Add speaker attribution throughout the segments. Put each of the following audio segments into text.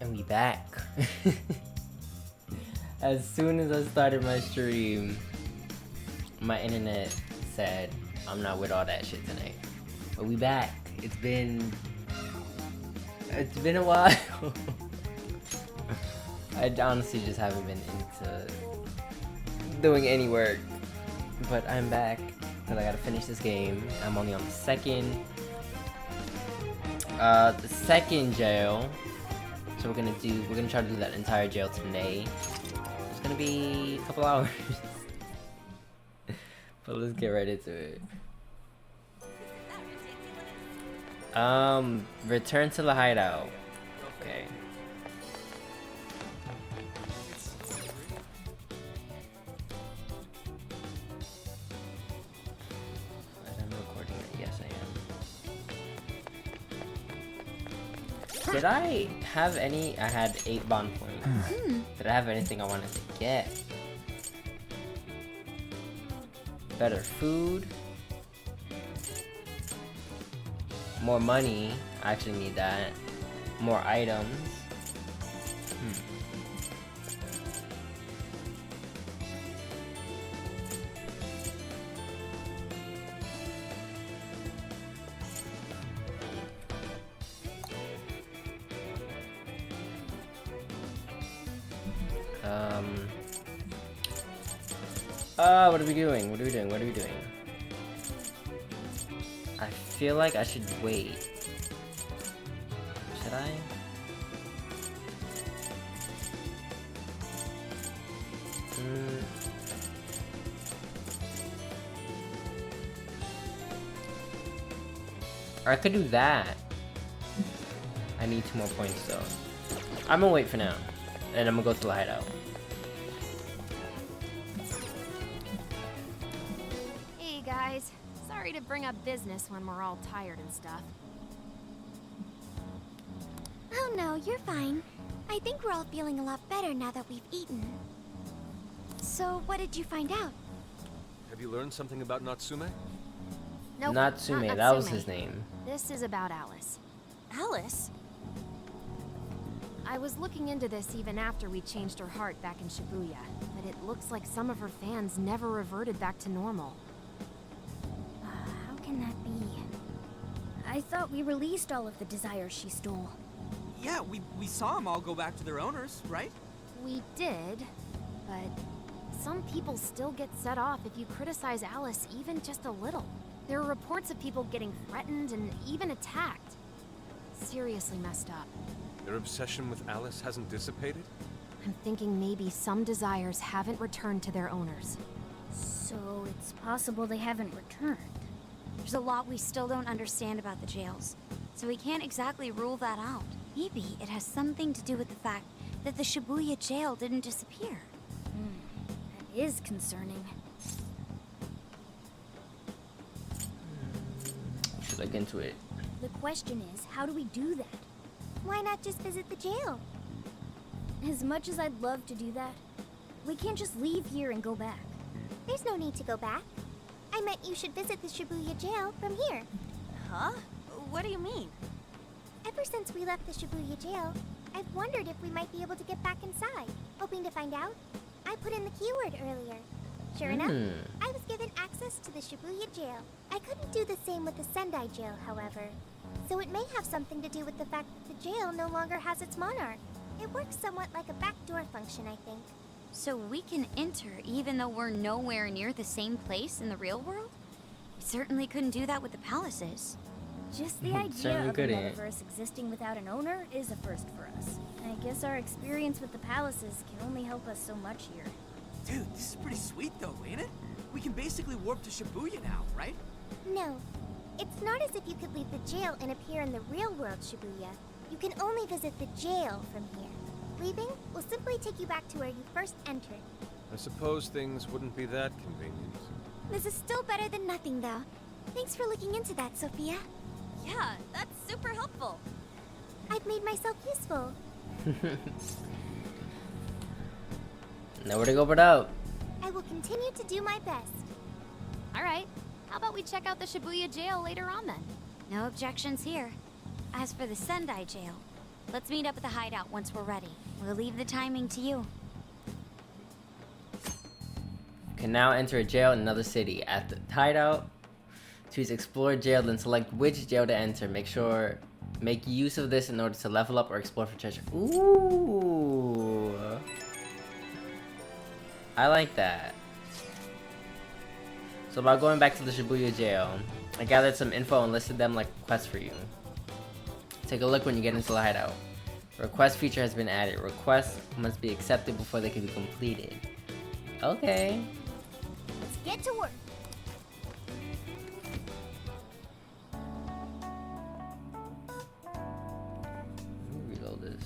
Speaker 1: And we back. As soon as I started my stream, my internet said I'm not with all that shit tonight. But we back. It's been a while. I honestly just haven't been into doing any work. But I'm back because I gotta finish this game. I'm only on the second jail. So we're gonna try to do that entire jail today. It's gonna be a couple hours. But let's get right into it. Return to the hideout. Okay. I'm recording it. Yes, I am. Did I have any? I had 8 bond points. Did I have anything I wanted to get? Better food. More money. I actually need that. More items. What are we doing? What are we doing? What are we doing? I feel like I should wait. Should I? Or I could do that. I need 2 more points though. I'm gonna wait for now. And I'm gonna go to the hideout.
Speaker 2: Hey guys, sorry to bring up business when we're all tired and stuff.
Speaker 3: Oh no, you're fine. I think we're all feeling a lot better now that we've eaten. So, what did you find out?
Speaker 4: Have you learned something about Natsume?
Speaker 2: Nope,
Speaker 1: Natsume,
Speaker 2: not
Speaker 1: that was
Speaker 2: Natsume.
Speaker 1: his name.
Speaker 2: This is about Alice.
Speaker 3: Alice?
Speaker 2: I was looking into this even after we changed her heart back in Shibuya, but it looks like some of her fans never reverted back to normal.
Speaker 3: How can that be? I thought we released all of the desires she stole.
Speaker 5: Yeah, we saw them all go back to their owners, right?
Speaker 2: We did, but some people still get set off if you criticize Alice even just a little. There are reports of people getting threatened and even attacked. Seriously messed up.
Speaker 4: Their obsession with Alice hasn't dissipated?
Speaker 2: I'm thinking maybe some desires haven't returned to their owners.
Speaker 3: So, it's possible they haven't returned. There's a lot we still don't understand about the jails, so we can't exactly rule that out. Maybe it has something to do with the fact that the Shibuya jail didn't disappear. That is concerning.
Speaker 1: Should look into it.
Speaker 3: The question is, how do we do that? Why not just visit the jail? As much as I'd love to do that, we can't just leave here and go back. There's no need to go back. I meant you should visit the Shibuya jail from here.
Speaker 2: Huh? What do you mean?
Speaker 3: Ever since we left the Shibuya jail, I've wondered if we might be able to get back inside. Hoping to find out, I put in the keyword earlier. Sure enough, I was given access to the Shibuya jail. I couldn't do the same with the Sendai jail, however. So it may have something to do with the fact that the jail no longer has its monarch. It works somewhat like a backdoor function, I think.
Speaker 6: So we can enter even though we're nowhere near the same place in the real world? We certainly couldn't do that with the palaces.
Speaker 3: Just the idea
Speaker 1: Certainly
Speaker 3: of a
Speaker 1: couldn't.
Speaker 3: metaverse existing without an owner is a first for us. I guess our experience with the palaces can only help us so much here.
Speaker 5: Dude, this is pretty sweet though, ain't it? We can basically warp to Shibuya now, right?
Speaker 3: No. It's not as if you could leave the jail and appear in the real world, Shibuya. You can only visit the jail from here. Leaving will simply take you back to where you first entered.
Speaker 4: I suppose things wouldn't be that convenient.
Speaker 3: This is still better than nothing, though. Thanks for looking into that, Sophia.
Speaker 6: Yeah, that's super helpful.
Speaker 3: I've made myself useful.
Speaker 1: Nowhere to go but up.
Speaker 3: I will continue to do my best.
Speaker 2: Alright, how about we check out the Shibuya jail later on then?
Speaker 6: No objections here. As for the Sendai jail, Let's meet up at the hideout once we're ready. We'll leave the timing to you.
Speaker 1: Can now enter a jail in another city. At the hideout, choose explore jail, then select which jail to enter. Make use of this in order to level up or explore for treasure. Ooh. I like that. So about going back to the Shibuya jail, I gathered some info and listed them like quests for you. Take a look when you get into the hideout. Request feature has been added. Requests must be accepted before they can be completed. Okay.
Speaker 3: Let's get to work.
Speaker 1: Let me reload this.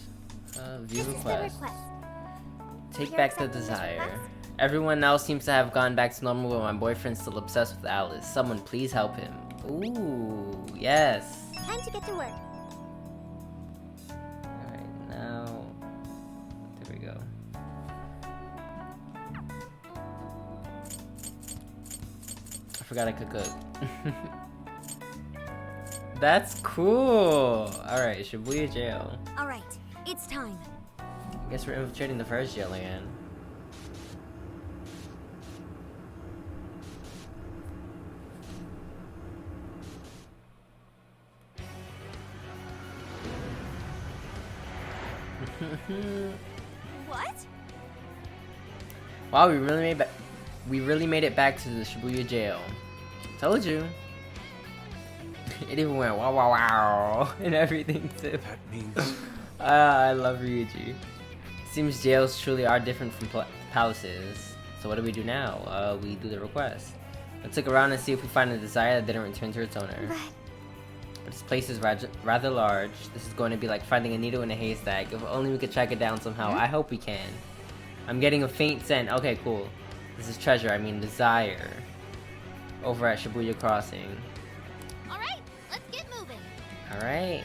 Speaker 1: View
Speaker 3: This is the
Speaker 1: request.
Speaker 3: request.
Speaker 1: Take
Speaker 3: You're
Speaker 1: back the
Speaker 3: accepting this
Speaker 1: desire.
Speaker 3: request?
Speaker 1: Everyone else seems to have gone back to normal, but my boyfriend's still obsessed with Alice. Someone please help him. Ooh, yes.
Speaker 3: Time to get to work.
Speaker 1: Alright, now... There we go. I forgot I could cook. That's cool! Alright, Shibuya jail.
Speaker 6: Alright, it's time.
Speaker 1: Guess we're infiltrating the first jail again.
Speaker 3: What?
Speaker 1: Wow, we really made it back to the Shibuya jail. Told you. It even went wow wow wow and everything too.
Speaker 4: That means...
Speaker 1: I love Ryuji. Seems jails truly are different from palaces. So what do we do now? We do the request. Let's look around and see if we find a desire that didn't return to its owner. But this place is rather large. This is going to be like finding a needle in a haystack. If only we could track it down somehow. I hope we can. I'm getting a faint scent. Okay, cool. This is treasure. I mean desire. Over at Shibuya Crossing.
Speaker 2: Alright, let's get moving.
Speaker 1: Alright.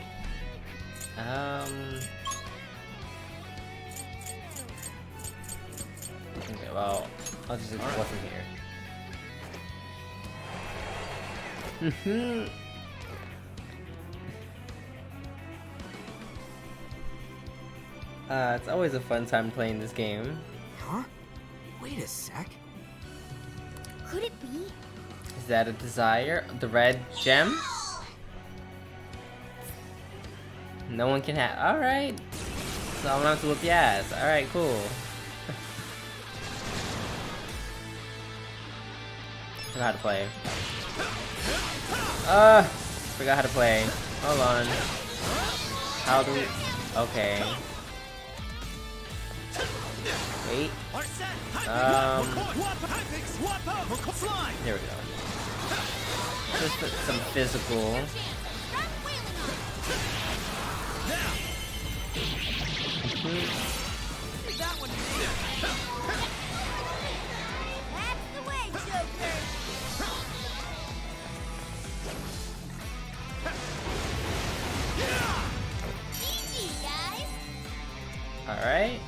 Speaker 1: Okay, well, I'll just explore from here. It's always a fun time playing this game.
Speaker 5: Huh? Wait a sec.
Speaker 3: Could it be?
Speaker 1: Is that a desire? The red gem? No one can have. Alright. So I'm gonna have to whip your ass. Alright, cool. Forgot how to play. Forgot how to play. Hold on. How do we... Okay. Wait. Here we go. Just some physical.
Speaker 3: That's the way, Joker. Easy, guys.
Speaker 1: Alright.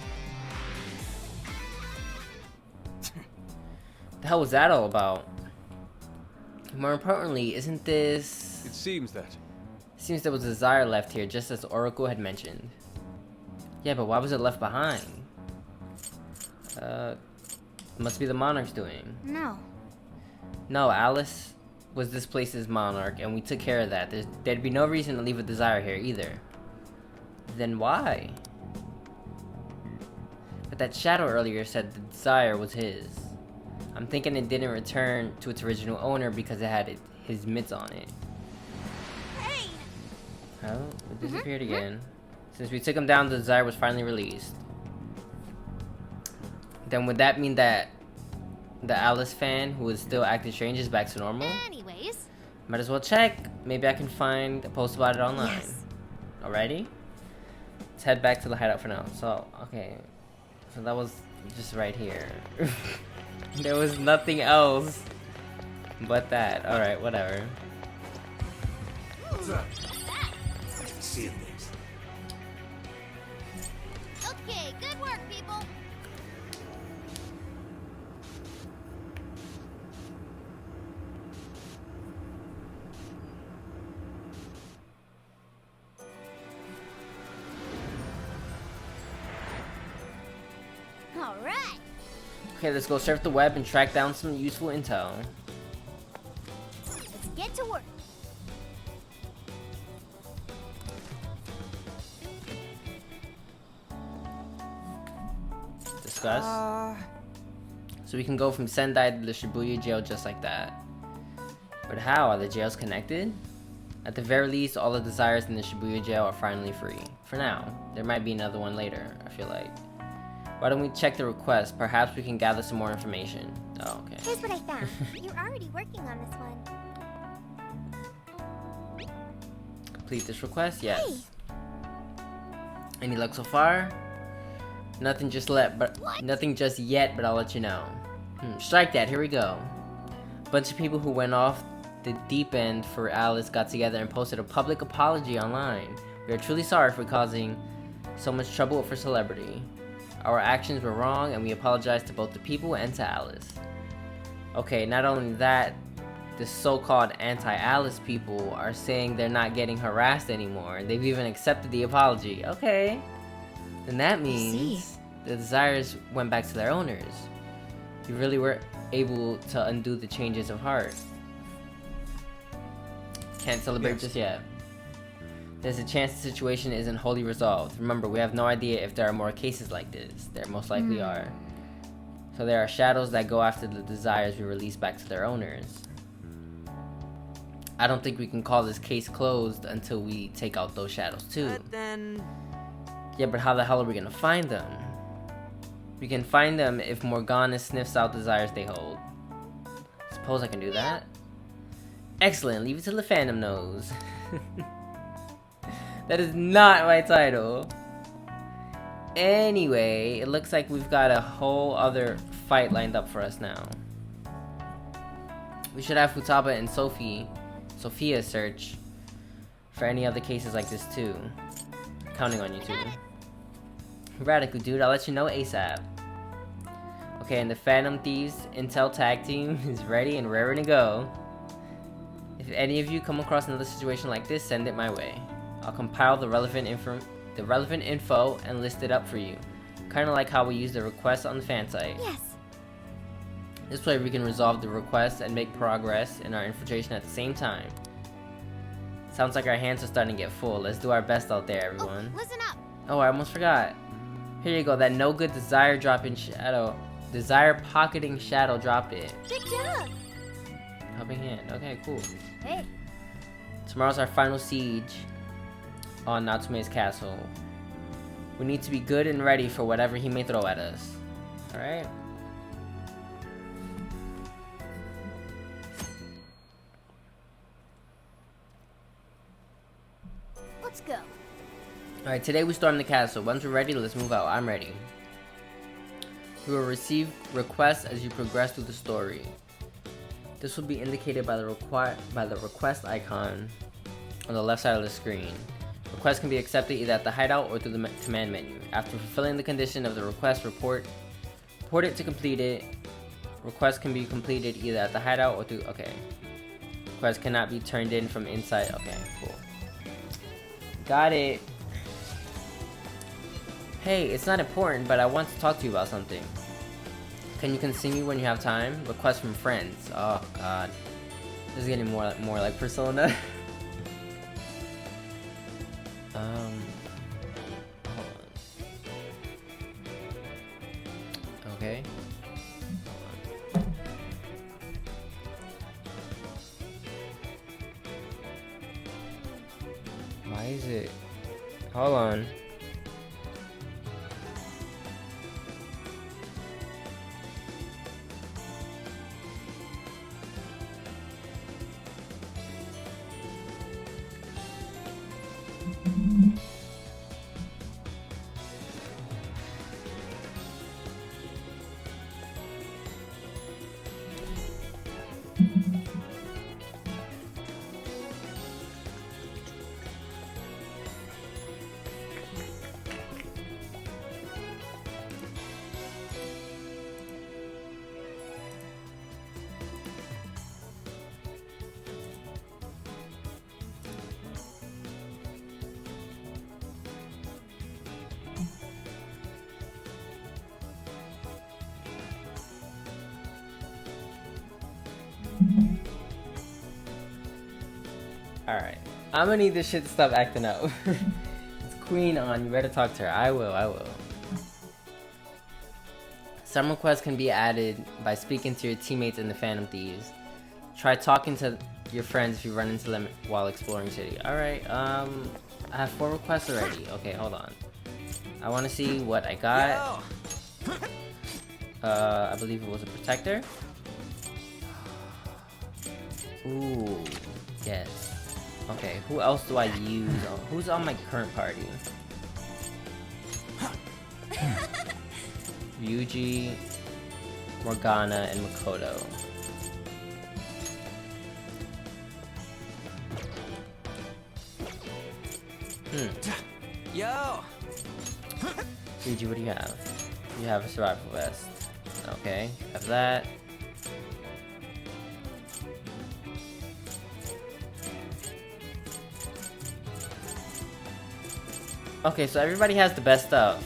Speaker 1: The hell was that all about? More importantly, isn't this...
Speaker 4: It seems that.
Speaker 1: Seems there was a desire left here, just as Oracle had mentioned. Yeah, but why was it left behind? Must be the monarch's doing.
Speaker 6: No.
Speaker 1: No, Alice was this place's monarch, and we took care of that. There'd be no reason to leave a desire here, either. Then why? But that shadow earlier said the desire was his. I'm thinking it didn't return to its original owner because it had his mitts on it.
Speaker 3: Hey!
Speaker 1: Oh, it disappeared again. Since we took him down, the desire was finally released. Then would that mean that the Alice fan who is still acting strange is back to normal?
Speaker 2: Anyways,
Speaker 1: Might as well check. Maybe I can find a post about it online.
Speaker 6: Yes.
Speaker 1: Alrighty? Let's head back to the hideout for now. So, okay. So that was just right here. There was nothing else but that. Alright, whatever.
Speaker 5: Seeing things.
Speaker 2: okay, good work, people.
Speaker 3: Alright.
Speaker 1: Okay, let's go surf the web and track down some useful intel.
Speaker 3: Let's get to work.
Speaker 1: Discuss. So we can go from Sendai to the Shibuya jail just like that. But how? Are the jails connected? At the very least, all the desires in the Shibuya jail are finally free. For now. There might be another one later, I feel like. Why don't we check the request? Perhaps we can gather some more information. Oh, okay.
Speaker 3: Here's what I found. You're already working on this one.
Speaker 1: Complete this request? Yes. Any luck so far? Nothing just yet, but I'll let you know. Strike that, here we go. A bunch of people who went off the deep end for Alice got together and posted a public apology online. We are truly sorry for causing so much trouble for celebrity. Our actions were wrong and we apologize to both the people and to Alice. Okay, not only that, the so-called anti-Alice people are saying they're not getting harassed anymore. They've even accepted the apology. Okay. Then that means the desires went back to their owners. You really were able to undo the changes of heart. Can't celebrate just yet. There's a chance the situation isn't wholly resolved. Remember, we have no idea if there are more cases like this. There most likely are. So there are shadows that go after the desires we release back to their owners. I don't think we can call this case closed until we take out those shadows too.
Speaker 5: Then...
Speaker 1: Yeah, but how the hell are we gonna find them? We can find them if Morgana sniffs out desires they hold. Suppose I can do that? Excellent, leave it till the Phantom knows. That is not my title. Anyway, it looks like we've got a whole other fight lined up for us now. We should have Futaba and Sophia search for any other cases like this too. Counting on you two. Radical dude, I'll let you know ASAP. Okay, and the Phantom Thieves Intel tag team is ready and raring to go. If any of you come across another situation like this, send it my way. I'll compile the relevant info and list it up for you. Kinda like how we use the request on the fan site.
Speaker 3: Yes.
Speaker 1: This way we can resolve the request and make progress in our infiltration at the same time. Sounds like our hands are starting to get full. Let's do our best out there, everyone.
Speaker 3: Oh, listen up.
Speaker 1: Oh, I almost forgot. Here you go, that no good desire dropping shadow. Desire pocketing shadow dropped it.
Speaker 3: Good job.
Speaker 1: Helping hand. Okay, cool.
Speaker 3: Hey.
Speaker 1: Tomorrow's our final siege on Natsume's castle. We need to be good and ready for whatever he may throw at us. Alright?
Speaker 3: Let's go.
Speaker 1: Alright, today we storm the castle. Once we're ready, let's move out. I'm ready. You will receive requests as you progress through the story. This will be indicated by the request icon on the left side of the screen. Requests can be accepted either at the hideout or through the command menu. After fulfilling the condition of the request, report it to complete it. Requests can be completed either at the hideout or through... Okay. Requests cannot be turned in from inside... Okay, cool. Got it. Hey, it's not important, but I want to talk to you about something. Can you continue when you have time? Request from friends. Oh, God. This is getting more like Persona. Hold on. Okay. Why is it? Hold on. Alright. I'm gonna need this shit to stop acting up. It's Queen on. You better talk to her. I will. Some requests can be added by speaking to your teammates in the Phantom Thieves. Try talking to your friends if you run into them while exploring city. Alright, I have 4 requests already. Okay, hold on. I want to see what I got. I believe it was a protector. Ooh, yes. Okay, who else do I use? Who's on my current party? Ryuji, Morgana, and Makoto.
Speaker 5: Yo!
Speaker 1: Ryuji, what do you have? You have a survival vest. Okay, have that. Okay, so everybody has the best stuff.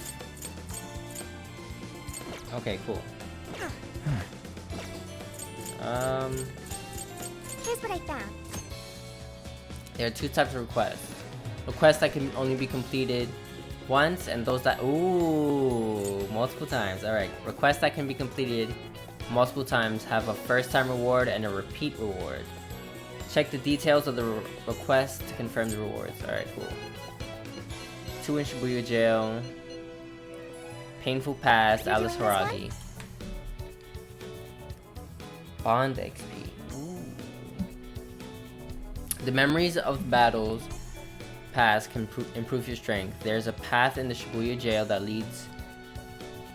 Speaker 1: Okay, cool.
Speaker 3: Here's what I found.
Speaker 1: There are 2 types of requests. Requests that can only be completed once, and those that... Ooh, multiple times. Alright, requests that can be completed multiple times have a first-time reward and a repeat reward. Check the details of the request to confirm the rewards. Alright, cool. 2 in Shibuya Jail. Painful Past, Alice Haragi. Bond XP. Ooh. The memories of battles past can improve your strength. There's a path in the Shibuya Jail that leads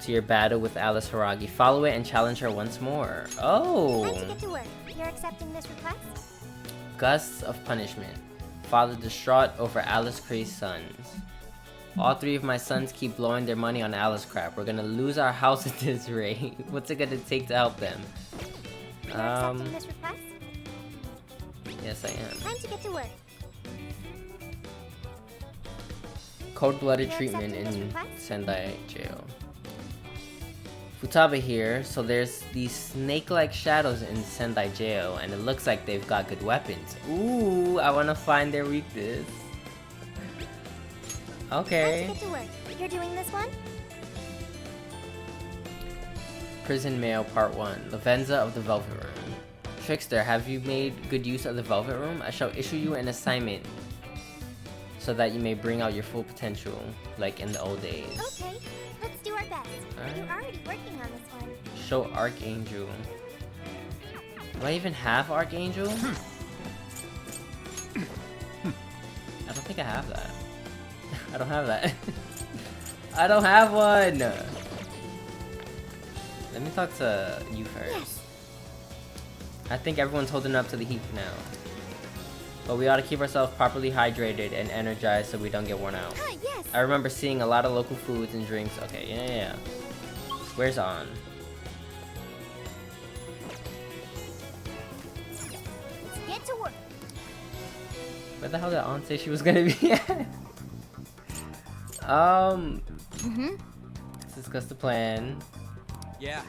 Speaker 1: to your battle with Alice Haragi. Follow it and challenge her once more. Oh!
Speaker 3: Time to get to work. You're accepting this request?
Speaker 1: Gusts of Punishment. Father distraught over Alice Cray's sons. All 3 of my sons keep blowing their money on Alice crap. We're gonna lose our house at this rate. What's it gonna take to help them?
Speaker 3: You're accepting this request?
Speaker 1: Yes, I am.
Speaker 3: Time to get to work.
Speaker 1: Cold-blooded
Speaker 3: You're
Speaker 1: treatment in
Speaker 3: accepting this request?
Speaker 1: Sendai Jail. Futaba here, so there's these snake-like shadows in Sendai Jail, and it looks like they've got good weapons. Ooh, I wanna find their weakness. Okay.
Speaker 3: Time to get to work. You're doing this one?
Speaker 1: Prison Mail Part 1. Lavenza of the Velvet Room. Trickster, have you made good use of the Velvet Room? I shall issue you an assignment so that you may bring out your full potential, like in the old days.
Speaker 3: Okay, let's do our best.
Speaker 1: Alright.
Speaker 3: You're already working on this one.
Speaker 1: Show Archangel. Do I even have Archangel? I don't think I have that. I don't have that. I don't have one! Let me talk to you first.
Speaker 3: Yes.
Speaker 1: I think everyone's holding up to the heat now. But we ought to keep ourselves properly hydrated and energized so we don't get worn out.
Speaker 3: Yes.
Speaker 1: I remember seeing a lot of local foods and drinks. Okay, yeah. Where's On?
Speaker 3: Let's get to work.
Speaker 1: Where the hell did On say she was gonna be at? Let's discuss the plan.
Speaker 5: Yeah.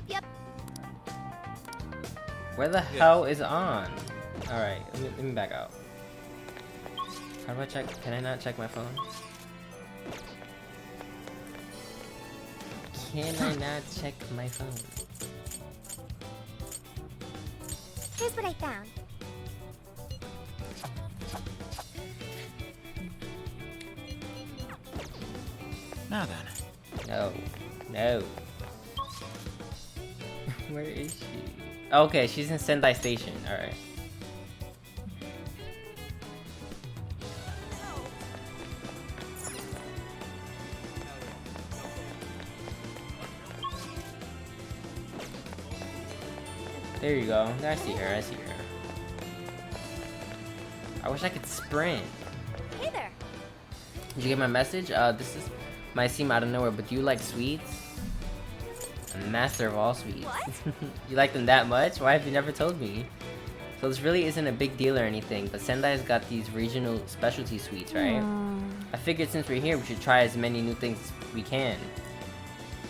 Speaker 3: Yep.
Speaker 1: Where the hell is On? Alright, let me back out. How do I check? Can I not check my phone? Can I not check my phone?
Speaker 3: Here's what I found.
Speaker 5: Now then.
Speaker 1: No. Where is she? Okay, she's in Sendai Station. Alright. There you go. I see her. I wish I could sprint.
Speaker 3: Hey there.
Speaker 1: Did you get my message? This might seem out of nowhere, but do you like sweets? I'm master of all sweets.
Speaker 3: What?
Speaker 1: You like them that much? Why have you never told me? So this really isn't a big deal or anything, but Sendai's got these regional specialty sweets, right? I figured since we're here, we should try as many new things as we can.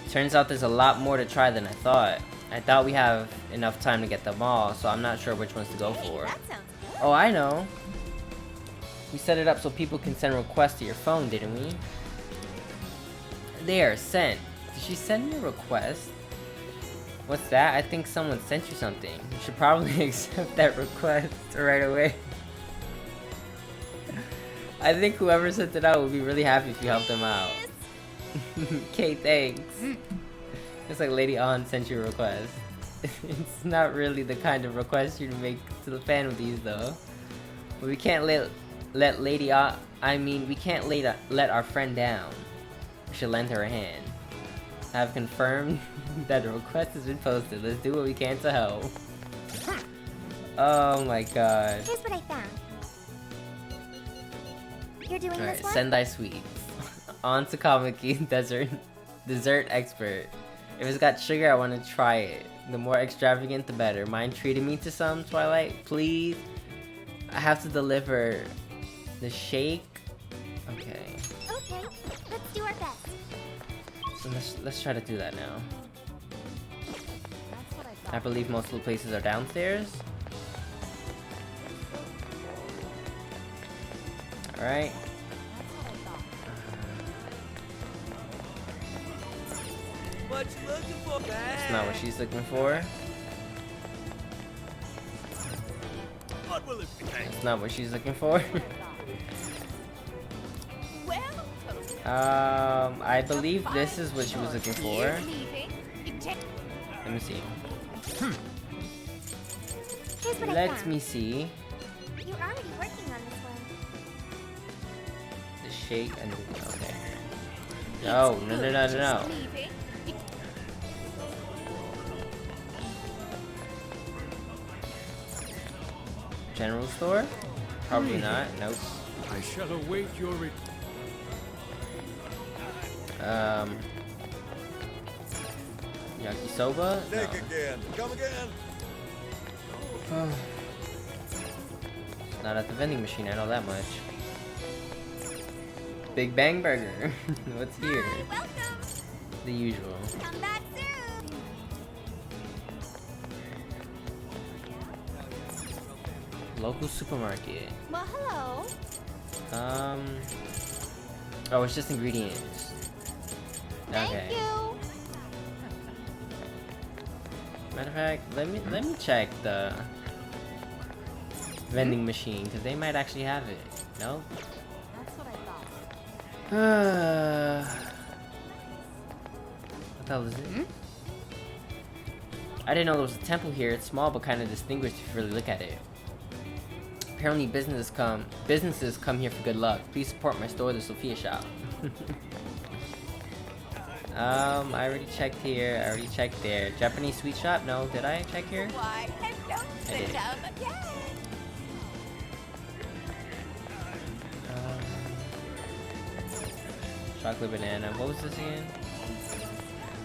Speaker 1: Turns out there's a lot more to try than I thought. I thought we have enough time to get them all, so I'm not sure which ones to go for.
Speaker 3: That sounds good.
Speaker 1: Oh, I know. We set it up so people can send requests to your phone, didn't we? There, sent. Did she send me a request? What's that? I think someone sent you something. You should probably accept that request right away. I think whoever sent it out would be really happy if you helped them out. Okay, thanks. It's like Lady On sent you a request. It's not really the kind of request you'd make to the fan with these though. But we can't let Lady On, we can't let our friend down. We should lend her a hand. I have confirmed that the request has been posted. Let's do what we can to help. Oh my god.
Speaker 3: Here's what I found. You're doing
Speaker 1: Alright,
Speaker 3: this one?
Speaker 1: Sendai Sweets. On to Kamiki, dessert expert. If it's got sugar, I want to try it. The more extravagant, the better. Mind treating me to some, Twilight? Please? I have to deliver the shake. Okay.
Speaker 3: Okay, let's do our best.
Speaker 1: So let's try to do that now. I believe most of the places are downstairs. Alright.
Speaker 5: What you looking for?
Speaker 1: That's not what she's looking for.
Speaker 5: What will it be?
Speaker 1: That's not what she's looking for.
Speaker 3: Well,
Speaker 1: I believe this is what she was looking for. Let me see.
Speaker 3: here's what I
Speaker 1: Let
Speaker 3: found.
Speaker 1: me see.
Speaker 3: You're already working on this one.
Speaker 1: The shake and okay. No. General store? Probably not. Nope.
Speaker 7: I shall await your
Speaker 1: Yakisoba? No.
Speaker 4: again. Come again.
Speaker 1: Not at the vending machine, I know that much. Big Bang Burger. What's here?
Speaker 3: Hi, welcome.
Speaker 1: The usual.
Speaker 3: Come back soon.
Speaker 1: Local supermarket.
Speaker 3: Well, hello.
Speaker 1: Oh, it's just ingredients.
Speaker 3: Thank
Speaker 1: Okay.
Speaker 3: you.
Speaker 1: Matter of fact, let me check the vending machine because they might actually have it. No.
Speaker 2: That's what I thought.
Speaker 1: What the hell is it? I didn't know there was a temple here. It's small but kind of distinguished if you really look at it. Apparently businesses come here for good luck. Please support my store, the Sophia shop. I already checked here. I already checked there. Japanese sweet shop? No, did I check here?
Speaker 3: Why, hello,
Speaker 1: I did. Chocolate banana. What was this again?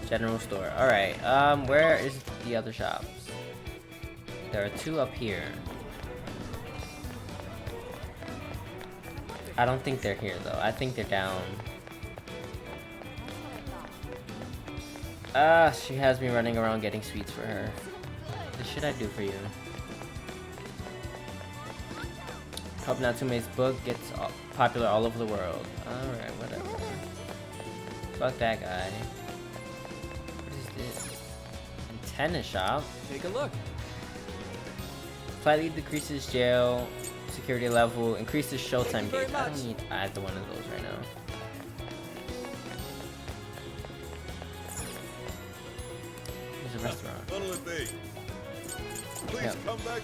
Speaker 1: General store. Alright, where is the other shops? There are two up here. I don't think they're here though. I think they're down. She has me running around getting sweets for her. What should I do for you? Hope Natsume's book gets popular all over the world. Alright, whatever. Fuck that guy. What is this? Antenna shop?
Speaker 5: Take a look.
Speaker 1: Slightly decreases jail security level, increases showtime
Speaker 5: Thank you very
Speaker 1: gauge. I
Speaker 5: much.
Speaker 1: don't need either one of those right now. There's a restaurant.
Speaker 4: What'll it be? Please
Speaker 1: Yep.
Speaker 4: come back.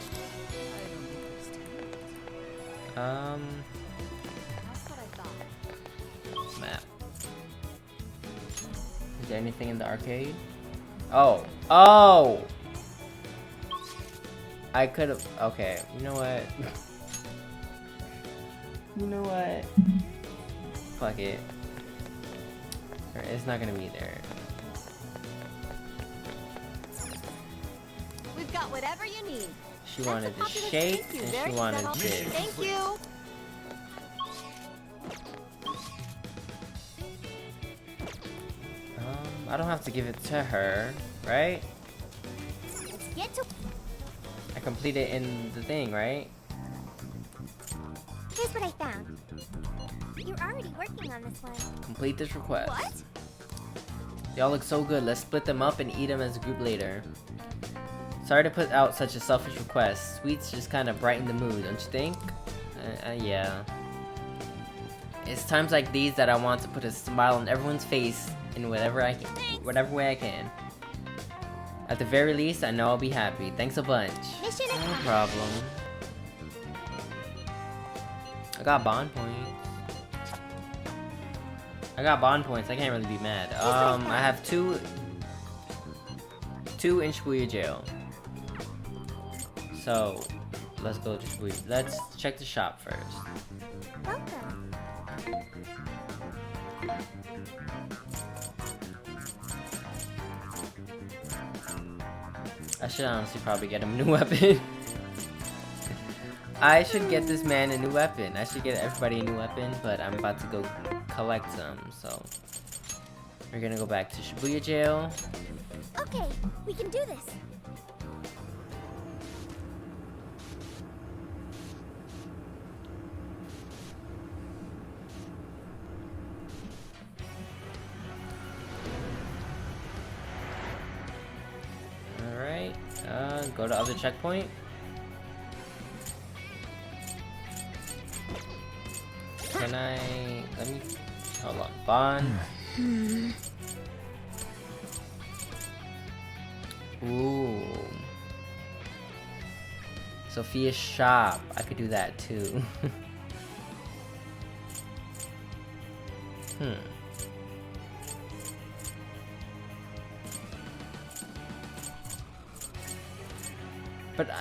Speaker 2: That's what I thought.
Speaker 1: Map. Is there anything in the arcade? Oh! I could have. Okay, you know what? You know what? Fuck it. It's not gonna be there.
Speaker 3: We've got whatever you need.
Speaker 1: She wanted the shake and she wanted this.
Speaker 3: Thank you.
Speaker 1: I don't have to give it to her, right?
Speaker 3: Get to.
Speaker 1: I completed in the thing, right?
Speaker 3: Here's what I found. You're already working on this one.
Speaker 1: Complete this request.
Speaker 3: What?
Speaker 1: They all look so good. Let's split them up and eat them as a group later. Sorry to put out such a selfish request. Sweets just kind of brighten the mood, don't you think? Yeah. It's times like these that I want to put a smile on everyone's face in whatever way I can. At the very least, I know I'll be happy. Thanks a bunch.
Speaker 3: Mission
Speaker 1: No
Speaker 3: accomplished.
Speaker 1: problem. I got bond points. I can't really be mad. I have two in Shibuya jail. So, let's go to Shibuya. Let's check the shop first.
Speaker 3: Welcome.
Speaker 1: I should honestly probably get him a new weapon. I should get this man a new weapon. I should get everybody a new weapon, but I'm about to go collect some, so we're gonna go back to Shibuya jail.
Speaker 3: Okay, we can do this.
Speaker 1: Alright, go to other checkpoint. Can I, let me, hold on, bond. Ooh. Sophia's shop, I could do that too. But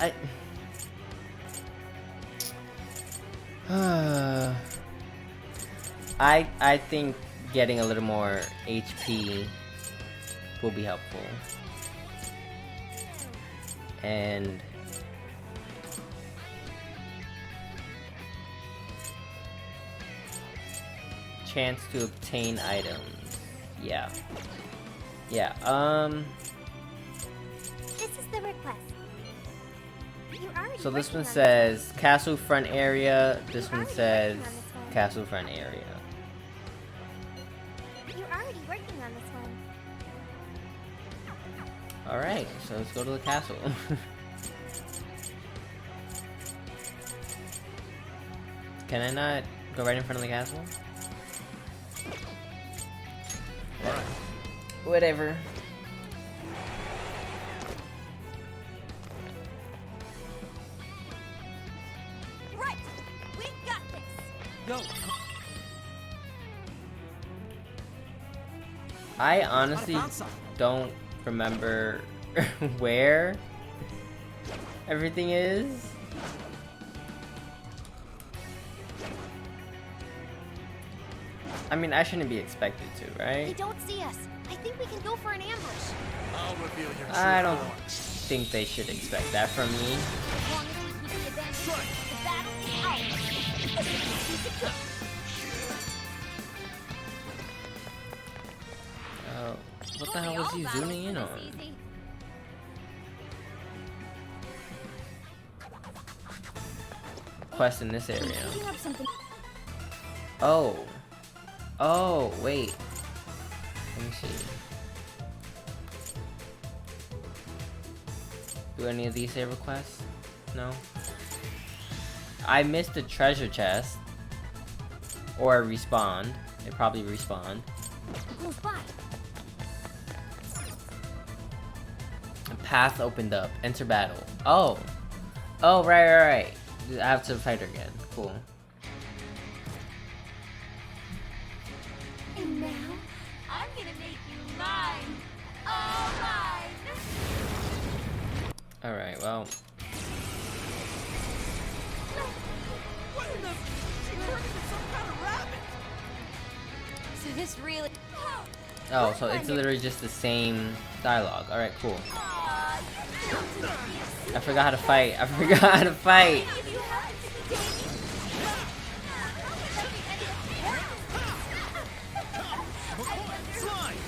Speaker 1: I think getting a little more HP will be helpful. And chance to obtain items. Yeah. Yeah,
Speaker 3: This is the request. You're already
Speaker 1: so this
Speaker 3: working
Speaker 1: one
Speaker 3: on
Speaker 1: says castle front area, this one says castle front area.
Speaker 3: You're already working on this one.
Speaker 1: Alright, so let's go to the castle. Can I not go right in front of the castle? Whatever.
Speaker 3: Right, we got this.
Speaker 5: Yo,
Speaker 1: I
Speaker 5: I
Speaker 1: honestly
Speaker 5: found something.
Speaker 1: don't remember where everything is. I mean, I shouldn't be expected to,
Speaker 2: They
Speaker 1: right?
Speaker 2: don't see us. I think we can go for an ambush.
Speaker 4: I'll reveal your true
Speaker 1: I don't
Speaker 4: power.
Speaker 1: think they should expect that from me.
Speaker 2: As long as we keep the advantage, the battle is ours. Be secure.
Speaker 1: Oh, what the hell was he zooming in on? Quest in this area.
Speaker 2: You have something.
Speaker 1: Oh. Oh, wait. Let me see. Do any of these say requests? No? I missed a treasure chest. Or a respawn. It probably respawned.
Speaker 2: Close by.
Speaker 1: A path opened up. Enter battle. Oh. Oh, right. I have to fight her again. Cool.
Speaker 2: And now, I'm gonna make you mine. All mine.
Speaker 1: Alright, well.
Speaker 5: What in the? She turned into some kind of rabbit.
Speaker 6: So this really...
Speaker 1: Oh, so it's literally just the same dialogue. Alright, cool. I forgot how to fight.
Speaker 5: Slime.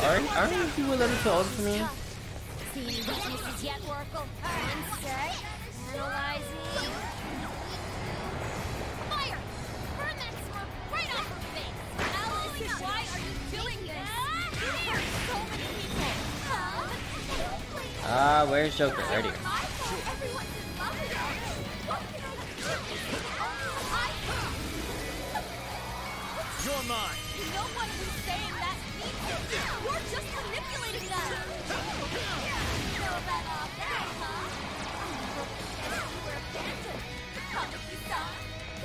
Speaker 1: Aren't you a little too old for me?
Speaker 2: See any weaknesses yet, Oracle? Inset. Analyzing. Fire! Burn that smoke right off her face! Alice, why are you doing this? You hurt so many people! Huh?
Speaker 1: Where's Joker? Right here.
Speaker 2: Everyone's in love with you! What can I do?
Speaker 4: You're mine.
Speaker 2: No one who's saying that means it. You're just manipulating them. Throw that off now, huh? You were a phantom. Promise you some.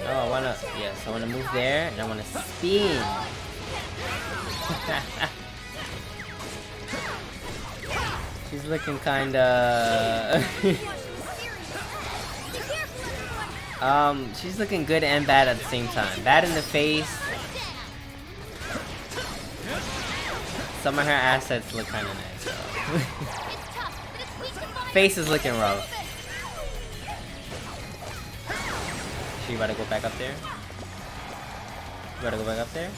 Speaker 1: Oh, I wanna. Yes, I wanna move there, and I wanna spin. She's looking kinda. She's looking good and bad at the same time. Bad in the face. Some of her assets look kind of nice, though. Face is looking rough. She about to go back up there? You about to go back up there?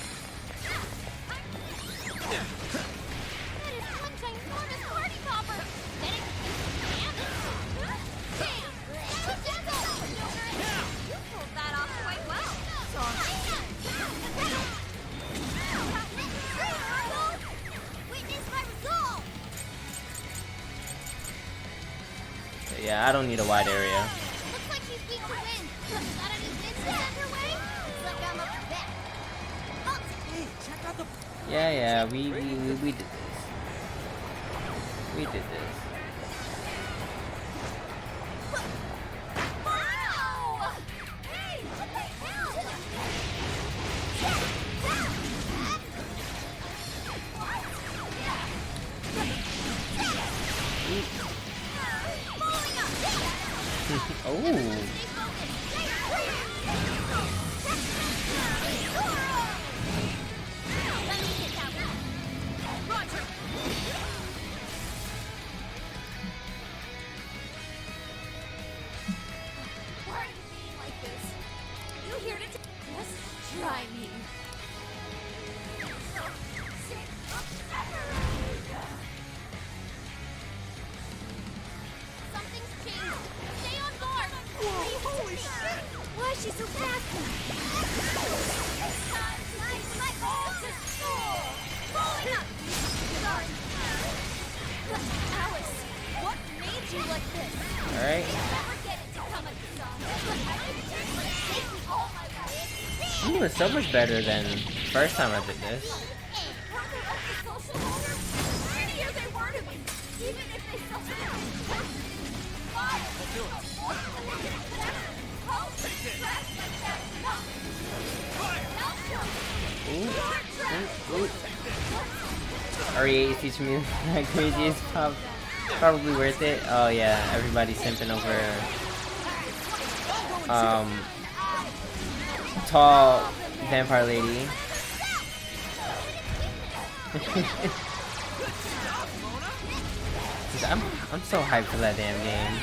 Speaker 1: Yeah, I don't need a wide area.
Speaker 2: Looks like she's weak to wind. Got any winds underway? Looks like I'm up to bat.
Speaker 5: Hey, check out the.
Speaker 1: Yeah, we did this. We did this.
Speaker 2: Wow! Hey, what the hell?
Speaker 1: Oh.
Speaker 2: Why are you being like this? You here to just try me? Something's changed. Stay on guard. Whoa, holy shit! Why is she so fast? It's time to let all to soar. Rolling up. Sorry. Alice, what made you like this?
Speaker 1: All right.
Speaker 2: Never get it to come at the sun. All my life.
Speaker 1: I'm doing so much better than first time I did this.
Speaker 2: Were they like the social order? Prettier they were to me, even if they still
Speaker 1: RE8 is teaching me that crazy is probably worth it. Oh yeah, everybody's simping over tall vampire lady. I'm so hyped for that damn game.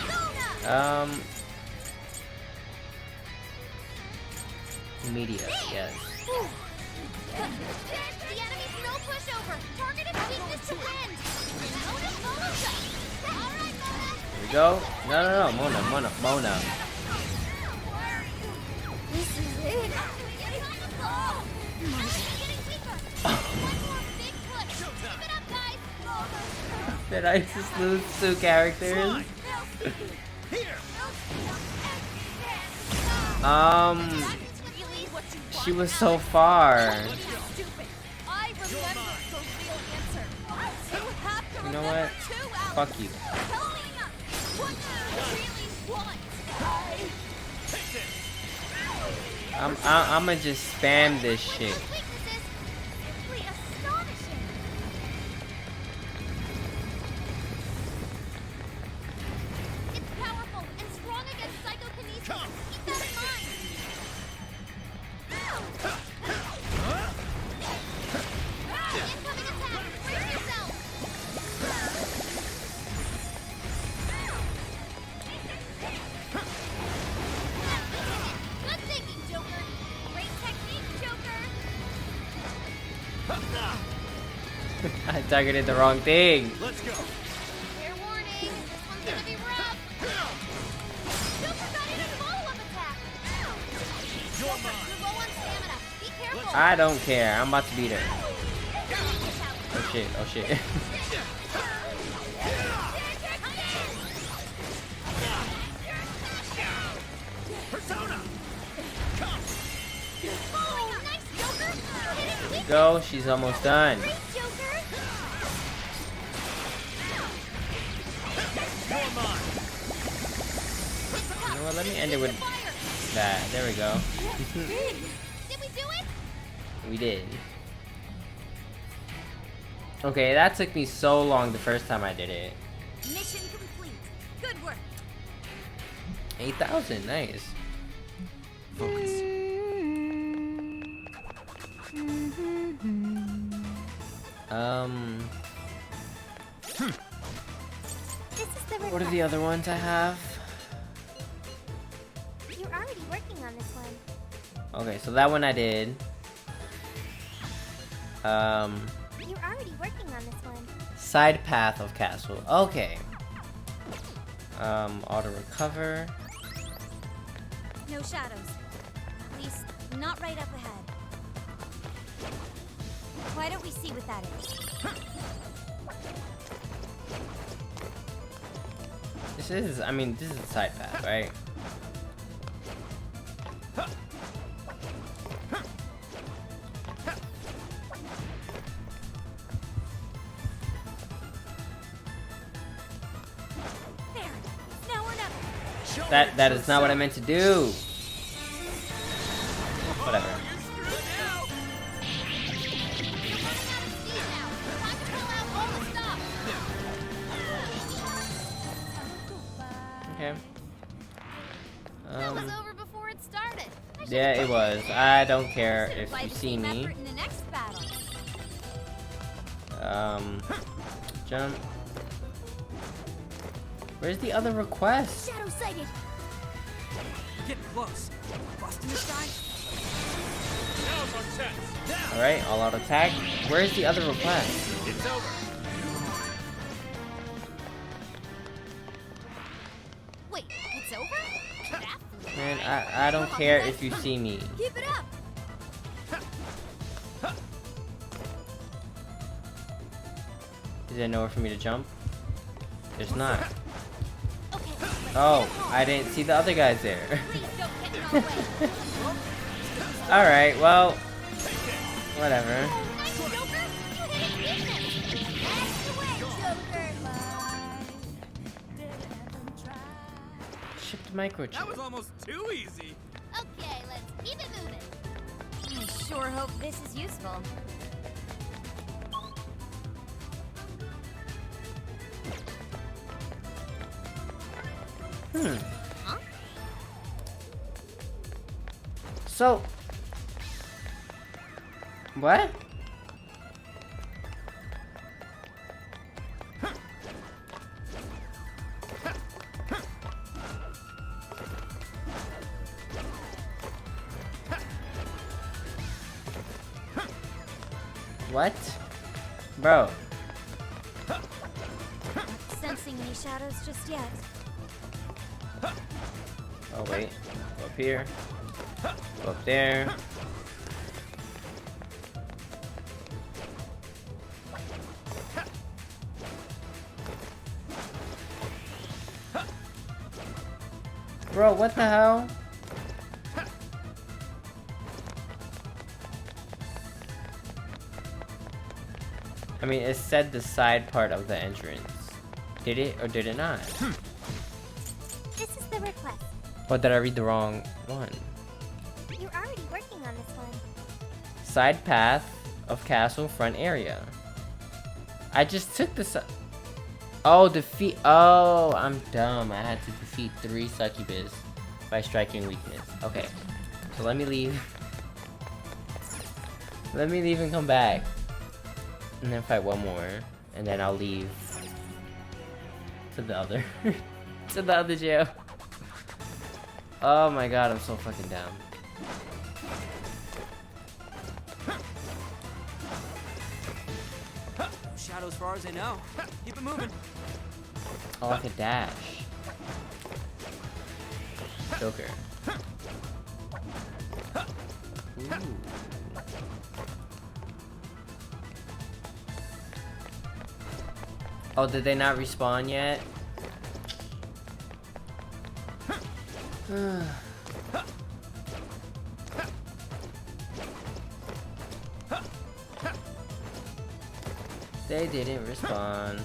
Speaker 1: Media, yes.
Speaker 2: The enemy's no pushover. Targeted weakness to wind.
Speaker 1: Here we go. No, Mona.
Speaker 2: This is it.
Speaker 1: Did I just lose 2 characters? She was so far. You know what? Fuck you. I'ma just spam this shit. I targeted the wrong thing.
Speaker 4: Let's go.
Speaker 2: Fair warning, this one's gonna be rough. Joker got in a follow-up attack.
Speaker 4: You're
Speaker 2: Joker,
Speaker 4: mine.
Speaker 2: you're low on stamina. Be careful.
Speaker 1: I don't care. I'm about to beat her. Oh shit, oh shit.
Speaker 4: Persona.
Speaker 2: Oh, nice, Joker. You hit it
Speaker 1: Go, she's almost done.
Speaker 2: quick, Joker.
Speaker 4: You're mine.
Speaker 1: You know what, let me end it with
Speaker 2: Fire.
Speaker 1: that. There we go.
Speaker 2: Did we do it?
Speaker 1: We did. Okay, that took me so long the first time I did it.
Speaker 6: Mission complete. Good work.
Speaker 1: 8,000, nice.
Speaker 5: Focus.
Speaker 3: This is the
Speaker 1: What are the other ones I have?
Speaker 3: You're already working on this one.
Speaker 1: Okay, so that one I did.
Speaker 3: You're already working on this one.
Speaker 1: Side path of castle. Okay. Auto recover.
Speaker 6: No shadows. At least, not right up ahead. Why don't we see what that is?
Speaker 1: This is, I mean, this is a side path, right?
Speaker 6: There. Now or never.
Speaker 1: That is not what I meant to do. Whatever. Okay.
Speaker 2: That was over before it started. I
Speaker 1: Yeah, it was. I don't care if
Speaker 6: Apply
Speaker 1: you
Speaker 6: the
Speaker 1: see
Speaker 6: same
Speaker 1: me.
Speaker 6: effort in the next battle.
Speaker 1: Jump. Where's the other request?
Speaker 3: Shadow sighted.
Speaker 5: We're getting close. Busting this guy?
Speaker 4: Now's our chance. Now.
Speaker 1: Alright, all out attack. Where's the other request?
Speaker 4: It's over.
Speaker 2: Wait, it's over? That flew
Speaker 1: Man,
Speaker 2: by.
Speaker 1: I don't care if you see me.
Speaker 2: Keep it up.
Speaker 1: Is there nowhere for me to jump? There's not.
Speaker 2: Okay, let's
Speaker 1: Oh,
Speaker 2: get home.
Speaker 1: I didn't see the other guys there.
Speaker 2: Please don't get in our way.
Speaker 1: Alright, well, whatever.
Speaker 2: Oh, nice, Joker. You hit it business. That's the way, Joker.
Speaker 1: Shipped
Speaker 5: That
Speaker 1: microchip.
Speaker 5: was almost too easy.
Speaker 2: Okay, let's keep it moving.
Speaker 6: I sure hope this is useful.
Speaker 2: Huh?
Speaker 1: So, what? What? Bro.
Speaker 6: Sensing any shadows just yet.
Speaker 1: Oh wait. Go up here. Go up there. Bro, what the hell? I mean, it said the side part of the entrance. Did it or did it not?
Speaker 3: This is the request.
Speaker 1: Or did I read the wrong one?
Speaker 3: You're already working on this one.
Speaker 1: Side path of castle front area. I just took the side. Oh, defeat. Oh, I'm dumb. I had to defeat 3 succubus by striking weakness. Okay, so let me leave. Let me leave and come back. And then fight one more. And then I'll leave to the other. to the other jail. Oh my god, I'm so fucking down.
Speaker 5: shadow as far as I know. Keep it moving.
Speaker 1: Oh, like a dash. Joker. Ooh. Oh, did they not respawn yet? They didn't respond.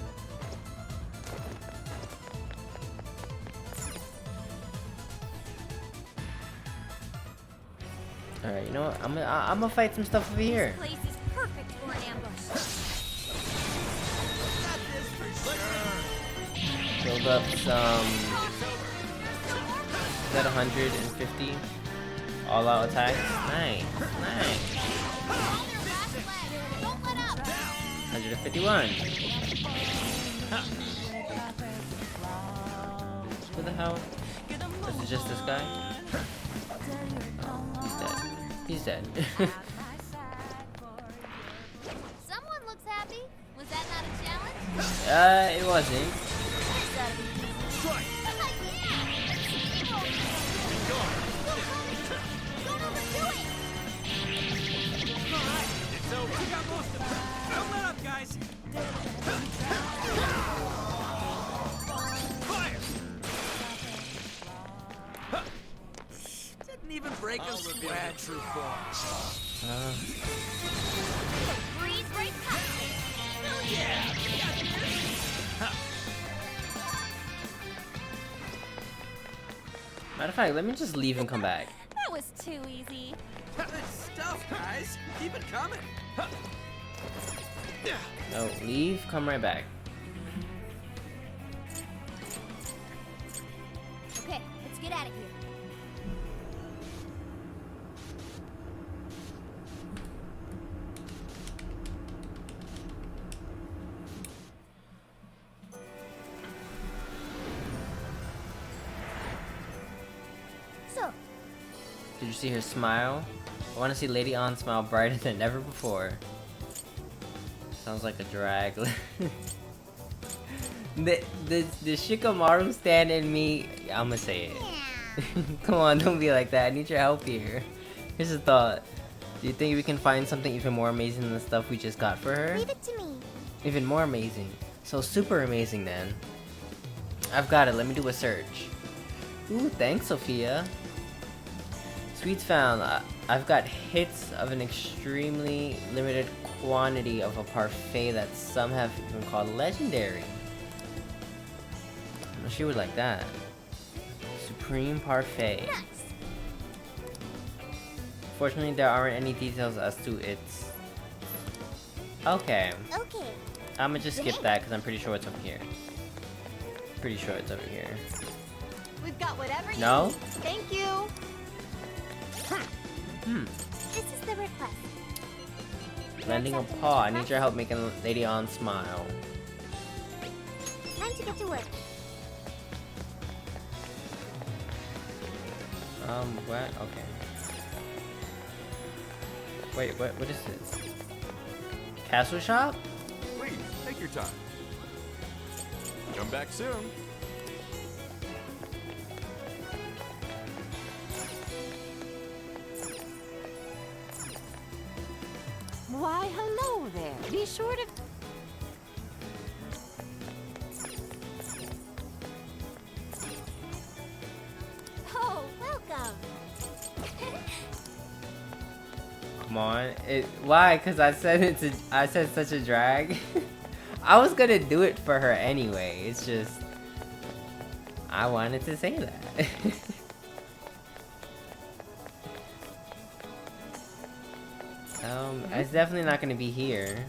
Speaker 1: Alright, you know what? I'm gonna fight some stuff over here.
Speaker 6: This place is perfect for an ambush.
Speaker 1: Build up some. Is that 150? All out attacks? Nice, nice. 151. Who the hell? This is just this guy? Oh, he's dead. He's dead.
Speaker 2: Someone looks happy. Was that not a challenge?
Speaker 1: It wasn't.
Speaker 2: Don't overdo it!
Speaker 4: It's over.
Speaker 5: We got most of it. Don't let up, guys.
Speaker 4: Fire!
Speaker 5: Didn't even break a sweat. True form.
Speaker 2: Freeze right past it.
Speaker 1: Matter of fact, let me just leave and come back.
Speaker 2: That was too easy.
Speaker 5: Good stuff, guys. Keep it coming.
Speaker 1: No, leave, come right back.
Speaker 3: Okay, let's get out of here. So,
Speaker 1: Did you see her smile? I want to see Lady On smile brighter than ever before. Sounds like a drag. the Shikamaru stand in me. I'ma say it. Come on, don't be like that. I need your help here. Here's a thought. Do you think we can find something even more amazing than the stuff we just got for her?
Speaker 3: leave it to me.
Speaker 1: Even more amazing. So super amazing then. I've got it. Let me do a search. Ooh, thanks, Sophia. Sweets found. I've got hits of an extremely limited quantity of a parfait that some have even called legendary. I'm sure you would like that. Supreme parfait.
Speaker 3: Nice.
Speaker 1: Fortunately, there aren't any details as to its. Okay,
Speaker 3: Okay.
Speaker 1: I'm gonna just skip that because I'm pretty sure it's over here. Pretty sure it's over here.
Speaker 2: We've got whatever you
Speaker 1: No?
Speaker 2: need. Thank you.
Speaker 3: This is the request.
Speaker 1: Lending a paw. I need your help making Lady On smile.
Speaker 3: Time to get to work.
Speaker 1: What? Okay. Wait, what is this? Castle shop?
Speaker 4: Please, take your time. Come back soon.
Speaker 8: Why, hello there. Be sure to...
Speaker 3: Oh, welcome.
Speaker 1: Come on. Why? Cause I said I said such a drag. I was gonna do it for her anyway. It's just I wanted to say that. It's definitely not gonna be here.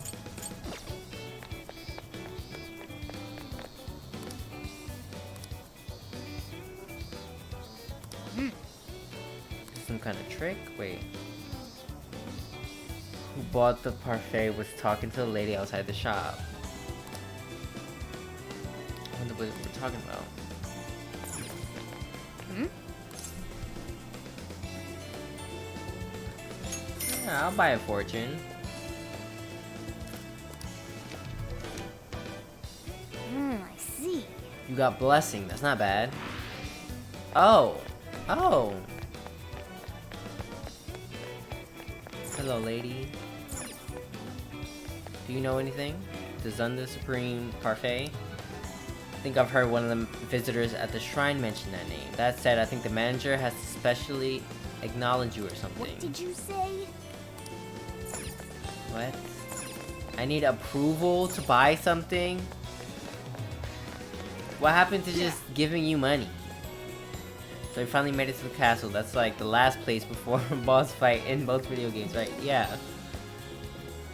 Speaker 1: Some kind of trick? Wait. Who bought the parfait was talking to the lady outside the shop. I wonder what we're talking about. Yeah, I'll buy a fortune. You got blessing. That's not bad. Oh. Oh. Hello, lady. Do you know anything? The Zunda Supreme Parfait? I think I've heard one of the visitors at the shrine mention that name. That said, I think the manager has to specially acknowledge you or something.
Speaker 3: What did you say?
Speaker 1: What? I need approval to buy something? What happened to just giving you money? So we finally made it to the castle. That's like the last place before a boss fight in both video games, right? Yeah.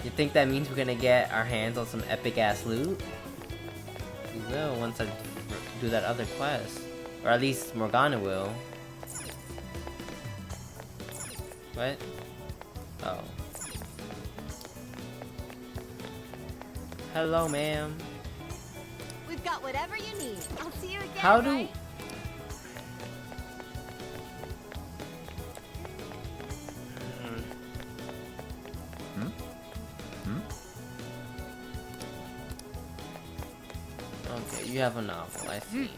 Speaker 1: You think that means we're gonna get our hands on some epic ass loot? We will once I do that other quest. Or at least Morgana will. What? Oh. Hello, ma'am.
Speaker 8: We've got whatever you need. I'll see you again.
Speaker 1: How do...
Speaker 8: right?
Speaker 1: Okay, you have a novel, I see.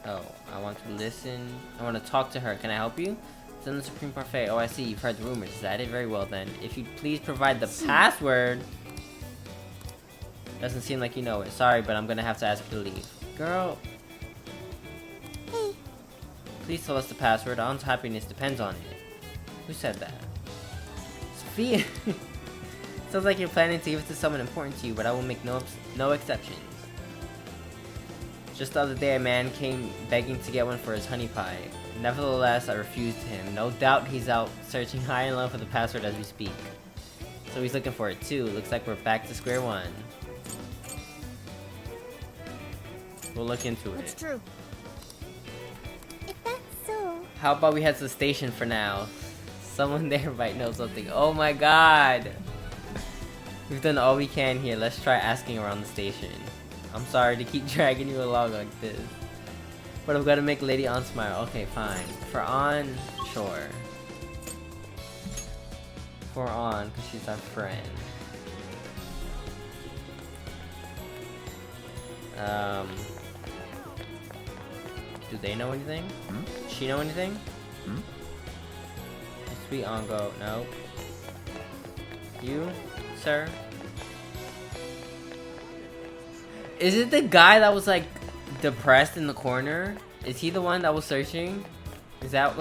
Speaker 1: Oh, I want to listen. I want to talk to her. Can I help you? It's in the Supreme Parfait. Oh, I see. You've heard the rumors. Is that it? Very well, then. If you'd please provide the password. Doesn't seem like you know it. Sorry, but I'm gonna have to ask you to leave. Girl.
Speaker 3: Hey.
Speaker 1: Please tell us the password. An's happiness depends on it. Who said that? Sophia. Sounds like you're planning to give it to someone important to you, but I will make no exceptions. Just the other day, a man came begging to get one for his honey pie. Nevertheless, I refused him. No doubt he's out searching high and low for the password as we speak. So he's looking for it too. Looks like we're back to square one. We'll look into it.
Speaker 3: It's true. If that's so...
Speaker 1: How about we head to the station for now? Someone there might know something. Oh my god! We've done all we can here. Let's try asking around the station. I'm sorry to keep dragging you along like this, but I've got to make Lady An smile. Okay, fine. For An, sure. For An, because she's our friend. Do they know anything? Does she know anything? Sweet Ango, no. You, sir? Is it the guy that was like depressed in the corner? Is he the one that was searching? Is that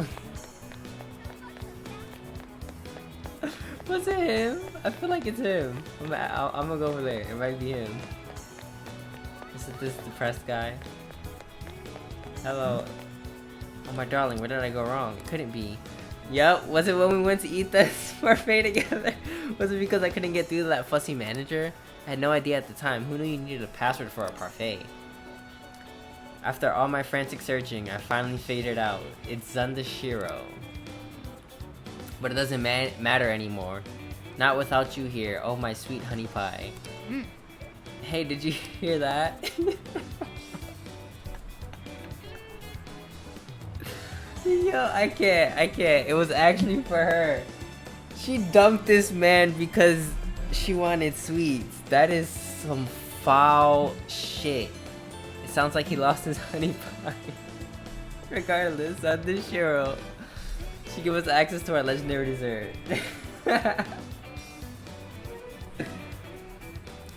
Speaker 1: was it him? I feel like it's him. I'm gonna go over there. It might be him. Is it this depressed guy? Hello. Oh my darling, where did I go wrong? It couldn't be. Yup, was it when we went to eat this parfait together? Was it because I couldn't get through to that fussy manager? I had no idea at the time. Who knew you needed a password for a parfait? After all my frantic searching, I finally figured out. It's Zunda Shiro. But it doesn't matter anymore. Not without you here. Oh, my sweet honey pie. Hey, did you hear that? Yo, I can't. It was actually for her. She dumped this man because she wanted sweets. That is some foul shit. It sounds like he lost his honey pie. Regardless, on this Shiro, she gave us access to our legendary dessert.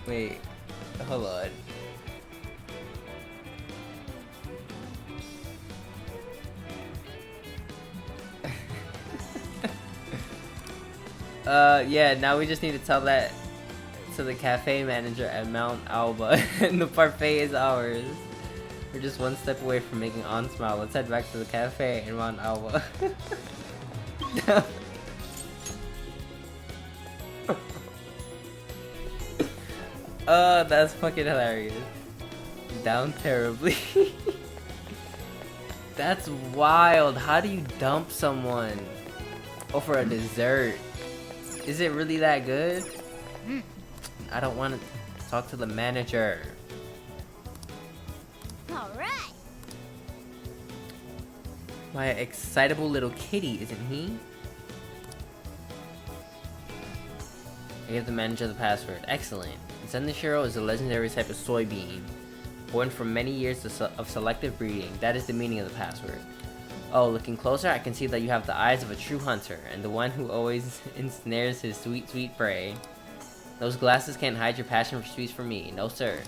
Speaker 1: Wait, hold on. Yeah, now we just need to tell that to the cafe manager at Mount Alba, and the parfait is ours. We're just one step away from making An smile. Let's head back to the cafe in Mount Alba. That's fucking hilarious. Down terribly. That's wild. How do you dump someone? Oh, for a dessert. Is it really that good? I don't want to talk to the manager.
Speaker 3: All right.
Speaker 1: My excitable little kitty, isn't he? I gave the manager the password. Excellent. Zunda Shiro is a legendary type of soybean. Born from many years of selective breeding. That is the meaning of the password. Oh, looking closer, I can see that you have the eyes of a true hunter, and the one who always ensnares his sweet, sweet prey. Those glasses can't hide your passion for sweets for me. No, sir.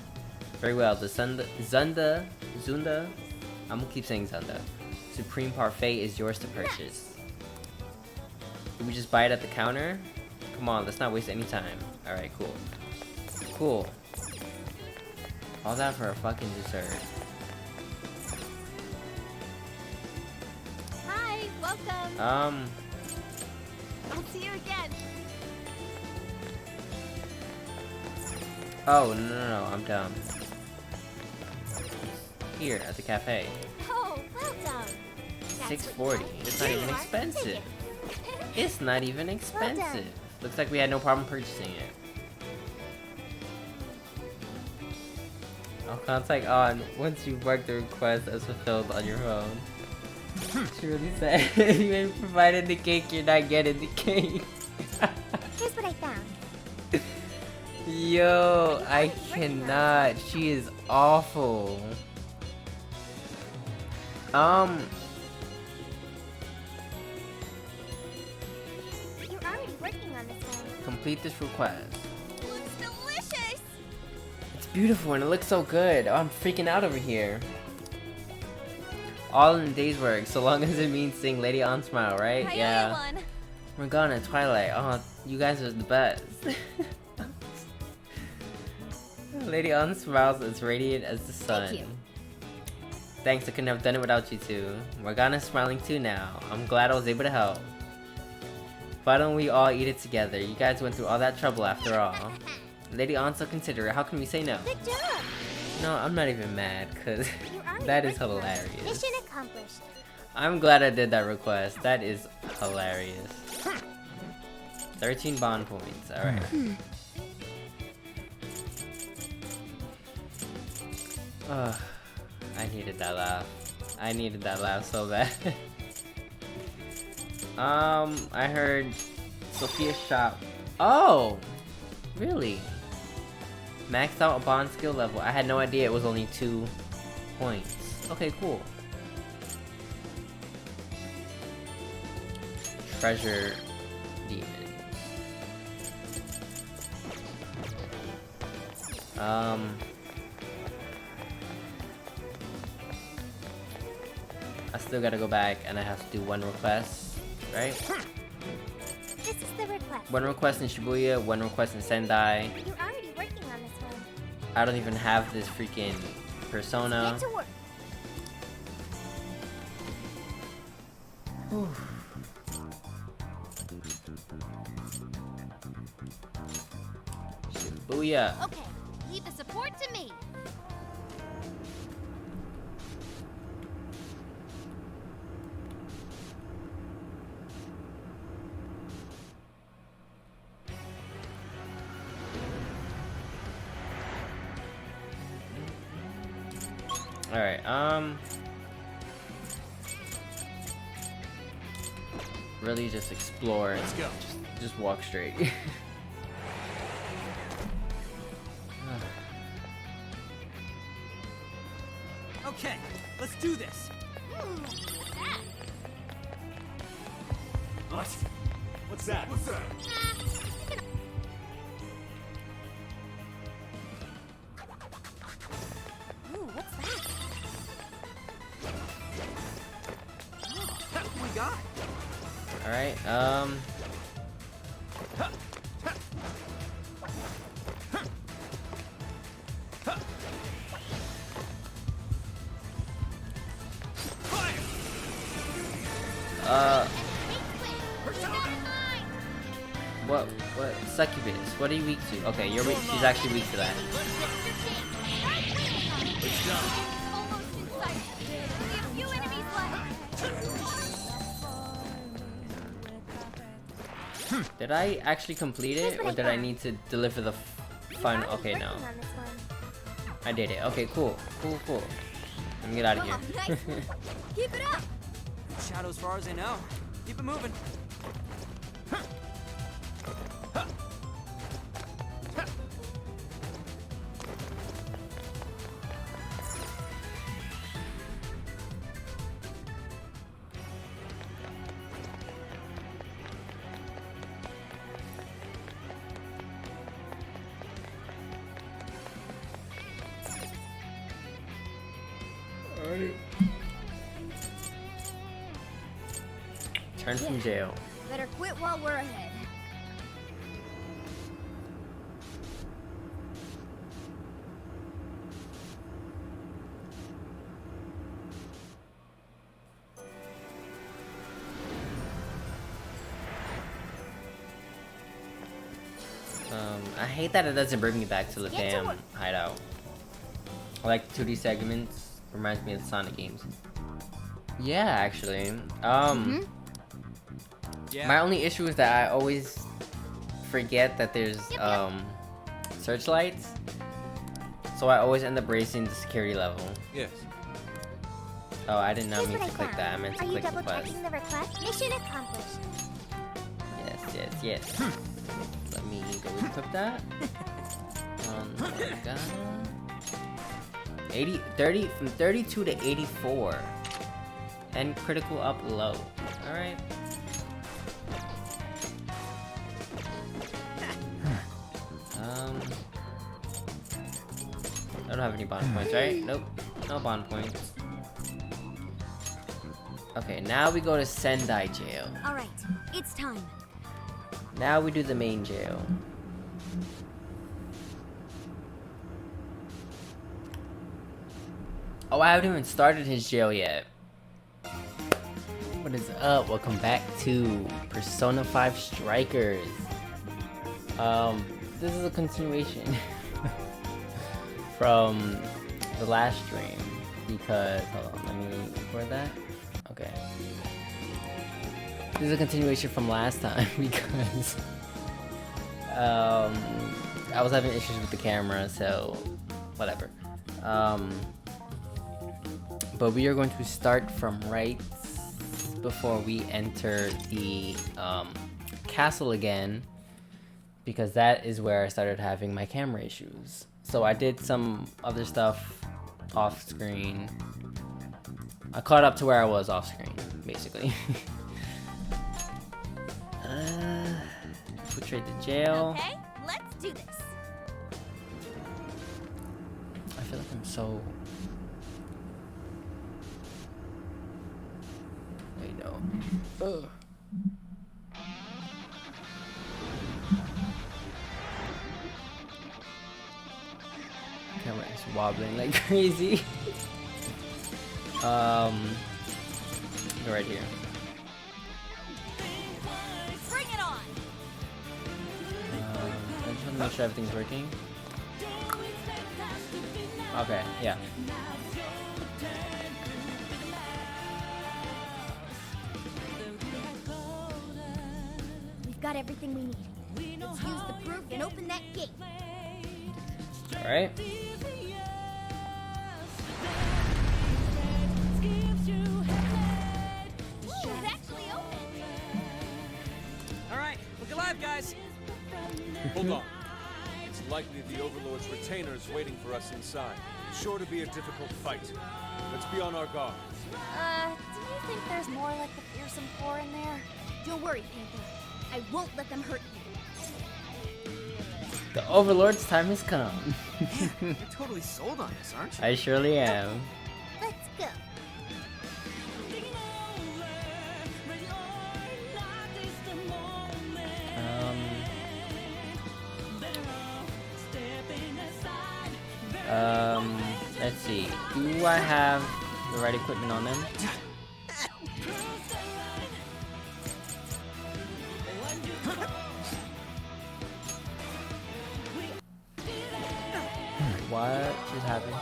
Speaker 1: Very well, the Zunda, I'm gonna keep saying Zunda. Supreme Parfait is yours to purchase. Did we just buy it at the counter? Come on, let's not waste any time. Alright, cool. Cool. All that for a fucking dessert.
Speaker 3: Hi, welcome. I'll see you again.
Speaker 1: Oh, no, I'm dumb. Here, at the cafe.
Speaker 3: Oh, well done.
Speaker 1: $6.40. It's not even expensive. It's not even expensive. Looks like we had no problem purchasing it. I'll contact on once you mark the request as fulfilled on your phone. She really said, if you ain't provided the cake, you're not getting the cake.
Speaker 3: Here's what I found.
Speaker 1: Yo, I cannot. She is awful.
Speaker 3: You're already working on this one.
Speaker 1: Complete this request.
Speaker 3: Looks delicious.
Speaker 1: It's beautiful and it looks so good. Oh, I'm freaking out over here. All in a day's work, so long as it means seeing Lady on smile, right?
Speaker 3: Hi,
Speaker 1: Yeah.
Speaker 3: everyone.
Speaker 1: Morgana and Twilight. Oh, you guys are the best. Lady on smiles as radiant as the sun.
Speaker 3: Thank you.
Speaker 1: Thanks, I couldn't have done it without you two. Morgana's smiling too now. I'm glad I was able to help. Why don't we all eat it together? You guys went through all that trouble after all. Lady On's so considerate. How can we say no?
Speaker 3: Good job.
Speaker 1: No, I'm not even mad, cause
Speaker 3: You're already
Speaker 1: that is
Speaker 3: working on it.
Speaker 1: hilarious.
Speaker 3: Mission accomplished.
Speaker 1: I'm glad I did that request. That is hilarious. 13 bond points. Alright. Ugh. I needed that laugh. I needed that laugh so bad. I heard Sophia's shop. Oh! Really? Maxed out a bond skill level. I had no idea it was only 2 points. Okay, cool. Treasure demon. I still gotta go back and I have to do one request, right?
Speaker 3: This is the request.
Speaker 1: One request in Shibuya, one request in Sendai.
Speaker 3: You're already working on this one.
Speaker 1: I don't even have this freaking persona.
Speaker 3: Get to work.
Speaker 1: Shibuya.
Speaker 2: Okay, leave the support to me.
Speaker 1: Alright, really just explore and
Speaker 4: Let's go.
Speaker 1: just walk straight.
Speaker 5: Okay, let's do this.
Speaker 4: What? What's that? What's that?
Speaker 3: Ooh, what's that?
Speaker 5: Oh my god.
Speaker 1: Alright, what, succubus, what are you weak to? Okay, you're weak, she's actually weak to that.
Speaker 2: Almost in sight. We have few enemies left.
Speaker 1: Did I actually complete it, or did I need to deliver the final?
Speaker 3: Already
Speaker 1: Okay, no.
Speaker 3: working on this one.
Speaker 1: I did it. Okay, cool. Cool. Let me get out of here.
Speaker 2: Oh, nice. Keep it up.
Speaker 5: Shadow as far as I know. Keep it moving.
Speaker 1: Turn from jail.
Speaker 2: Better quit while we're ahead.
Speaker 1: I hate that it doesn't bring me back to the damn hideout. I like 2D segments. Reminds me of the Sonic games. Yeah, actually. My only issue is that I always forget that there's searchlights. So I always end up racing the security level.
Speaker 4: Yes.
Speaker 1: Oh, I did not
Speaker 3: Here's
Speaker 1: mean
Speaker 3: what
Speaker 1: to
Speaker 3: I
Speaker 1: click
Speaker 3: found.
Speaker 1: that. I meant to
Speaker 3: Are you
Speaker 1: click the
Speaker 3: double
Speaker 1: quest.
Speaker 3: checking the request? Mission accomplished.
Speaker 1: Yes. Let me go equip that. God. 30 from 32 to 84. And critical up low. Alright. I don't have any bond points, right? Nope. No bond points. Okay, now we go to Sendai Jail.
Speaker 6: Alright, it's time.
Speaker 1: Now we do the main jail. Oh, I haven't even started his jail yet. What is up? Welcome back to Persona 5 Strikers. This is a continuation from the last stream because, hold on, let me record that. Okay. This is a continuation from last time because I was having issues with the camera, so whatever. But we are going to start from right before we enter the castle again, because that is where I started having my camera issues. So I did some other stuff off screen. I caught up to where I was off screen, basically. Infiltrate the jail.
Speaker 3: Okay, let's do this.
Speaker 1: I feel like I'm so... Wait, no. Ugh. Camera is wobbling like crazy. Right here.
Speaker 6: Bring it on!
Speaker 1: I just want to make sure everything's working. Okay, yeah.
Speaker 3: We've got everything we need. Let's use the proof and open that gate.
Speaker 1: Alright.
Speaker 3: It's actually open.
Speaker 5: Alright, look alive, guys.
Speaker 7: Hold on. It's likely the Overlord's retainer is waiting for us inside. It's sure to be a difficult fight. Let's be on our guard.
Speaker 2: Do you think there's more like the fearsome four in there?
Speaker 3: Don't worry, Panther. I won't let them hurt you.
Speaker 1: The Overlord's time has come.
Speaker 5: You're totally sold on this, aren't you?
Speaker 1: I surely am.
Speaker 3: Let's go.
Speaker 1: Let's see. Do I have the right equipment on them? What just happened?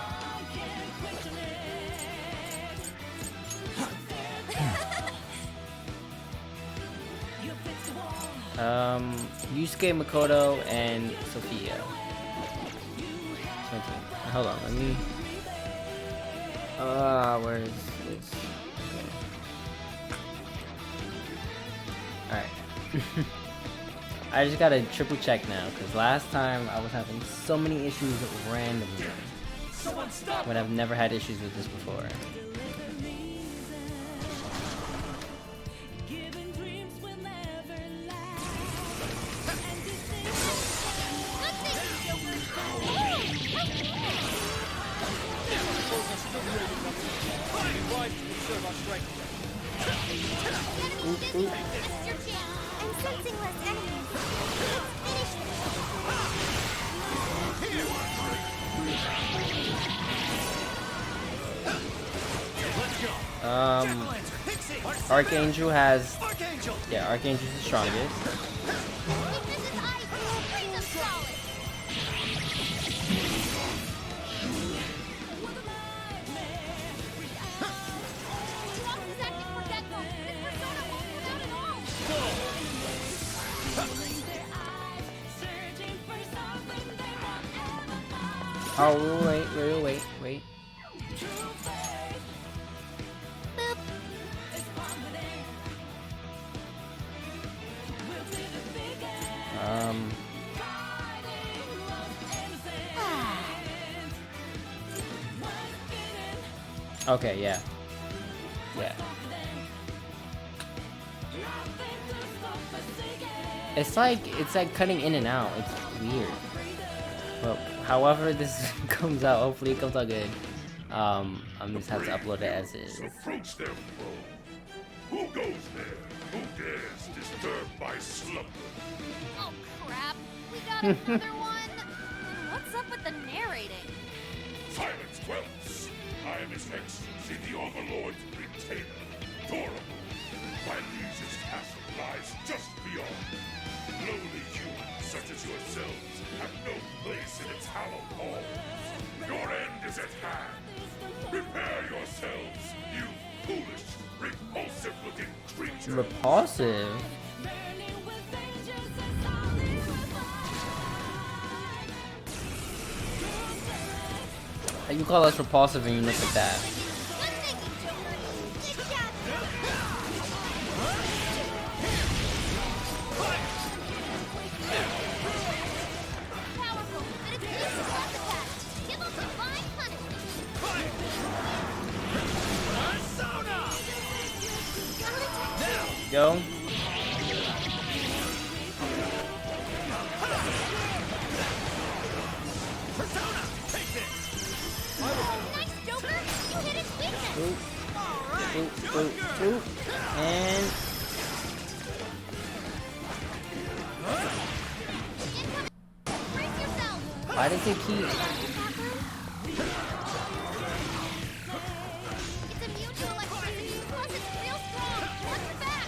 Speaker 1: Yusuke, Makoto, and Sophia. 17. Hold on, let me... where is this? Okay. Alright. I just gotta triple check now, because last time I was having so many issues randomly. When I've never had issues with this before.
Speaker 7: life to conserve our strength.
Speaker 3: This is your chance. I'm sensing less enemies. Let's finish
Speaker 1: Archangel has... Yeah, Archangel's the strongest. Oh, wait. Okay, yeah. It's like cutting in and out. It's weird. Well, however this comes out, hopefully it comes out good. I'm just have to upload it as is.
Speaker 9: Approach them, foe. Who goes there? Who dares disturb my slumber?
Speaker 2: Oh crap! We got another one. What's up with the narrating?
Speaker 9: Silence, dwellers. I am His Excellency, the Overlord's retainer, Dorable. My liege's castle lies just beyond. Lowly humans such as yourselves have no place in its hallowed halls. Your end is at hand. Prepare yourselves, you foolish, repulsive-looking creatures.
Speaker 1: Repulsive? You call us repulsive and you look at that. Go. Oop. And why does it keep?
Speaker 3: It's immune to electricity, plus it's real strong. Watch your back.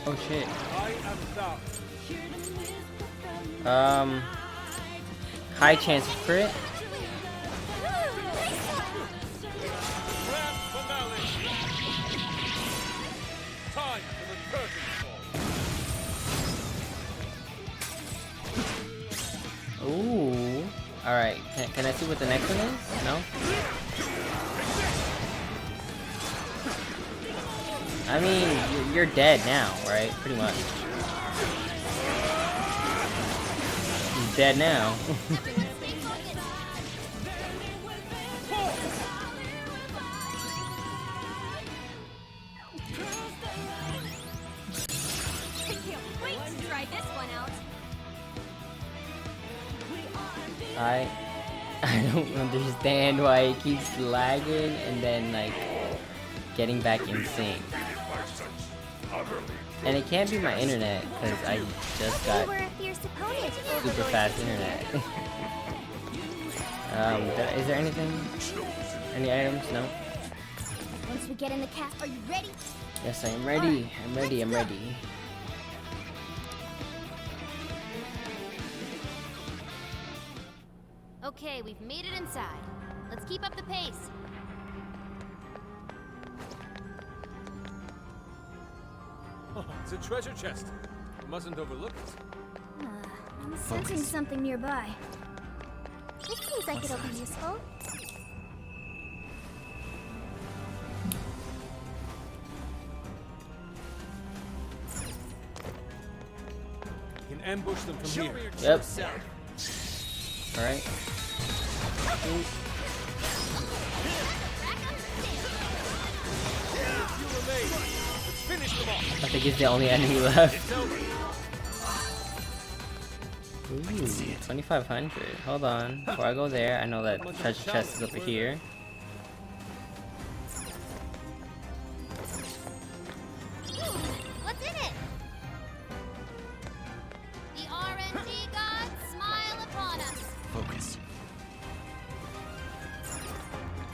Speaker 1: Oh shit.
Speaker 7: I am thou.
Speaker 1: High chance of crit.
Speaker 7: Grand finale. Time for the curtain call.
Speaker 1: Ooh. All right. Can I see what the next one is? No. I mean, you're dead now, right? Pretty much. He's dead now. I don't understand why it keeps lagging and then like getting back in sync. And it can't be my internet because I just got super fast internet. Is there anything? Any items? No.
Speaker 3: Once we get in the cast, are you ready?
Speaker 1: Yes, I am ready. I'm ready.
Speaker 2: Okay, we've made it inside. Let's keep up the pace.
Speaker 7: Oh, it's a treasure chest. You mustn't overlook it.
Speaker 3: I'm sensing something nearby. This seems like it'll be useful.
Speaker 7: You can ambush them from here.
Speaker 1: Yep. Alright.
Speaker 7: Finish them off.
Speaker 1: I think he's the only enemy left. Ooh, 2,500. Hold on. Before I go there, I know that treasure chest is over here.
Speaker 2: What's in it? The RNG gods smile upon us.
Speaker 5: Focus.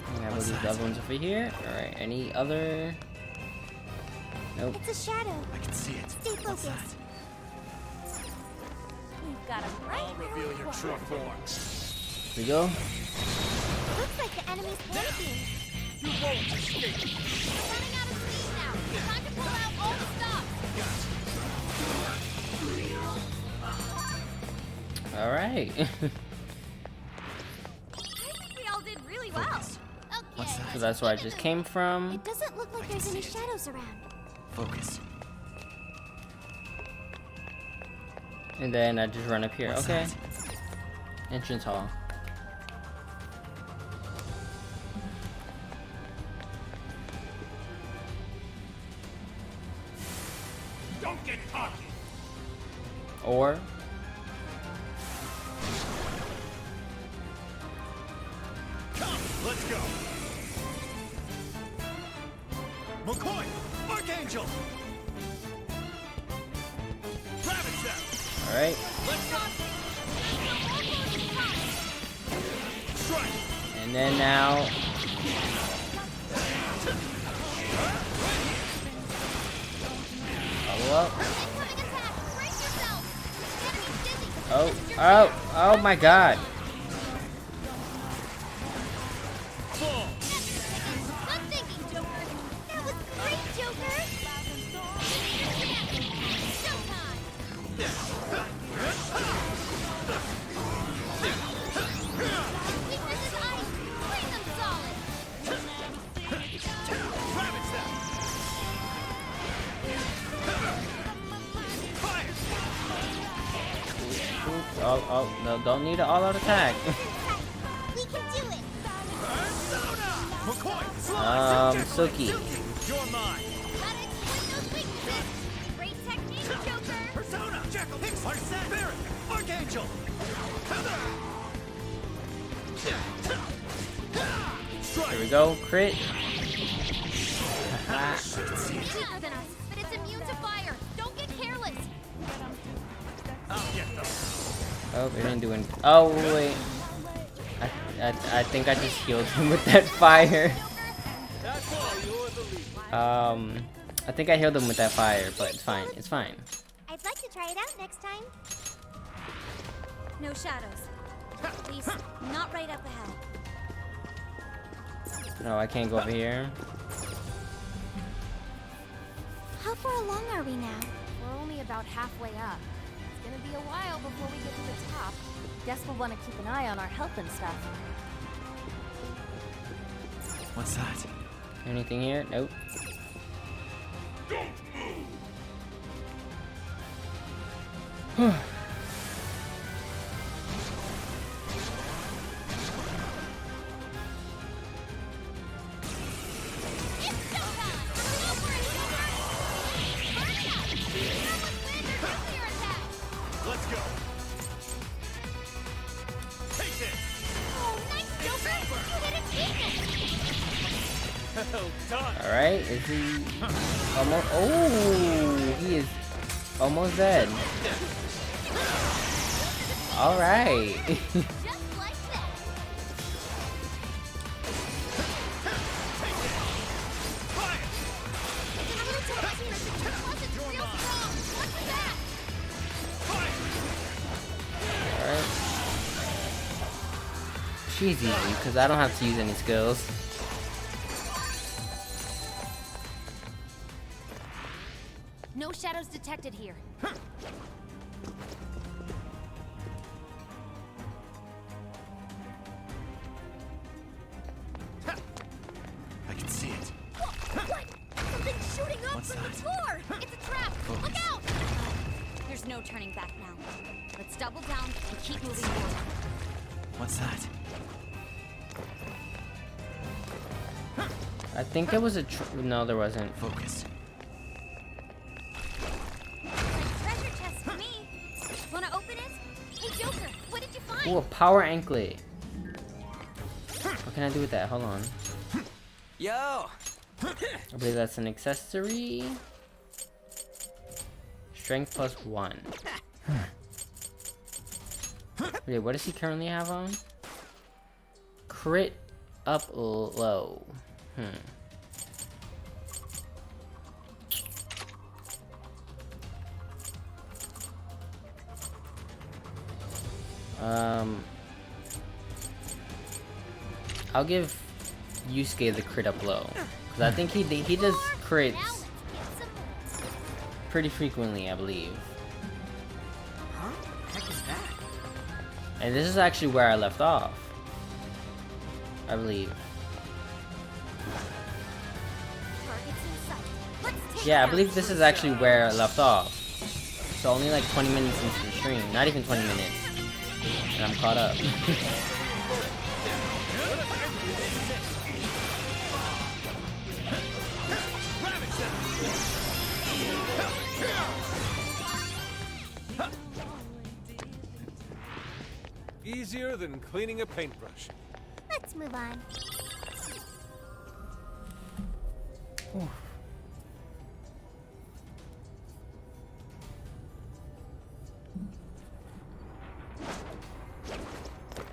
Speaker 1: I have these other ones over here. Alright, any other? Nope.
Speaker 3: It's a shadow.
Speaker 5: I can see it.
Speaker 3: Stay focused.
Speaker 2: We've got a right
Speaker 5: Reveal your true form.
Speaker 1: Here we go.
Speaker 3: Looks like the enemy's panicking.
Speaker 5: You won't escape.
Speaker 2: We're running out of speed now. Time to pull out all the stops.
Speaker 1: Alright.
Speaker 6: I think we all did really well.
Speaker 2: Okay.
Speaker 1: So that's where I just came from.
Speaker 3: It doesn't look like there's any shadows around.
Speaker 5: Focus.
Speaker 1: And then I just run up here.
Speaker 5: What's
Speaker 1: Okay.
Speaker 5: that?
Speaker 1: Entrance hall.
Speaker 9: Don't get cocky.
Speaker 1: Or
Speaker 5: Come, let's go. McCoy, Archangel. Rabbit Zap.
Speaker 1: alright.
Speaker 5: Let's go. Strike.
Speaker 1: And then now follow up.
Speaker 2: Incoming attack. Brace yourself. The enemy's busy.
Speaker 1: Oh, oh my god.
Speaker 5: Fall.
Speaker 2: Good thinking, Joker.
Speaker 3: That was great, Joker.
Speaker 2: Showtime. Weakness is ice. Bring them solid.
Speaker 5: Rabbit Zap. Fire.
Speaker 1: Oh, no, don't need an all-out attack.
Speaker 3: We can do it.
Speaker 5: Persona. McCoy, slide.
Speaker 1: Suki.
Speaker 5: You're mine.
Speaker 2: Gotta exploit those weaknesses. Great technique, Joker.
Speaker 5: Persona. Jekyll. Hicks. Arsene. Barret. Archangel. Strike.
Speaker 1: Here we go. Crit. Haha.
Speaker 2: It's weaker than us, but it's immune to fire. Don't get careless.
Speaker 5: I'll get them.
Speaker 1: Oh, they didn't do anything. Oh, wait. I think I just healed him with that fire.
Speaker 7: That's all. You're the lead.
Speaker 1: I think I healed him with that fire, but it's fine. It's fine.
Speaker 3: I'd like to try it out next time.
Speaker 6: No shadows. At least, not right up ahead.
Speaker 1: No, I can't go over here.
Speaker 3: How far along are we now?
Speaker 2: We're only about halfway up. It's gonna be a while before we get to the top. Guess we'll want to keep an eye on our health and stuff.
Speaker 5: What's that?
Speaker 1: Anything here? Nope.
Speaker 9: Don't move.
Speaker 2: It's showtime! Go for it, Joker! Burn it up! Someone win their nuclear attack!
Speaker 5: Let's go. Take this.
Speaker 2: Oh, nice, Joker! You hit its weakness!
Speaker 7: Well done.
Speaker 1: Alright, is he almost? Oh, he is almost dead. Alright.
Speaker 2: Just like that! Plus, it's real strong! What's that?
Speaker 1: Alright. She's easy, because I don't have to use any skills.
Speaker 2: No shadows detected here.
Speaker 5: I can see it.
Speaker 2: What? Something's shooting up
Speaker 5: What's
Speaker 2: from the
Speaker 5: that?
Speaker 2: floor! It's a trap! Look out!
Speaker 6: There's no turning back now. Let's double down and keep moving forward.
Speaker 5: What's that?
Speaker 1: I think there was a no, there wasn't.
Speaker 5: Focus.
Speaker 6: Treasure chest for me. Wanna open it?
Speaker 3: Hey,
Speaker 1: Ooh, a power anklet. What can I do with that? Hold on.
Speaker 5: Yo!
Speaker 1: I believe that's an accessory. Strength +1. Wait, what does he currently have on? Crit up low. I'll give Yusuke the crit up low, because I think he does crits pretty frequently, I believe.
Speaker 5: Huh? Heck is that?
Speaker 1: And this is actually where I left off, I believe. Yeah, I believe this is actually where I left off. So only like 20 minutes into the stream, not even 20 minutes, and I'm caught up.
Speaker 7: Easier than cleaning a paintbrush.
Speaker 3: Let's move on.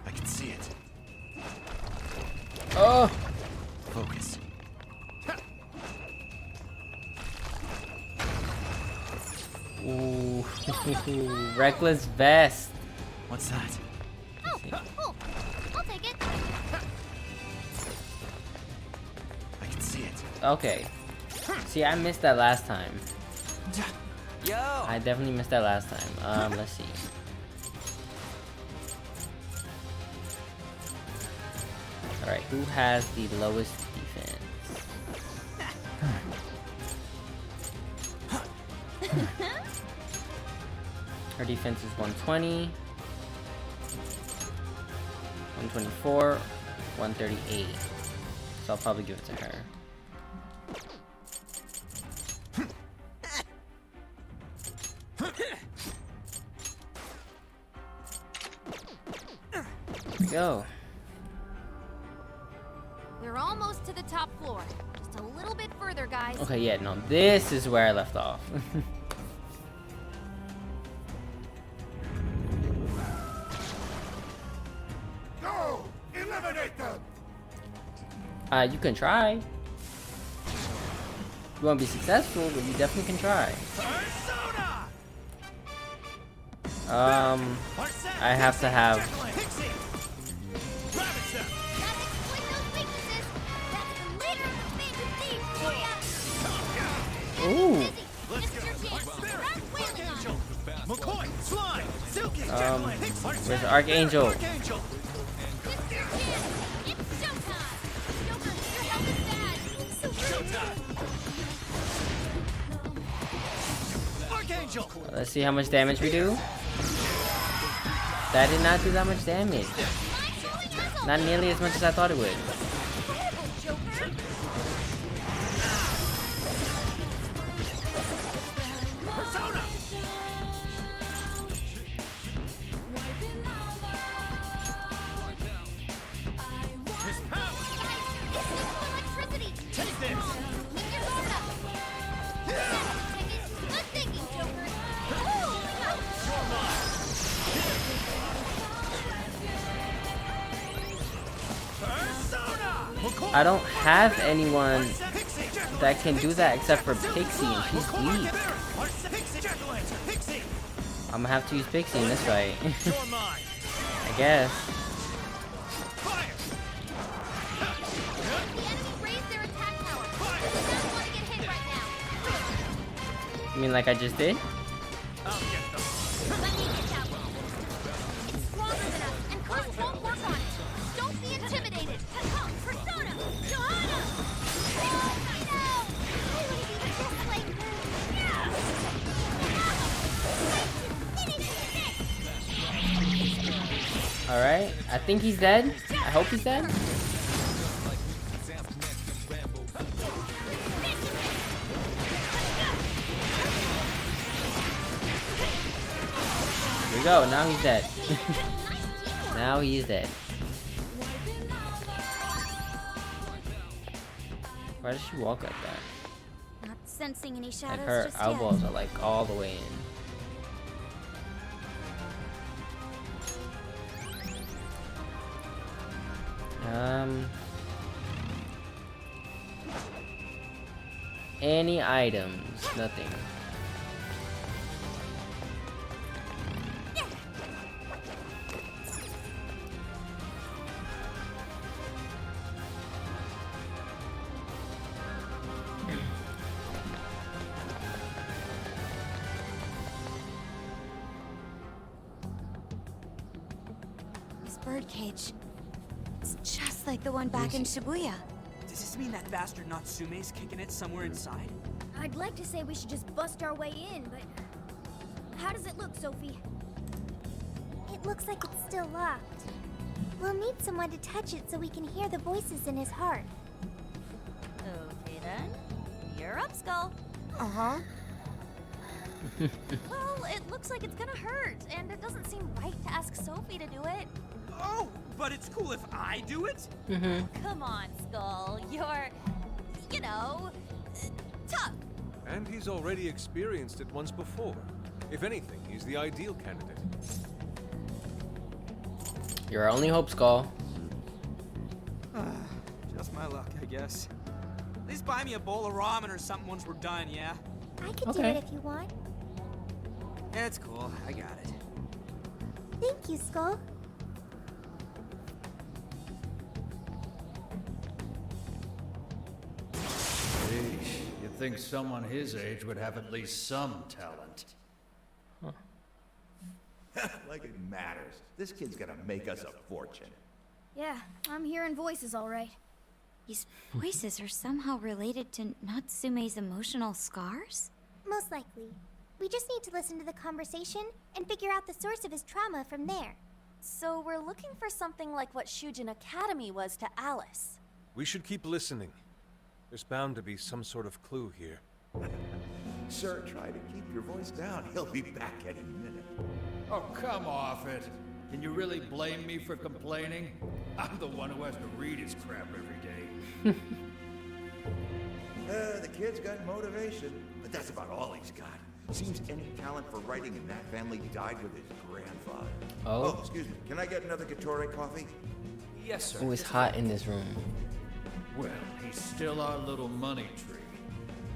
Speaker 5: I can see it.
Speaker 1: Oh!
Speaker 5: Focus.
Speaker 1: Ooh, reckless vest.
Speaker 5: What's that?
Speaker 2: Oh, cool. I'll take it.
Speaker 5: I can see it.
Speaker 1: Okay. See, I missed that last time.
Speaker 5: Yo!
Speaker 1: I definitely missed that last time. Let's see. Alright, who has the lowest defense? Her defense is 120, 124, 138. So I'll probably give it to her. Here we go.
Speaker 2: We're almost to the top floor. Just a little bit further, guys.
Speaker 1: Okay, yeah, no, this is where I left off.
Speaker 9: Go! Eliminate them!
Speaker 1: You can try. You won't be successful, but you definitely can try. I have to have. Ooh. Where's Archangel? Let's see how much damage we do. That did not do that much damage. Not nearly as much as I thought it would. I don't have anyone that can do that except for Pixie, and she's weak. I'm gonna have to use Pixie in this fight. I guess. You mean like I just did? Alright, I think he's dead. I hope he's dead. Here we go, now he's dead. Now he's dead. Why does she walk like that?
Speaker 6: Not sensing any
Speaker 1: Like
Speaker 6: shadows
Speaker 1: her
Speaker 6: just
Speaker 1: elbows
Speaker 6: yet.
Speaker 1: are like all the way in. Any items? Nothing.
Speaker 6: This birdcage. It's just like the one back in Shibuya.
Speaker 5: Does this mean that bastard Natsume's kicking it somewhere inside?
Speaker 3: I'd like to say we should just bust our way in, but... How does it look, Sophie? It looks like it's still locked. We'll need someone to touch it so we can hear the voices in his heart.
Speaker 6: Okay then. You're up, Skull.
Speaker 3: Uh-huh.
Speaker 2: Well, it looks like it's gonna hurt, and it doesn't seem right to ask Sophie to do it.
Speaker 5: Oh, but it's cool if I do it?
Speaker 6: Come on, Skull. You're, you know, tough.
Speaker 7: And he's already experienced it once before. If anything, he's the ideal candidate.
Speaker 1: Your only hope, Skull.
Speaker 5: Just my luck, I guess. At least buy me a bowl of ramen or something once we're done, yeah?
Speaker 3: I could do
Speaker 1: Okay.
Speaker 3: it if you want.
Speaker 5: Yeah, it's cool. I got it.
Speaker 3: Thank you, Skull.
Speaker 10: You'd think someone his age would have at least some talent.
Speaker 11: Like it matters. This kid's gonna make us a fortune.
Speaker 2: Yeah, I'm hearing voices all right.
Speaker 6: These voices are somehow related to Natsume's emotional scars?
Speaker 3: Most likely. We just need to listen to the conversation and figure out the source of his trauma from there.
Speaker 2: So we're looking for something like what Shujin Academy was to Alice.
Speaker 7: We should keep listening. There's bound to be some sort of clue here.
Speaker 11: Sir, try to keep your voice down. He'll be back any minute.
Speaker 10: Oh, come off it. Can you really blame me for complaining? I'm the one who has to read his crap every day.
Speaker 11: The kid's got motivation, but that's about all he's got. Seems any talent for writing in that family died with his grandfather.
Speaker 1: Oh.
Speaker 11: Excuse me. Can I get another Gatorade coffee?
Speaker 5: Yes, sir.
Speaker 1: Oh, it's hot in this room.
Speaker 10: Well, he's still our little money tree.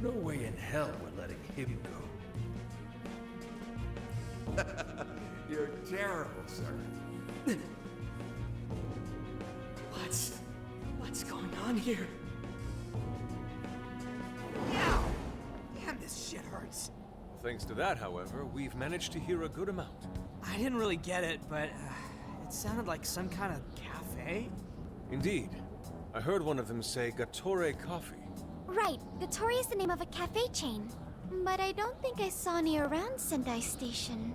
Speaker 10: No way in hell we're letting him go.
Speaker 11: You're terrible, sir.
Speaker 5: What's going on here? Ow! Damn, this shit hurts.
Speaker 7: Thanks to that, however, we've managed to hear a good amount.
Speaker 5: I didn't really get it, but it sounded like some kind of cafe.
Speaker 7: Indeed. I heard one of them say Gatore Coffee.
Speaker 3: Right, Gatori is the name of a cafe chain. But I don't think I saw any around Sendai Station.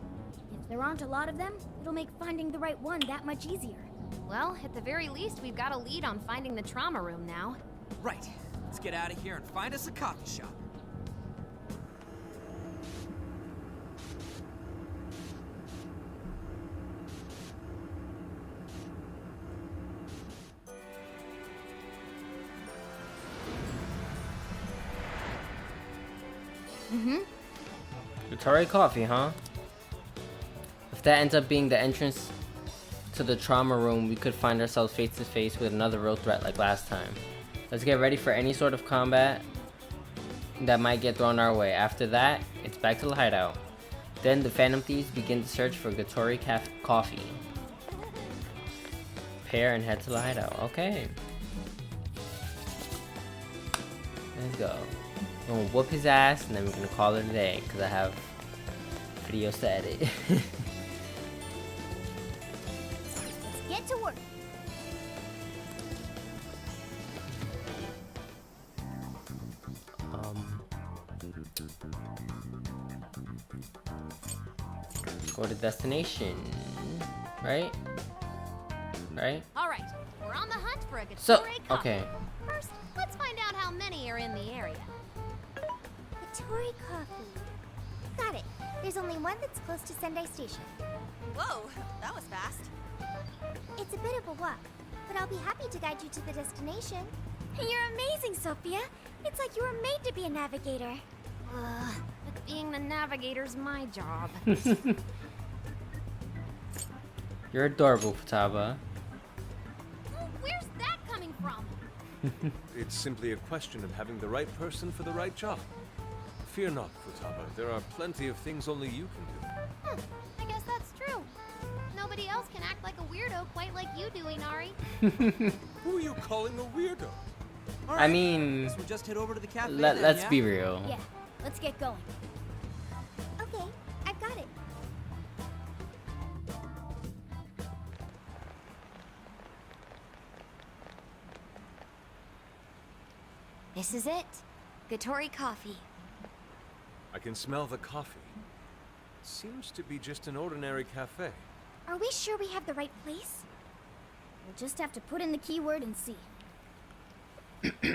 Speaker 2: If there aren't a lot of them, it'll make finding the right one that much easier. Well, at the very least, we've got a lead on finding the trauma room now.
Speaker 5: Right. Let's get out of here and find us a coffee shop.
Speaker 1: Gatore Coffee, huh? If that ends up being the entrance to the trauma room, we could find ourselves face to face with another real threat like last time. Let's get ready for any sort of combat that might get thrown our way. After that, it's back to the hideout. Then the Phantom Thieves begin to search for Gatore Coffee. Prepare and head to the hideout. Okay. Let's go. I'm gonna whoop his ass and then we're gonna call it a day because I have videos to edit.
Speaker 3: Let's get to work.
Speaker 1: Go to destination. Right? Right?
Speaker 2: All right, we're on the hunt for a Gatore
Speaker 1: So,
Speaker 2: Coffee.
Speaker 1: okay.
Speaker 2: First, let's find out how many are in the area.
Speaker 3: Gatori Coffee. Got it. There's only one that's close to Sendai Station.
Speaker 6: Whoa, that was fast.
Speaker 3: It's a bit of a walk, but I'll be happy to guide you to the destination. You're amazing, Sophia. It's like you were made to be a navigator.
Speaker 2: But being the navigator's my job.
Speaker 1: You're adorable, Futaba.
Speaker 2: Where's that coming from?
Speaker 7: It's simply a question of having the right person for the right job. Fear not, Futaba. There are plenty of things only you can do.
Speaker 2: I guess that's true. Nobody else can act like a weirdo quite like you do, Inari.
Speaker 7: Who are you calling a weirdo?
Speaker 1: I mean,
Speaker 5: Guess we'll just head over to the cafe
Speaker 1: let's
Speaker 5: then,
Speaker 1: be
Speaker 5: yeah?
Speaker 1: real.
Speaker 2: Yeah, let's get going.
Speaker 3: Okay, I've got it.
Speaker 6: This is it. Gatori coffee.
Speaker 7: I can smell the coffee. Seems to be just an ordinary cafe.
Speaker 3: Are we sure we have the right place?
Speaker 2: We'll just have to put in the keyword and see.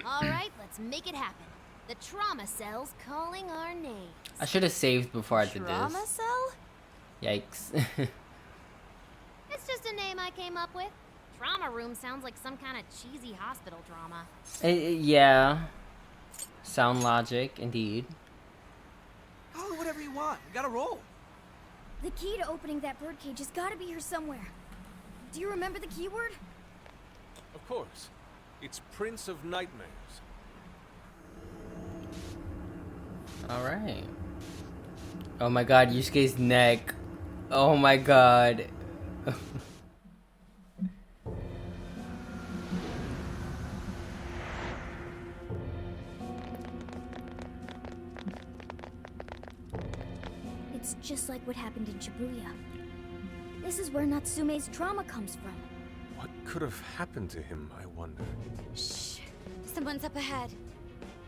Speaker 2: All right, let's make it happen. The trauma cell's calling our names.
Speaker 1: I should have saved before I did
Speaker 2: Trauma
Speaker 1: this.
Speaker 2: cell?
Speaker 1: Yikes.
Speaker 2: It's just a name I came up with. Trauma room sounds like some kind of cheesy hospital drama.
Speaker 1: Yeah. Sound logic, indeed.
Speaker 5: Call it whatever you want. We gotta roll.
Speaker 2: The key to opening that birdcage has got to be here somewhere. Do you remember the keyword?
Speaker 7: Of course. It's Prince of Nightmares.
Speaker 1: Alright. Oh my god, Yusuke's neck. Oh my god.
Speaker 2: It's just like what happened in Shibuya. This is where Natsume's trauma comes from.
Speaker 7: What could have happened to him, I wonder?
Speaker 6: Shh. Someone's up ahead.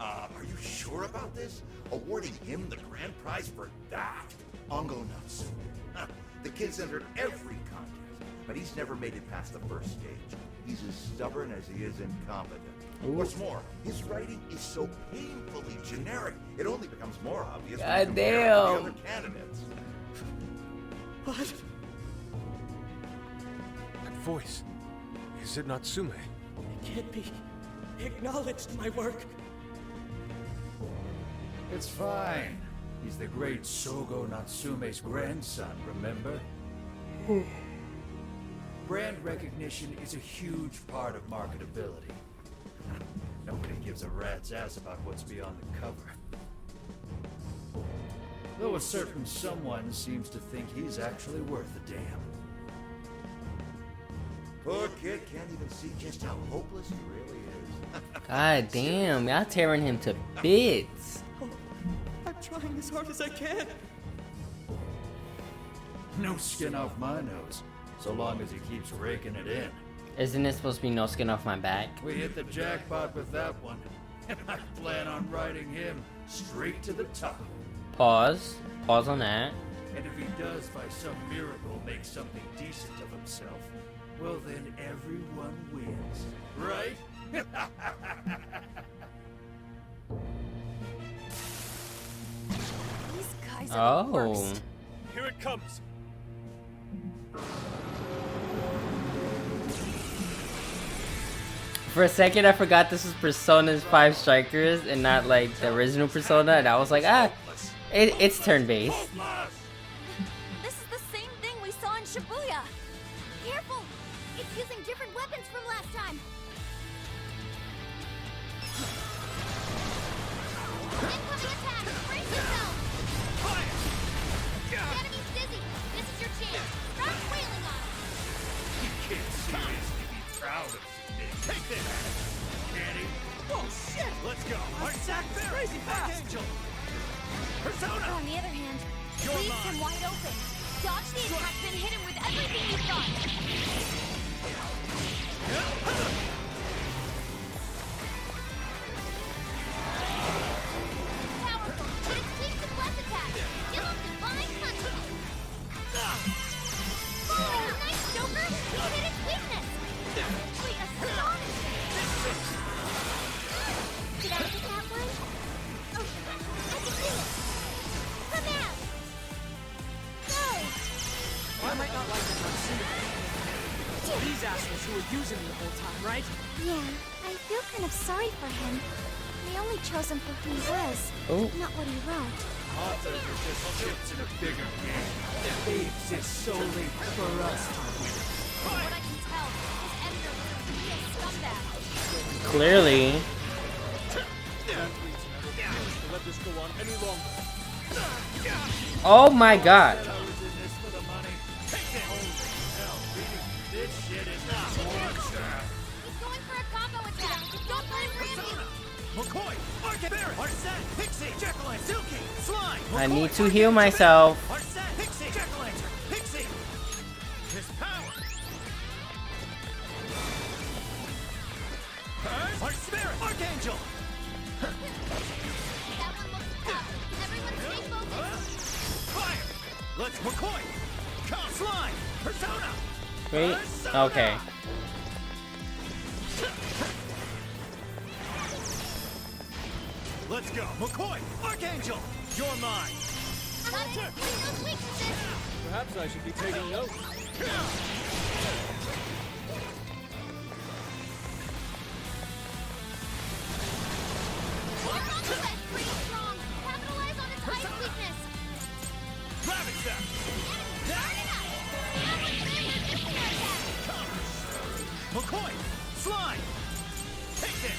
Speaker 11: Are you sure about this? Awarding him the grand prize for that? Ango Natsume. Huh. The kid's entered every contest, but he's never made it past the first stage. He's as stubborn as he is incompetent. What's more, his writing is so painfully generic, it only becomes more obvious when you compare it to the other candidates.
Speaker 5: What?
Speaker 7: That voice. Is it Natsume?
Speaker 5: It can't be acknowledged, my work.
Speaker 10: It's fine. He's the great Sogo Natsume's grandson, remember? Brand recognition is a huge part of marketability. Nobody gives a rat's ass about what's beyond the cover. Though a certain someone seems to think he's actually worth a damn.
Speaker 11: Poor kid can't even see just how hopeless he really is.
Speaker 1: God damn, y'all tearing him to bits.
Speaker 5: Oh, I'm trying as hard as I can.
Speaker 10: No skin off my nose, so long as he keeps raking it in.
Speaker 1: Isn't it supposed to be no skin off my back?
Speaker 10: We hit the jackpot with that one, and I plan on riding him straight to the top.
Speaker 1: Pause. Pause on that.
Speaker 10: And if he does by some miracle make something decent of himself, well then everyone wins, right?
Speaker 2: These guys are the
Speaker 1: Oh.
Speaker 2: worst.
Speaker 7: Here it comes.
Speaker 1: For a second, I forgot this was Persona's 5 Strikers and not like the original Persona, and I was like, it's turn-based.
Speaker 2: This is the same thing we saw in Shibuya. Careful! It's using different weapons from last time. Incoming attack! Brace yourself! The enemy's dizzy. This is your chance. Start wailing on him.
Speaker 10: You can't seriously be proud of me. Take this! Can he?
Speaker 5: Oh shit!
Speaker 7: Let's go.
Speaker 5: Our sack is crazy fast.
Speaker 7: Angel.
Speaker 6: On the other hand, leaves him wide open. Dodge the attack, then hit him with everything you've got.
Speaker 2: Powerful, but it's weak to bless attack. Still divine punch. Oh, nice, Joker! You hit its weakness. Wait, astonishing.
Speaker 3: Did I get that one? Oh, I can do it. Come out. Go.
Speaker 5: I might not like the Natsume, These assholes who were using me the whole time, right?
Speaker 3: Yeah, I feel kind of sorry for him. We only chose him for who he was,
Speaker 1: Oh.
Speaker 3: not what he wrote.
Speaker 10: Authors are just chips in a bigger game.
Speaker 5: They exist solely for us.
Speaker 2: From what I can tell, his editor was a real scumbag.
Speaker 1: Clearly.
Speaker 7: Can't refuse to let this go on any longer.
Speaker 1: Oh my god.
Speaker 10: I was in this for the money. Take it. Holy hell, Reedy. This shit is not monster.
Speaker 2: He's going for a combo attack. Don't blame Randy.
Speaker 5: McCoy, Arcade Barret, Arsene, Pixie, Jekyll, Silky, Slime.
Speaker 1: I need to heal myself.
Speaker 5: Arsene, Pixie, Jekyll, Pixie. His power. Spirit, Archangel.
Speaker 2: That one looks tough. Everyone stay focused.
Speaker 5: Fire. Let's McCoy. Come, Slime, Persona.
Speaker 1: Wait. Okay.
Speaker 5: Let's go, McCoy, Archangel. You're mine.
Speaker 2: Got it. Those weaknesses.
Speaker 7: Perhaps I should be taking note.
Speaker 2: That's pretty strong. Capitalize on its ice weakness.
Speaker 5: Rabbit Step. McCoy, Slime. Take it.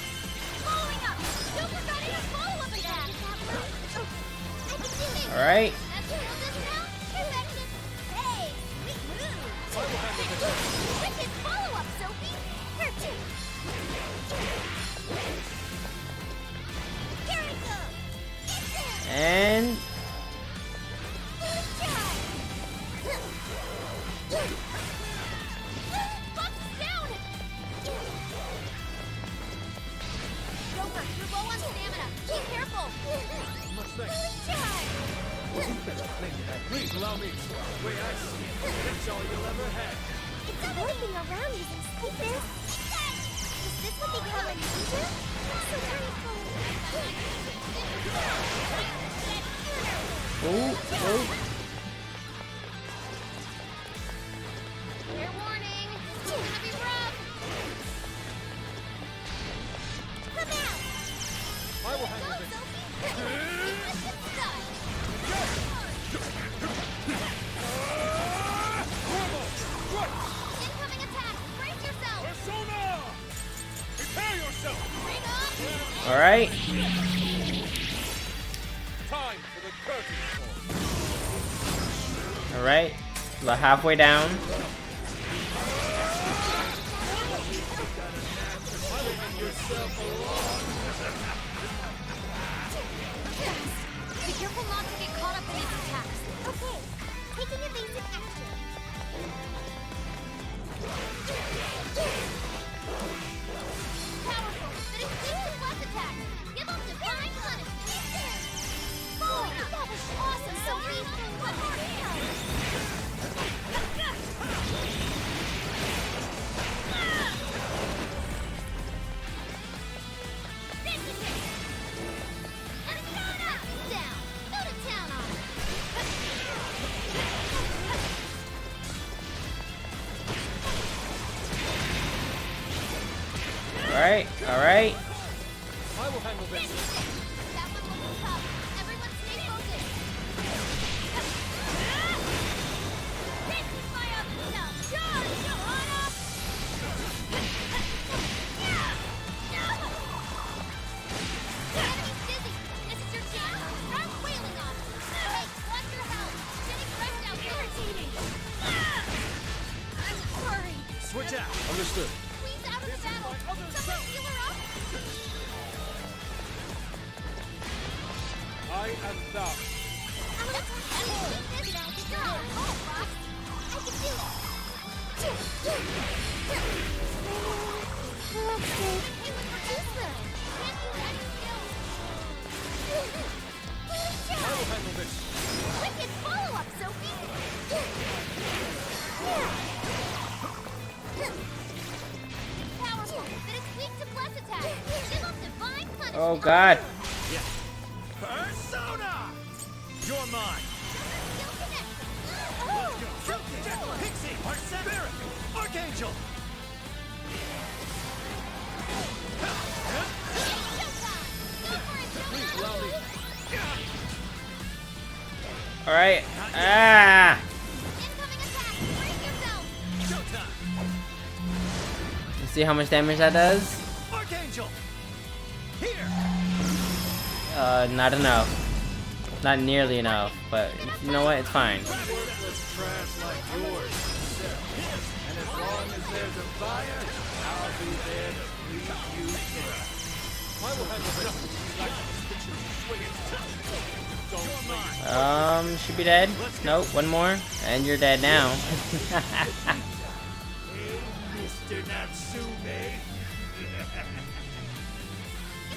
Speaker 2: Following up. Super got in a follow-up attack. I can do it.
Speaker 1: All right.
Speaker 2: That's this now. Perfection. Hey, sweet move. Wicked follow-up, Sophie. Here too. Here it goes.
Speaker 1: And
Speaker 2: Joker, you're low on stamina. Be careful.
Speaker 7: Much thanks. Please allow me. The way I see it, that's all you'll ever have.
Speaker 3: It's whirling around using scoopers. Is this what they call a ninja? So
Speaker 2: Fair warning. This is gonna be rough. Come out.
Speaker 7: I will handle this.
Speaker 2: Incoming attack. Brace yourself.
Speaker 7: Persona! Prepare yourself!
Speaker 2: Bring up.
Speaker 1: all right.
Speaker 7: Time for the curtain call.
Speaker 1: All right. About halfway down.
Speaker 2: Be careful not to get caught up in its attacks.
Speaker 3: Okay, taking evasive action.
Speaker 2: Powerful, but it's weak to plus attack. Give up divine punishment. Oh, that was awesome, Sophie. One more hit. This is it. And it's going up. Down. Go to town on it.
Speaker 1: All right. All right.
Speaker 7: I will handle this.
Speaker 2: That one looks tough. Everyone stay focused. This is my other stuff. Charge, Johanna! The enemy's dizzy. This is your chance. Start wailing on him. Hey, watch your health. Getting wrecked out there. Irritating. I'm sorry.
Speaker 5: Switch out.
Speaker 7: Understood.
Speaker 2: Queen's out of the battle. Someone heal her up.
Speaker 7: I am thou. I will handle this.
Speaker 2: Wicked follow-up, Sophie! Powerful, but it's weak to plus attack. Give up divine punishment.
Speaker 1: Oh God.
Speaker 5: Yeah. Persona! You're mine.
Speaker 2: Skill connect.
Speaker 5: Silky, Jekyll, Pixie, Arsene, Barret, Archangel.
Speaker 1: Alright. Ah! Let's see how much damage that does.
Speaker 5: Archangel! Here!
Speaker 1: Not enough. Not nearly enough, but you know what? It's fine.
Speaker 10: Worthless trash like yours. And as long as there's a buyer, I'll be there to greet you first.
Speaker 7: I will handle this. Swing it.
Speaker 1: Should be dead. Nope, one more. And you're dead now.
Speaker 10: Mr. Natsume.
Speaker 3: You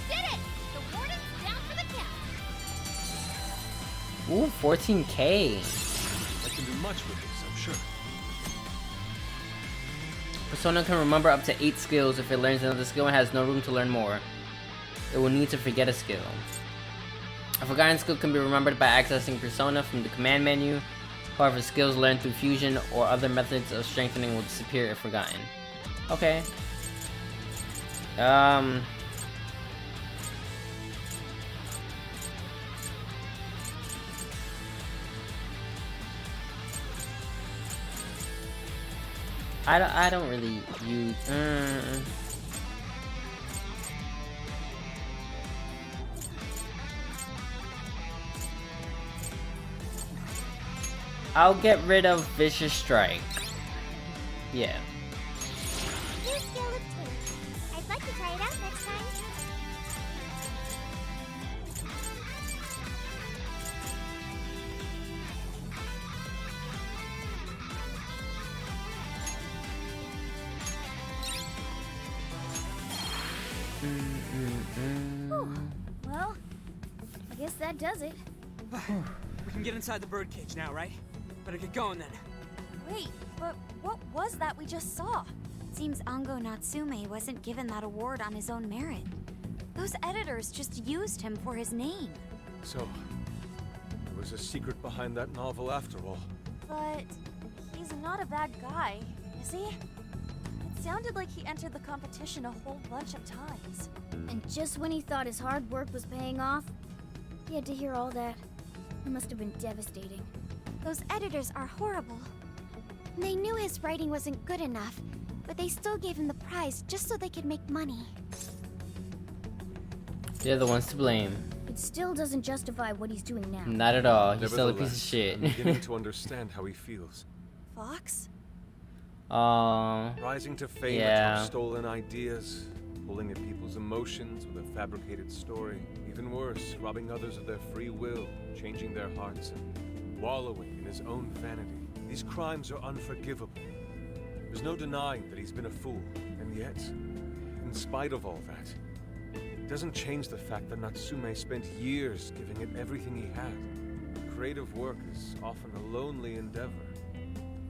Speaker 3: did it! The warden's down for the count.
Speaker 1: Ooh, 14k.
Speaker 7: I can do much with this, I'm sure.
Speaker 1: Persona can remember up to 8 skills if it learns another skill and has no room to learn more. It will need to forget a skill. A forgotten skill can be remembered by accessing Persona from the command menu. However, skills learned through fusion or other methods of strengthening will disappear if forgotten. Okay. I don't really use. I'll get rid of Vicious Strike. Yeah.
Speaker 3: New skill of 2. I'd like to try it out next time.
Speaker 2: Well, I guess that does it.
Speaker 5: We can get inside the birdcage now, right? Better get going then.
Speaker 6: Wait, but what was that we just saw? Seems Ango Natsume wasn't given that award on his own merit. Those editors just used him for his name.
Speaker 7: So, there was a secret behind that novel after all.
Speaker 12: But he's not a bad guy, is he? It sounded like he entered the competition a whole bunch of times.
Speaker 2: And just when he thought his hard work was paying off, he had to hear all that. It must have been devastating.
Speaker 6: Those editors are horrible. They knew his writing wasn't good enough, but they still gave him the prize just so they could make money.
Speaker 1: They're the ones to blame.
Speaker 2: It still doesn't justify what he's doing now.
Speaker 1: Not at all. He's still a piece of shit.
Speaker 7: I'm beginning to understand how he feels.
Speaker 12: Fox?
Speaker 7: Rising to fame
Speaker 1: yeah.
Speaker 7: atop stolen ideas, pulling at people's emotions with a fabricated story. Even worse, robbing others of their free will, changing their hearts, and wallowing in his own vanity. These crimes are unforgivable. There's no denying that he's been a fool, and yet, in spite of all that, it doesn't change the fact that Natsume spent years giving it everything he had. Creative work is often a lonely endeavor,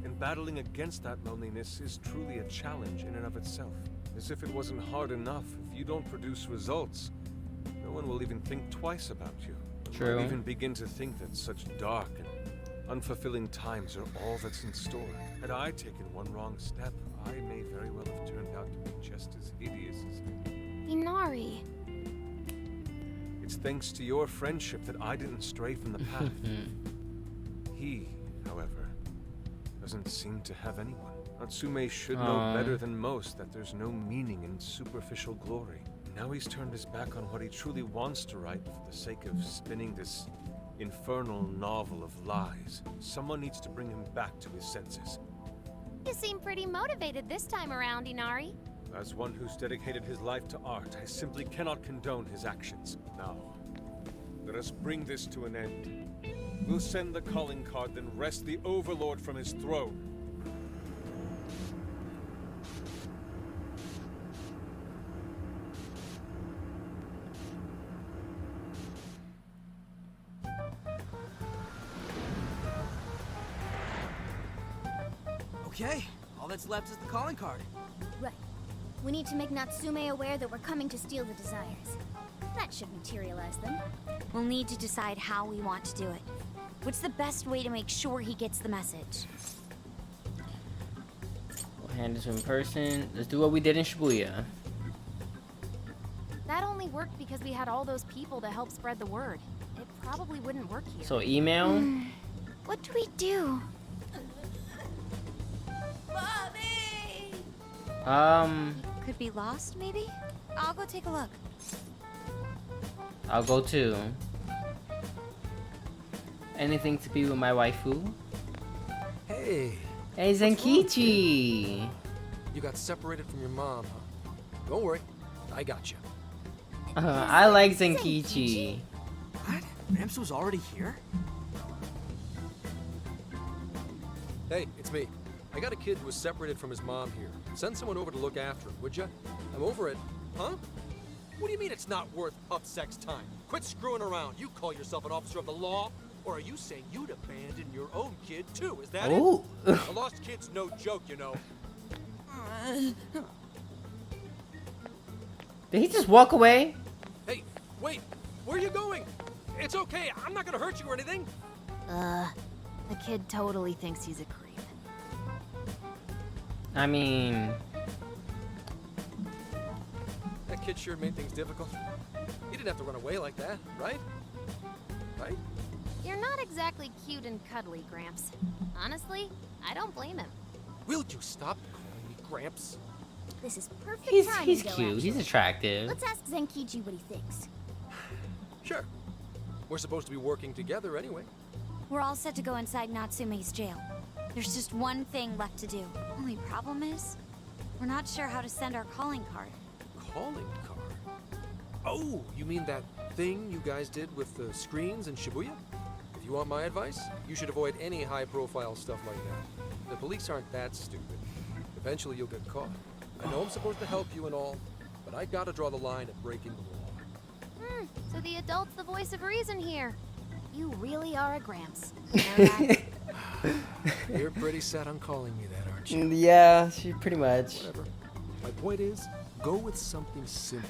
Speaker 7: and battling against that loneliness is truly a challenge in and of itself. As if it wasn't hard enough, if you don't produce results, no one will even think twice about you.
Speaker 1: True.
Speaker 7: Or even begin to think that such dark and unfulfilling times are all that's in store. Had I taken one wrong step, I may very well have turned out to be just as hideous as...
Speaker 6: Inari.
Speaker 7: It's thanks to your friendship that I didn't stray from the path. He, however, doesn't seem to have anyone. Natsume should know better than most that there's no meaning in superficial glory. Now he's turned his back on what he truly wants to write for the sake of spinning this infernal novel of lies. Someone needs to bring him back to his senses.
Speaker 2: You seem pretty motivated this time around, Inari.
Speaker 7: As one who's dedicated his life to art, I simply cannot condone his actions. Now, let us bring this to an end. We'll send the calling card, then wrest the Overlord from his throne.
Speaker 5: Okay, all that's left is the calling card.
Speaker 2: Right. We need to make Natsume aware that we're coming to steal the desires. That should materialize them.
Speaker 6: We'll need to decide how we want to do it. What's the best way to make sure he gets the message?
Speaker 1: We'll hand this in person. Let's do what we did in Shibuya.
Speaker 2: That only worked because we had all those people to help spread the word. It probably wouldn't work here.
Speaker 1: So email?
Speaker 6: What do we do? Could be lost, maybe? I'll go take a look.
Speaker 1: I'll go too. Anything to be with my waifu?
Speaker 13: Hey.
Speaker 1: Hey, Zenkichi!
Speaker 13: You got separated from your mom, huh? Don't worry, I got you.
Speaker 1: I like Zenkichi.
Speaker 5: What? Gramps was already here?
Speaker 13: Hey, it's me. I got a kid who was separated from his mom here. Send someone over to look after him, would ya? I'm over it. Huh? What do you mean it's not worth pup sex time? Quit screwing around. You call yourself an officer of the law? Or are you saying you'd abandon your own kid too? Is that it? A lost kid's no joke, you know.
Speaker 1: Did he just walk away?
Speaker 13: Hey, wait. Where are you going? It's okay. I'm not gonna hurt you or anything.
Speaker 2: The kid totally thinks he's a creep.
Speaker 1: I mean...
Speaker 13: That kid sure made things difficult. He didn't have to run away like that, right? Right?
Speaker 2: You're not exactly cute and cuddly, Gramps. Honestly, I don't blame him.
Speaker 13: Will you stop calling me Gramps?
Speaker 3: This is perfect
Speaker 1: He's
Speaker 3: timing,
Speaker 1: cute.
Speaker 3: actually.
Speaker 1: He's attractive.
Speaker 3: Let's ask Zenkichi what he thinks.
Speaker 13: Sure. We're supposed to be working together anyway.
Speaker 6: We're all set to go inside Natsume's jail. There's just one thing left to do. Only problem is, we're not sure how to send our calling card.
Speaker 13: Calling card? Oh, you mean that thing you guys did with the screens in Shibuya? If you want my advice, you should avoid any high-profile stuff like that. The police aren't that stupid. Eventually you'll get caught. I know I'm supposed to help you and all, but I gotta draw the line at breaking the law.
Speaker 2: So the adult's the voice of reason here. You really are a Gramps. You know that?
Speaker 13: You're pretty set on calling me that, aren't you?
Speaker 1: Yeah, she pretty much.
Speaker 13: Whatever. My point is, go with something simple.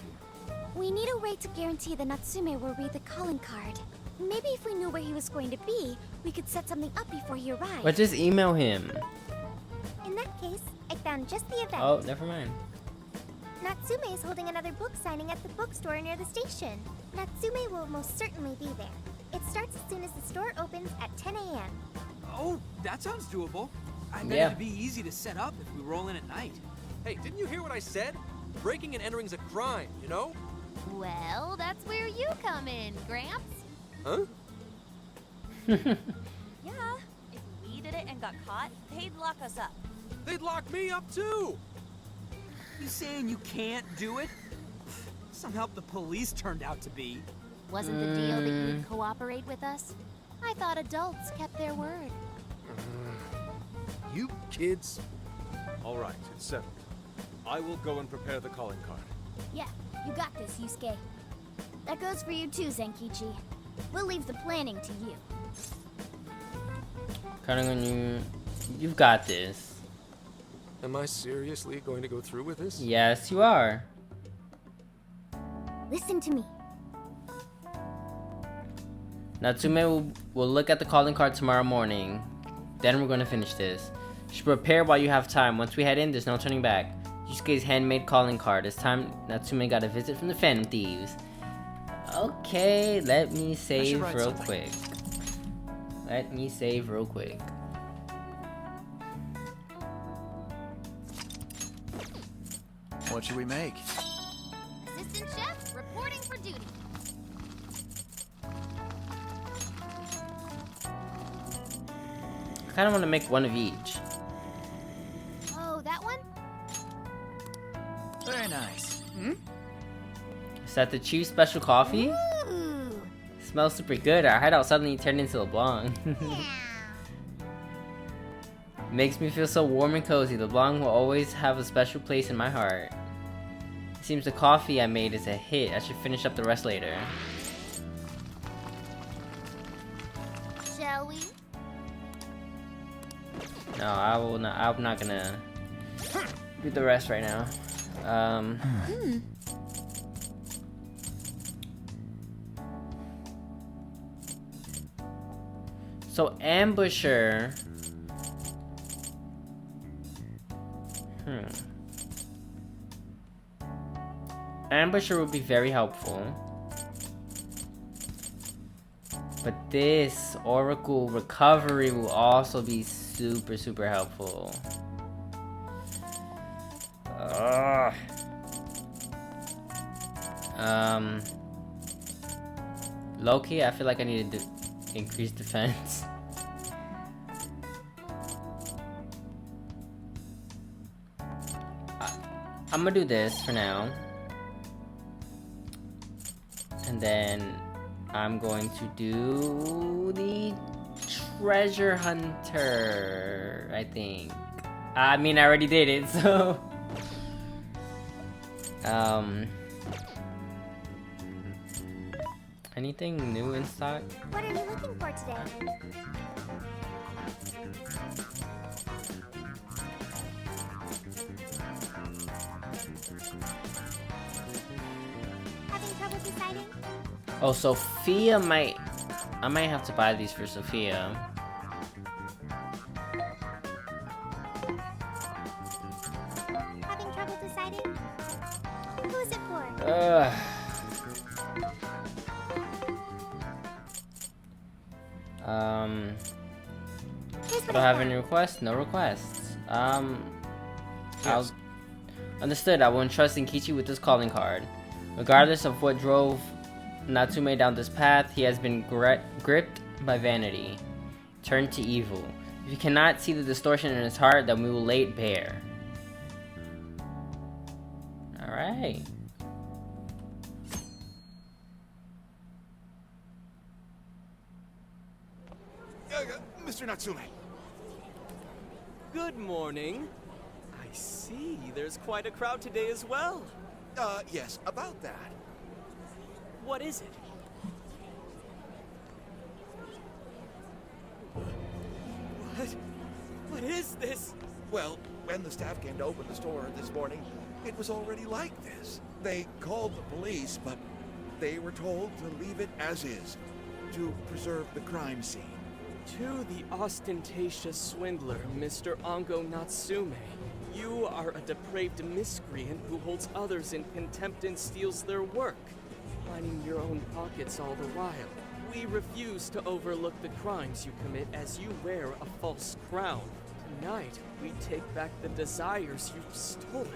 Speaker 3: We need a way to guarantee that Natsume will read the calling card. Maybe if we knew where he was going to be, we could set something up before he arrived.
Speaker 1: But just email him.
Speaker 3: In that case, I found just the event.
Speaker 1: Oh, never mind.
Speaker 3: Natsume is holding another book signing at the bookstore near the station. Natsume will most certainly be there. It starts as soon as the store opens at 10 a.m.
Speaker 5: Oh, that sounds doable. I bet it'd be easy to set up if we roll in at night.
Speaker 13: Hey, didn't you hear what I said? Breaking and entering's a crime, you know?
Speaker 2: Well, that's where you come in, Gramps.
Speaker 13: Huh?
Speaker 12: Yeah, if we did it and got caught, they'd lock us up.
Speaker 13: They'd lock me up too!
Speaker 5: You saying you can't do it? Some help the police turned out to be.
Speaker 2: Wasn't the deal that you'd cooperate with us? I thought adults kept their word.
Speaker 13: You kids.
Speaker 7: All right, it's settled. I will go and prepare the calling card.
Speaker 3: Yeah, you got this, Yusuke. That goes for you too, Zenkichi. We'll leave the planning to you.
Speaker 1: Counting on you. You've got this.
Speaker 13: Am I seriously going to go through with this?
Speaker 1: Yes, you are.
Speaker 3: Listen to me.
Speaker 1: Natsume will look at the calling card tomorrow morning. Then we're gonna finish this. You should prepare while you have time. Once we head in, there's no turning back. Yusuke's handmade calling card. It's time Natsume got a visit from the Phantom Thieves. Okay, let me save real quick. Let me save real quick.
Speaker 10: What should we make?
Speaker 2: Assistant chef, reporting for duty.
Speaker 1: I kind of want to make one of each.
Speaker 2: Oh, that one?
Speaker 10: Very nice.
Speaker 1: Is that the Chief's special coffee?
Speaker 3: Ooh.
Speaker 1: Smells super good. Our hideout suddenly turned into a blong. Makes me feel so warm and cozy. The blong will always have a special place in my heart. It seems the coffee I made is a hit. I should finish up the rest later.
Speaker 3: Shall we?
Speaker 1: No, I will not. I'm not gonna do the rest right now. So Ambusher. Ambusher would be very helpful. But this Oracle recovery will also be super, super helpful. Low-key, I feel like I need to increase defense. I'm gonna do this for now. And then I'm going to do the treasure hunter, I think. I mean, I already did it, so... Anything new in stock?
Speaker 3: What are you looking for today? Having trouble deciding?
Speaker 1: Oh, Sophia might... I might have to buy these for Sophia.
Speaker 3: Having trouble deciding? Who is it for?
Speaker 1: I don't have any requests? No requests. Understood. I will entrust Kichi with this calling card. Regardless of what drove Natsume down this path, he has been gripped by vanity, turned to evil. If you cannot see the distortion in his heart, then we will lay it bare. Alright.
Speaker 11: Mr. Natsume.
Speaker 5: Good morning. I see there's quite a crowd today as well.
Speaker 11: Yes, about that.
Speaker 5: What is it? What is this?
Speaker 11: Well, when the staff came to open the store this morning, it was already like this. They called the police, but they were told to leave it as is, to preserve the crime scene.
Speaker 5: To the ostentatious swindler, Mr. Ango Natsume. You are a depraved miscreant who holds others in contempt and steals their work, lining your own pockets all the while. We refuse to overlook the crimes you commit as you wear a false crown. Tonight, we take back the desires you've stolen.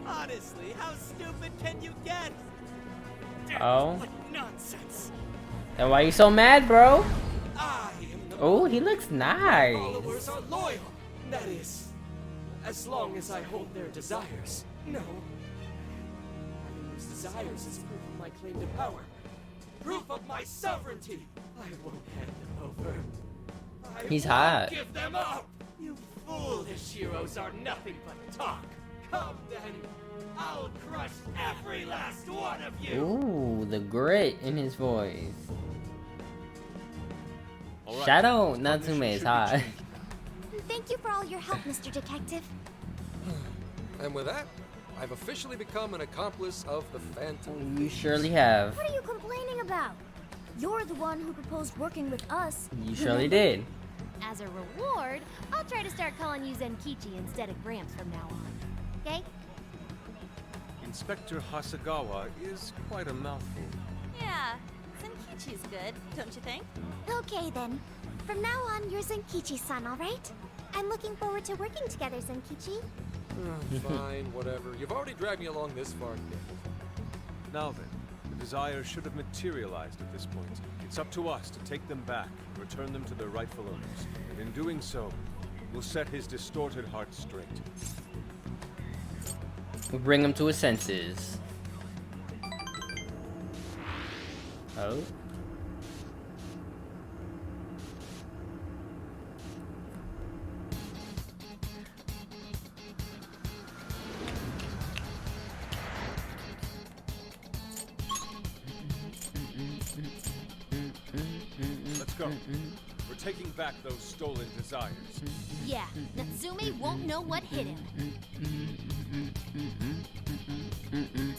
Speaker 5: Honestly, how stupid can you get?
Speaker 1: Oh.
Speaker 5: What nonsense!
Speaker 1: Then why are you so mad, bro?
Speaker 5: I am the
Speaker 1: Oh, he looks nice.
Speaker 5: followers are loyal. That is, as long as I hold their desires. No. Having those desires is proof of my claim to power. Proof of my sovereignty. I won't hand them over.
Speaker 1: He's
Speaker 5: won't
Speaker 1: hot.
Speaker 5: Give them up. You foolish heroes are nothing but talk. Come then. I'll crush every last one of you.
Speaker 1: Ooh, the grit in his voice.
Speaker 7: Right.
Speaker 1: Shadow Natsume is hot.
Speaker 3: Thank you for all your help, Mr. Detective.
Speaker 13: And with that, I've officially become an accomplice of the Phantom.
Speaker 1: You surely have.
Speaker 3: What are you complaining about? You're the one who proposed working with us.
Speaker 1: You surely did.
Speaker 2: As a reward, I'll try to start calling you Zenkichi instead of Gramps from now on. Okay?
Speaker 7: Inspector Hasagawa is quite a mouthful.
Speaker 12: Yeah, Zenkichi's good, don't you think?
Speaker 3: Okay then. From now on, you're Zenkichi-san, alright? I'm looking forward to working together, Zenkichi.
Speaker 13: Fine, whatever. You've already dragged me along this far.
Speaker 7: Now then, the desires should have materialized at this point. It's up to us to take them back and return them to their rightful owners. And in doing so, we'll set his distorted heart straight.
Speaker 1: We'll bring him to his senses. Oh.
Speaker 7: Let's go. We're taking back those stolen desires.
Speaker 2: Yeah, Natsume won't know what hit him.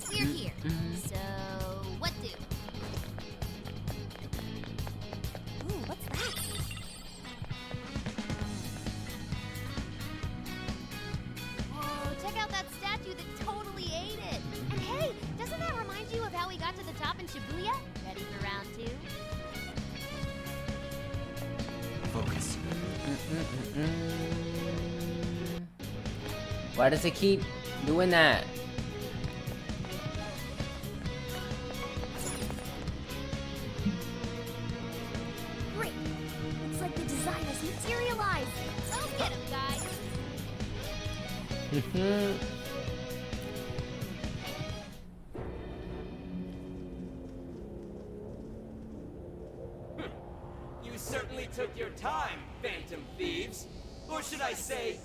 Speaker 2: We're here. So, what do?
Speaker 3: Ooh, what's that?
Speaker 2: Whoa, check out that statue that totally ate it.
Speaker 3: And hey, doesn't that remind
Speaker 1: Why does it keep doing that?
Speaker 3: Great. Looks like the desires materialize.
Speaker 2: Go get him, guys.
Speaker 5: You certainly took your time, Phantom Thieves. Or should I say,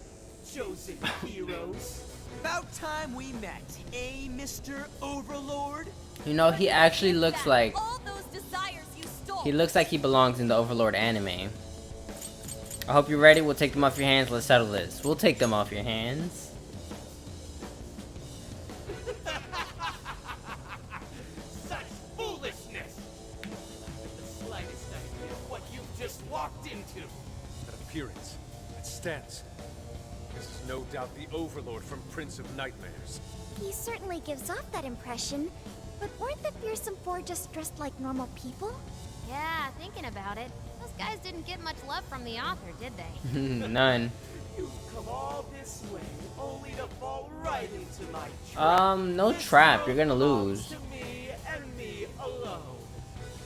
Speaker 5: chosen heroes.
Speaker 10: About time we met, eh, Mr. Overlord?
Speaker 1: You know, he actually looks like
Speaker 6: All those desires you stole.
Speaker 1: he looks like he belongs in the Overlord anime. I hope you're ready. We'll take them off your hands. Let's settle this. We'll take them off your hands.
Speaker 5: Such foolishness! The slightest idea of what you've just walked into.
Speaker 7: That appearance, that stance. This is no doubt the Overlord from Prince of Nightmares.
Speaker 3: He certainly gives off that impression. But weren't the fearsome four just dressed like normal people?
Speaker 2: Yeah, thinking about it, those guys didn't get much love from the author, did they?
Speaker 1: None.
Speaker 5: You've come all this way, only to fall right into my trap.
Speaker 1: No trap. You're gonna lose.
Speaker 5: To me and me alone.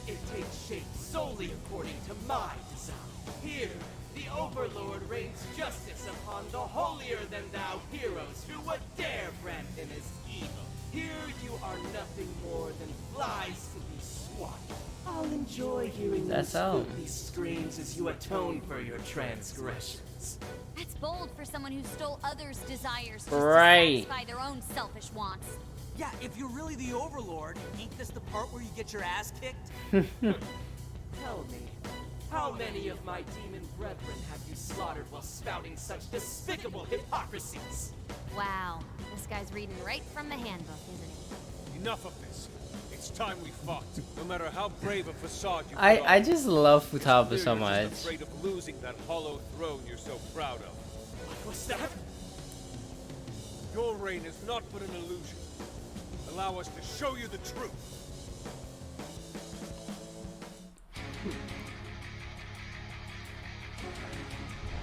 Speaker 5: It takes shape solely according to my design. Here, the Overlord rains justice upon the holier-than-thou heroes who would dare brand him as evil. Here you are nothing more than flies to be swatted. I'll enjoy hearing
Speaker 1: That's
Speaker 5: those spooky screams as you atone for your transgressions.
Speaker 6: That's bold for someone who stole others' desires just
Speaker 1: Right.
Speaker 6: to satisfy their own selfish wants.
Speaker 10: Yeah, if you're really the Overlord, ain't this the part where you get your ass kicked?
Speaker 5: Tell me, how many of my demon brethren have you slaughtered while spouting such despicable hypocrisies?
Speaker 2: Wow, this guy's reading right from the handbook, isn't he?
Speaker 7: Enough of this. It's time we fought. No matter how brave a facade you put
Speaker 1: I
Speaker 7: on,
Speaker 1: just love
Speaker 7: it's
Speaker 1: Futaba
Speaker 7: clear
Speaker 1: so
Speaker 7: you're
Speaker 1: much.
Speaker 7: just afraid of losing that hollow throne you're so proud of.
Speaker 5: What was that?
Speaker 7: Your reign is not but an illusion. Allow us to show you the truth.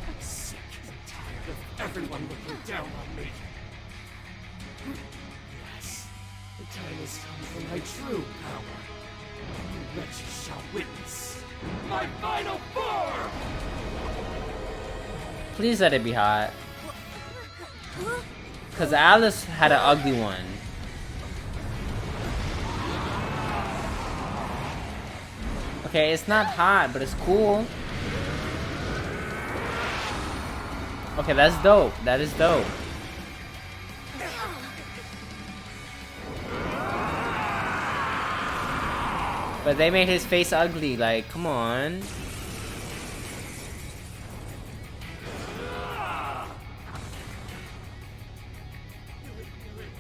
Speaker 5: I'm sick and tired of everyone looking down on me. Yes, the time has come for my true power. You wretches shall witness my final form!
Speaker 1: Please let it be hot. Cause Alice had an ugly one. Okay, it's not hot, but it's cool. Okay, that's dope. That is dope. But they made his face ugly, like, come on.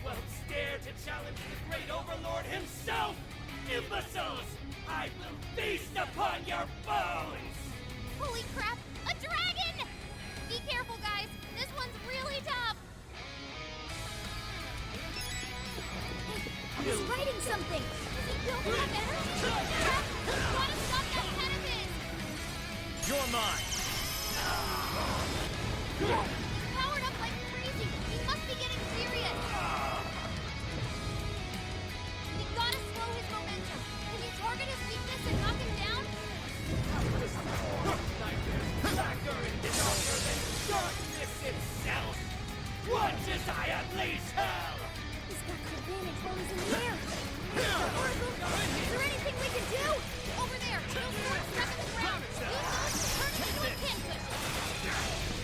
Speaker 5: Won't dare to challenge the great Overlord himself! Imbeciles! I will feast upon your bones!
Speaker 2: Holy crap! A dragon! Be careful, guys. This one's really tough.
Speaker 3: He's writing something.
Speaker 2: Is he building up energy? Crap! Gotta stop that pen of his!
Speaker 10: You're mine.
Speaker 2: He's powered up like crazy. He must be getting serious. We gotta slow his momentum. Can you target his weakness and knock him down?
Speaker 5: Blacker and darker than darkness itself! What desire blaze hell?
Speaker 3: He's got Corvanic bones in the air. Is there anything we can do?
Speaker 2: Over there, those swords stuck in the ground. Use those to turn it into a pin cushion.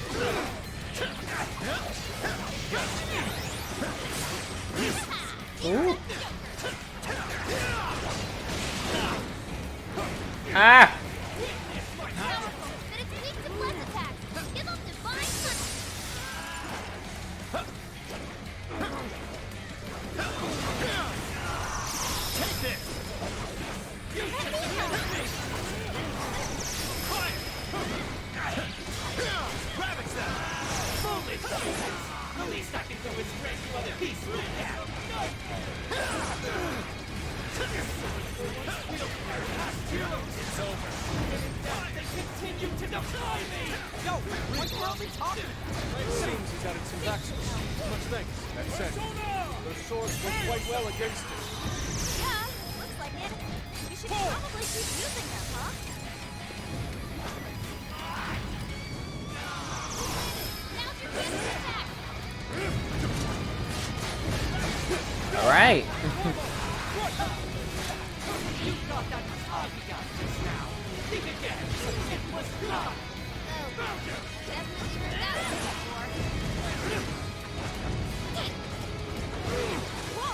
Speaker 1: Ooh. Ah!
Speaker 2: Powerful, but it's weak to bless attacks. Give up divine punch.
Speaker 10: Take this. Ravage them.
Speaker 5: Foolish! The least I can do is grant you other peace with that! It's over. They continue to defy Yo, what the hell are we talking about? It seems he's added some backstory. Much thanks. That said, those swords work quite well against it.
Speaker 12: Yeah, looks like it. You should probably keep using them, huh? Now's your chance to attack.
Speaker 1: All right.
Speaker 10: You thought that was all we got just now. Think again. It was not.
Speaker 12: Definitely heard that one before. Whoa,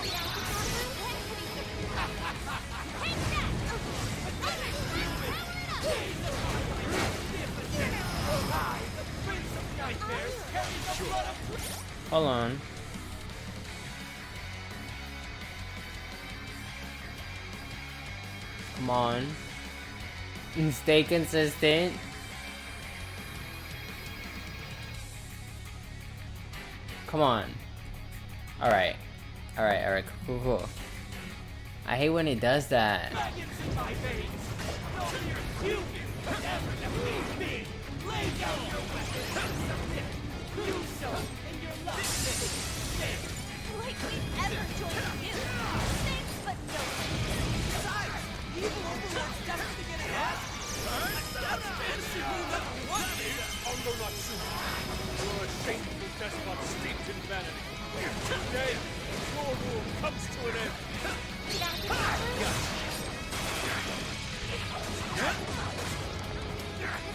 Speaker 12: take that!
Speaker 1: Hold on. Come on. Stay consistent. Come on. Alright. Alright, cool. I hate when he does that.
Speaker 12: Like we've ever joined you. Thanks, but no.
Speaker 10: Besides, evil overlords definitely get ahead. That's fantasy rule number one.
Speaker 5: Ango Natsume, you're a shameful despot steeped in vanity. Today, your rule comes to an end.
Speaker 3: This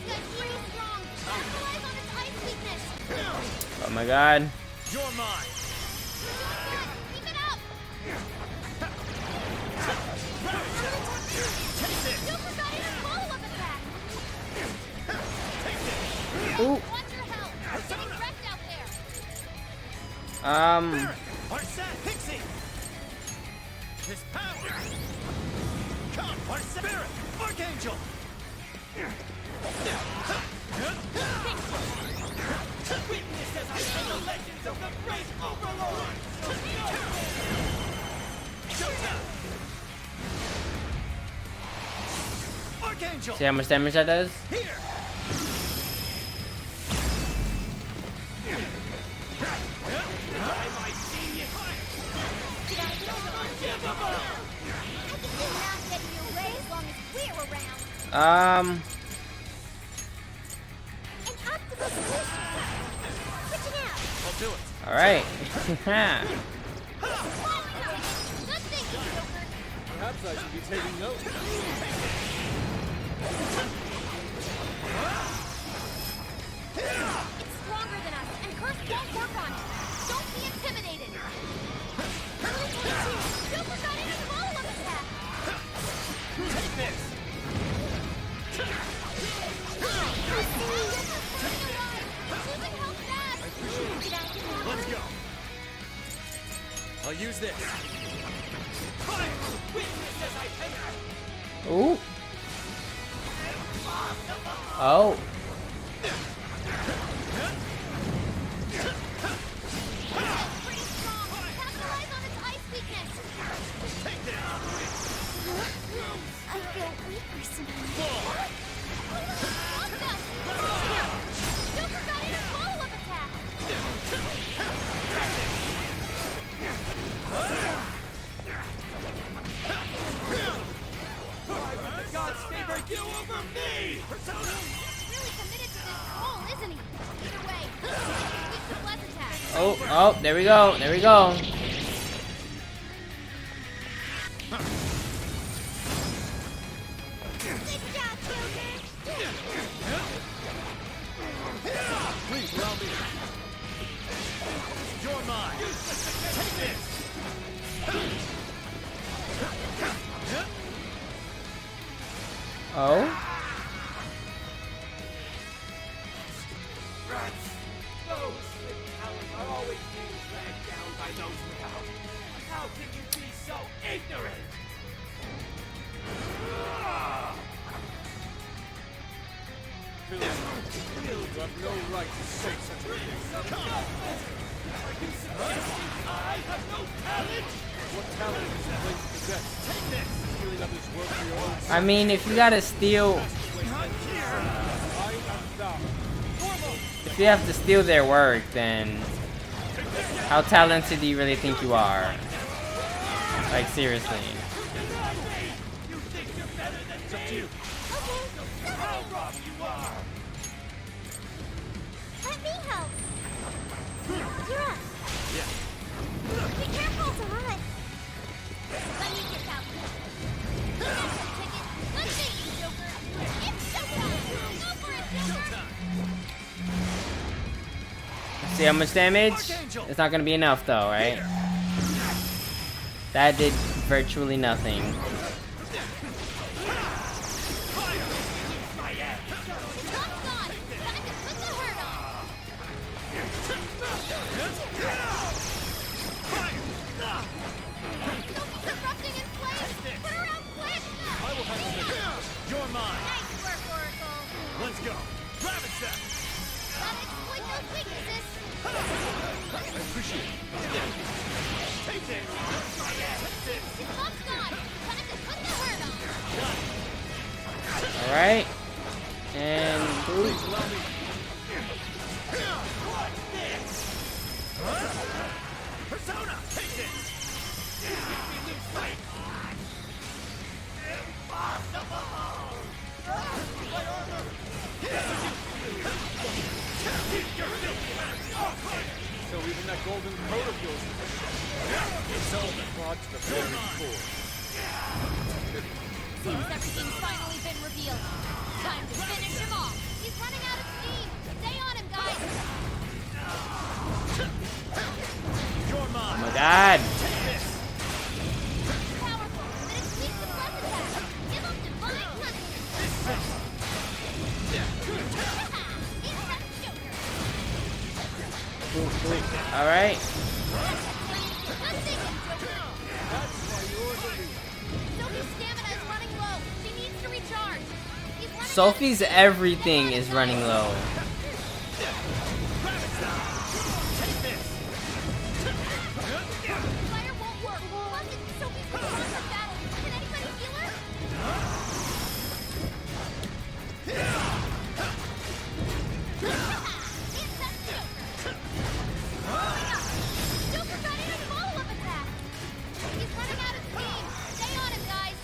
Speaker 3: guy's really strong. Capitalize on its ice weakness.
Speaker 1: Oh my god.
Speaker 10: You're mine.
Speaker 3: Keep it up. Super Guidance follow-up attack.
Speaker 1: Ooh.
Speaker 3: Watch your health. You're getting wrecked out there.
Speaker 10: Arset Pixie. His power. Come, Arset Spirit. Archangel. Witness as I tell the legends of the great overlord. Archangel.
Speaker 1: See how much damage that does?
Speaker 10: Here.
Speaker 1: Um.
Speaker 10: I'll do it.
Speaker 1: All right.
Speaker 5: Perhaps I should be taking notes.
Speaker 12: It's stronger than us, and Curse won't work on it. Don't be intimidated. Super Guidance follow-up attack.
Speaker 10: Take this. Let's go. I'll use this. Fire! Witness as I enter.
Speaker 1: Ooh. Oh.
Speaker 12: Pretty strong. Capitalize on its ice weakness.
Speaker 10: Take this.
Speaker 3: I feel weaker soon.
Speaker 12: Super Guidance follow-up attack.
Speaker 10: The gods favor you over me. Persona.
Speaker 12: Really committed to this role, isn't he? Either way, weak to bless attack.
Speaker 1: Oh, there we go. There we go.
Speaker 10: Please allow me. You're mine. Take this.
Speaker 1: Oh.
Speaker 10: Those with talent are always being dragged down by those without. How can you be so ignorant?
Speaker 5: You have no right to say such a thing.
Speaker 10: Are you suggesting I have no talent?
Speaker 5: What talent is it place to possess?
Speaker 10: Take this.
Speaker 5: Stealing others' work for your own
Speaker 1: I mean, if you gotta steal.
Speaker 5: I am
Speaker 1: If you have to steal their work, then how talented do you really think you are? Like, seriously.
Speaker 3: Let me help. You're up. Yeah. Be careful, it's hot. Let me get out. Look at the ticket. Let's see you, Joker. It's showtime. Go for it, Joker.
Speaker 1: See how much damage? It's not gonna be enough though, right? That did virtually nothing.
Speaker 10: You're mine. Nice work, Oracle. Let's go. Rabbit that.
Speaker 3: Gotta exploit those weaknesses.
Speaker 10: I appreciate it. Take this.
Speaker 3: Bob's gone. Time to put the hurt on.
Speaker 1: Alright. And
Speaker 10: please allow me. Persona, take this. Give me new sight. Impossible. My armor.
Speaker 7: So even that golden coat of yours is over. Brought to the very core.
Speaker 2: Seems everything's finally been revealed. Time to finish him off. He's running out of steam. Stay on him, guys.
Speaker 10: You're mine.
Speaker 1: oh my god.
Speaker 2: Powerful, but it's weak to plus attack. Give him divine punishment.
Speaker 1: Alright.
Speaker 2: Sophie's stamina is running low. She needs to recharge. He's running
Speaker 1: Sophie's everything is running low.
Speaker 2: Fire won't work. Plus, Sophie's been lost in battle. Can anybody heal her? Joker got in a follow-up attack. He's running out of steam. Stay on him, guys.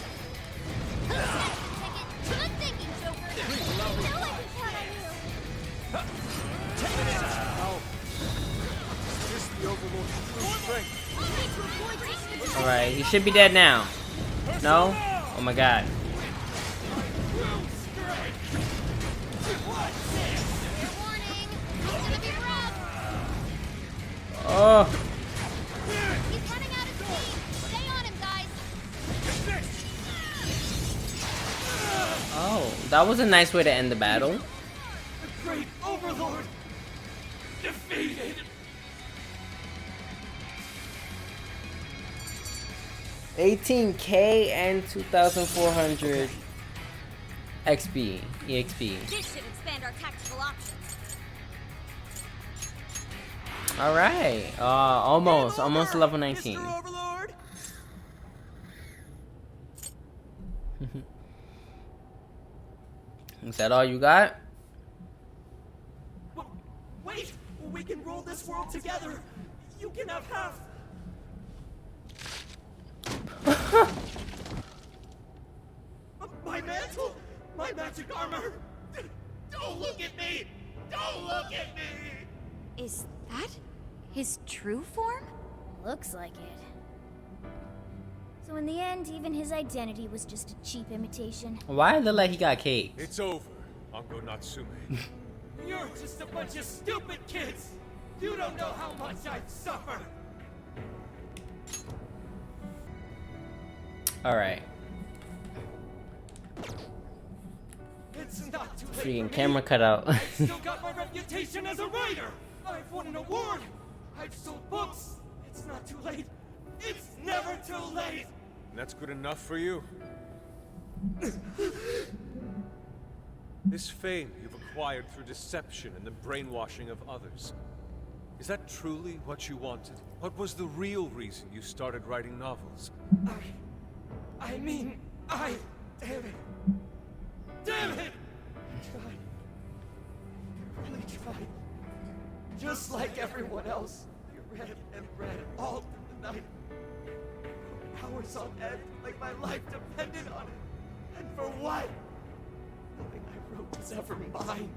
Speaker 2: That's the ticket. Good thinking, Joker. You know I can count on you.
Speaker 7: Is the Overlord's true strength?
Speaker 1: Alright, he should be dead now. No? Oh my god. Oh.
Speaker 2: He's running out of steam. Stay on him, guys.
Speaker 1: Oh, that was a nice way to end the battle.
Speaker 10: The great Overlord defeated.
Speaker 1: 18k and 2,400 XP, EXP.
Speaker 2: This should expand our tactical options.
Speaker 1: Alright, almost level 19.
Speaker 10: Mr. Overlord.
Speaker 1: Is that all you got?
Speaker 5: Wait! We can rule this world together! You can have half! My mantle! My magic armor! Don't look at me! Don't look at me!
Speaker 6: Is that his true form?
Speaker 3: Looks like it. So in the end, even his identity was just a cheap imitation.
Speaker 1: Why it look like he got cake?
Speaker 7: It's over, Ango Natsume.
Speaker 5: You're just a bunch of stupid kids! You don't know how much I've suffered!
Speaker 1: Alright.
Speaker 5: It's not too late
Speaker 1: Freaking
Speaker 5: for me.
Speaker 1: camera cut out.
Speaker 5: I've still got my reputation as a writer! I've won an award! I've sold books! It's not too late! It's never too late!
Speaker 7: And that's good enough for you? This fame you've acquired through deception and the brainwashing of others. Is that truly what you wanted? What was the real reason you started writing novels?
Speaker 5: I mean, damn it! Damn it! I tried. I really tried. Just like everyone else, you read and read all through the night. Hours on end, like my life depended on it. And for what? Nothing I wrote was ever mine.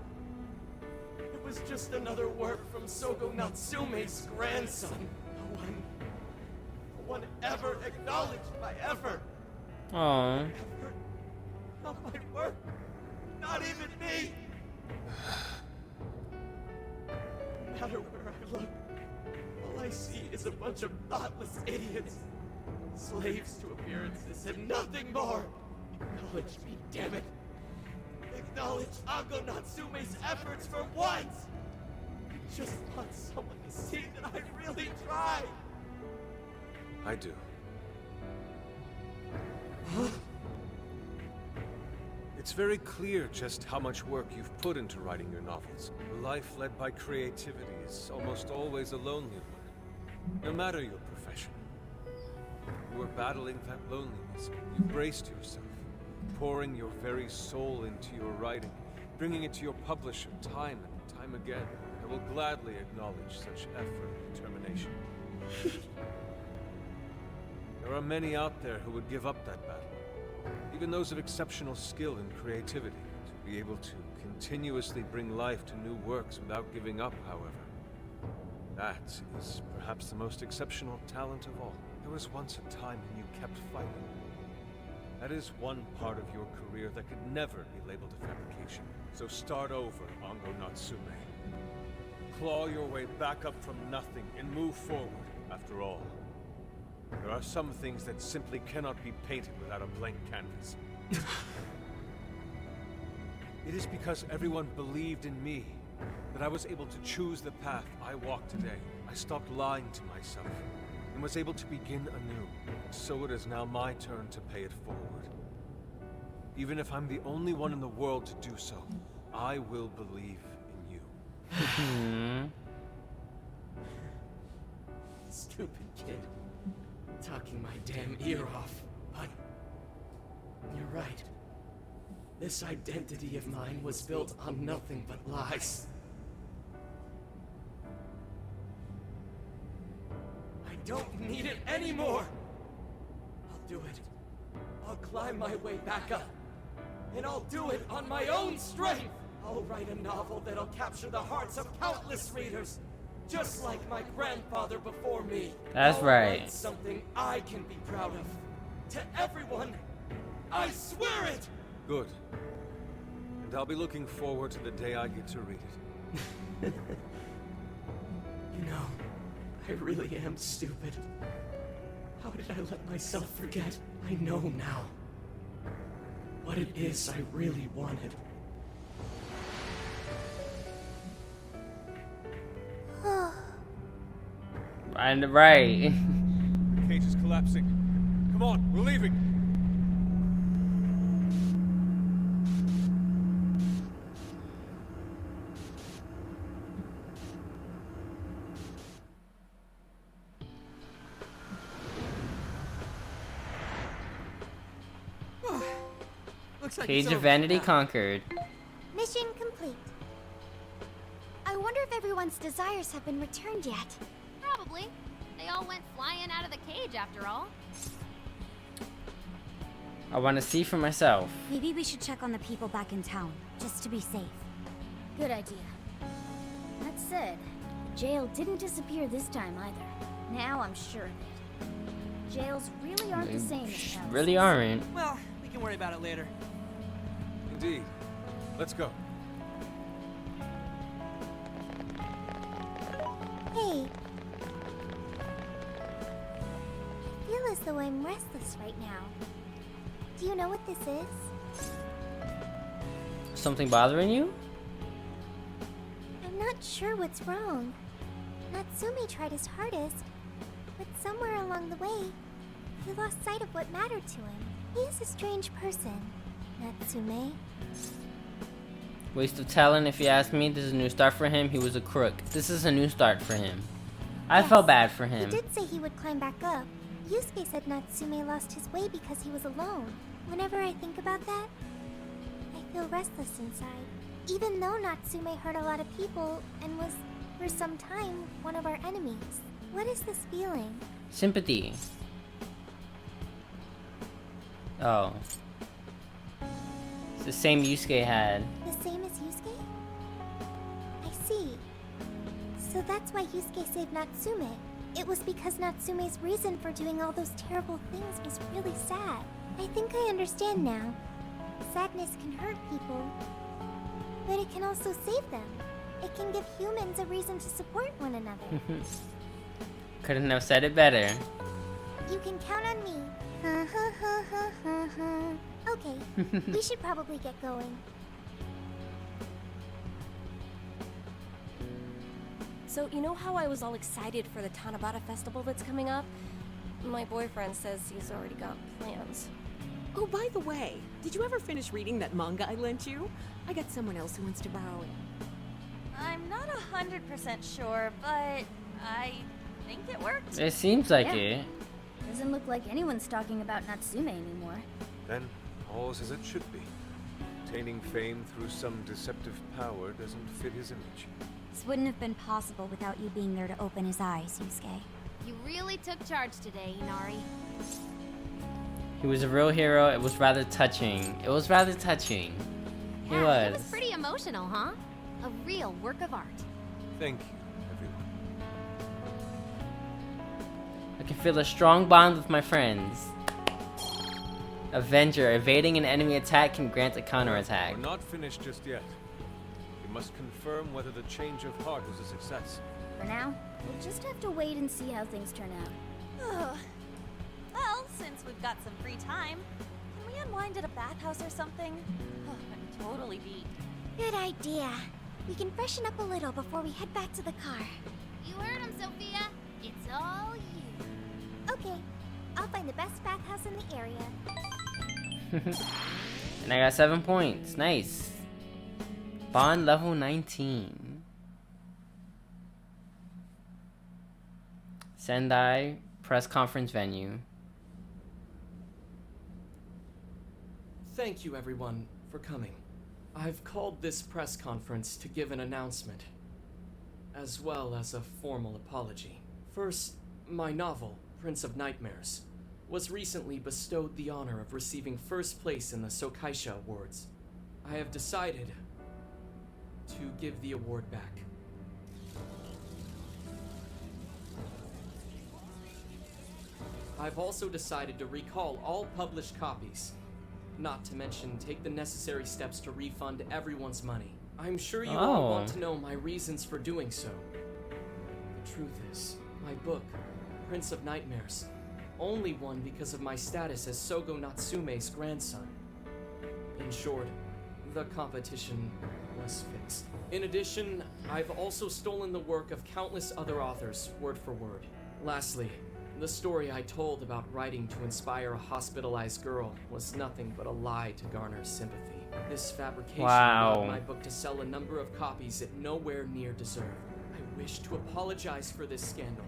Speaker 5: It was just another work from Ango Natsume's grandson. No one ever acknowledged my effort.
Speaker 1: Aww.
Speaker 5: Effort. Not my work. Not even me. No matter where I look, all I see is a bunch of thoughtless idiots. Slaves to appearances and nothing more. Acknowledge me, damn it. Acknowledge Ango Natsume's efforts for once. I just want someone to see that I really tried.
Speaker 7: I do. It's very clear just how much work you've put into writing your novels. A life led by creativity is almost always a lonely one, no matter your profession. You were battling that loneliness. You braced yourself, pouring your very soul into your writing, bringing it to your publisher time and time again. I will gladly acknowledge such effort and determination. There are many out there who would give up that battle. Even those of exceptional skill and creativity. To be able to continuously bring life to new works without giving up, however. That is perhaps the most exceptional talent of all. There was once a time when you kept fighting. That is one part of your career that could never be labeled a fabrication. So start over, Ango Natsume. Claw your way back up from nothing and move forward. After all, there are some things that simply cannot be painted without a blank canvas. It is because everyone believed in me that I was able to choose the path I walk today. I stopped lying to myself and was able to begin anew. So it is now my turn to pay it forward. Even if I'm the only one in the world to do so, I will believe in you.
Speaker 5: Stupid kid. Talking my damn ear off. But you're right. This identity of mine was built on nothing but lies. I don't need it anymore! I'll do it. I'll climb my way back up. And I'll do it on my own strength! I'll write a novel that'll capture the hearts of countless readers. Just like my grandfather before me.
Speaker 1: That's right.
Speaker 5: Write something I can be proud of. To everyone, I swear it!
Speaker 7: Good. And I'll be looking forward to the day I get to read it.
Speaker 5: You know, I really am stupid. How did I let myself forget? I know now what it is I really wanted.
Speaker 1: And right.
Speaker 7: The cage is collapsing. Come on, we're leaving.
Speaker 5: Looks like
Speaker 1: Cage of Vanity conquered.
Speaker 3: Mission complete.
Speaker 2: I wonder if everyone's desires have been returned yet.
Speaker 12: Probably. They all went flying out of the cage after all.
Speaker 1: I want to see for myself.
Speaker 6: Maybe we should check on the people back in town, just to be safe.
Speaker 2: Good idea. That said, the jail didn't disappear this time either. Now I'm sure of it. Jails really aren't the same as palaces.
Speaker 1: Really aren't.
Speaker 14: Well, we can worry about it later.
Speaker 7: Indeed. Let's go.
Speaker 3: Hey. I feel as though I'm restless right now. Do you know what this is?
Speaker 1: Something bothering you?
Speaker 3: I'm not sure what's wrong. Natsume tried his hardest, but somewhere along the way, he lost sight of what mattered to him. He is a strange person, Natsume.
Speaker 1: Waste of talent, if you ask me. This is a new start for him. He was a crook. This is a new start for him. I felt bad for him.
Speaker 3: He did say he would climb back up. Yusuke said Natsume lost his way because he was alone. Whenever I think about that, I feel restless inside. Even though Natsume hurt a lot of people and was for some time, one of our enemies. What is this feeling?
Speaker 1: Sympathy. Oh. It's the same Yusuke had.
Speaker 3: The same as Yusuke? I see. So that's why Yusuke saved Natsume. It was because Natsume's reason for doing all those terrible things was really sad. I think I understand now. Sadness can hurt people, but it can also save them. It can give humans a reason to support one another.
Speaker 1: Couldn't have said it better.
Speaker 3: You can count on me. Okay, we should probably get going.
Speaker 15: So, you know how I was all excited for the Tanabata festival that's coming up? My boyfriend says he's already got plans.
Speaker 8: Oh, by the way, did you ever finish reading that manga I lent you? I got someone else who wants to borrow it.
Speaker 12: I'm not 100% sure, but I think it worked.
Speaker 1: It seems like
Speaker 16: Yeah.
Speaker 1: it.
Speaker 16: Doesn't look like anyone's talking about Natsume anymore.
Speaker 7: Then all's as it should be. Obtaining fame through some deceptive power doesn't fit his image.
Speaker 6: This wouldn't have been possible without you being there to open his eyes, Yusuke.
Speaker 2: You really took charge today, Inari.
Speaker 1: He was a real hero. It was rather touching. It was rather touching. He
Speaker 2: Yeah, it
Speaker 1: was.
Speaker 2: was pretty emotional, huh? A real work of art.
Speaker 7: Thank you, everyone.
Speaker 1: I can feel a strong bond with my friends. Avenger. Evading an enemy attack can grant a counterattack.
Speaker 7: We're not finished just yet. We must confirm whether the change of heart was a success.
Speaker 16: For now, we'll just have to wait and see how things turn out.
Speaker 12: Well, since we've got some free time, can we unwind at a bathhouse or something? Oh, I'm totally beat.
Speaker 3: Good idea. We can freshen up a little before we head back to the car.
Speaker 2: You heard him, Sophia. It's all you.
Speaker 3: Okay, I'll find the best bathhouse in the area.
Speaker 1: And I got 7 points. Nice. Bond level 19. Sendai press conference venue.
Speaker 5: Thank you, everyone, for coming. I've called this press conference to give an announcement, as well as a formal apology. First, my novel, Prince of Nightmares, was recently bestowed the honor of receiving first place in the Sokaisha Awards. I have decided to give the award back. I've also decided to recall all published copies, not to mention take the necessary steps to refund everyone's money. I'm sure you all want to know my reasons for doing so. The truth is, my book, Prince of Nightmares, only won because of my status as Sogo Natsume's grandson. In short, the competition was fixed. In addition, I've also stolen the work of countless other authors, word for word. Lastly, the story I told about writing to inspire a hospitalized girl was nothing but a lie to garner sympathy. This fabrication allowed my book to sell a number of copies it nowhere near deserved. I wish to apologize for this scandal,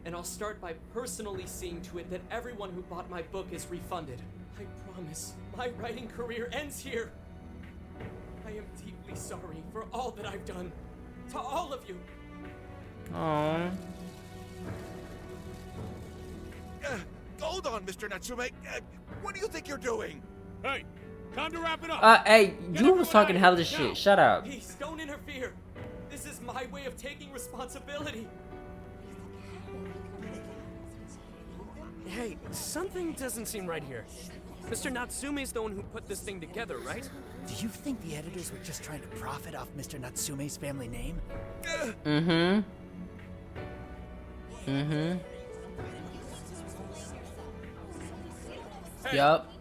Speaker 5: and I'll start by personally seeing to it that everyone who bought my book is refunded. I promise, my writing career ends here. I am deeply sorry for all that I've done. To all of you.
Speaker 1: Aww.
Speaker 11: Hold on, Mr. Natsume. What do you think you're doing?
Speaker 9: Hey, time to wrap it up.
Speaker 1: Hey, you was talking hella shit. Shut up.
Speaker 5: Please, don't interfere. This is my way of taking responsibility.
Speaker 14: Hey, something doesn't seem right here. Mr. Natsume's the one who put this thing together, right?
Speaker 17: Do you think the editors were just trying to profit off Mr. Natsume's family name?
Speaker 1: Mm-hmm. Mm-hmm.
Speaker 5: Hey.
Speaker 1: Yup.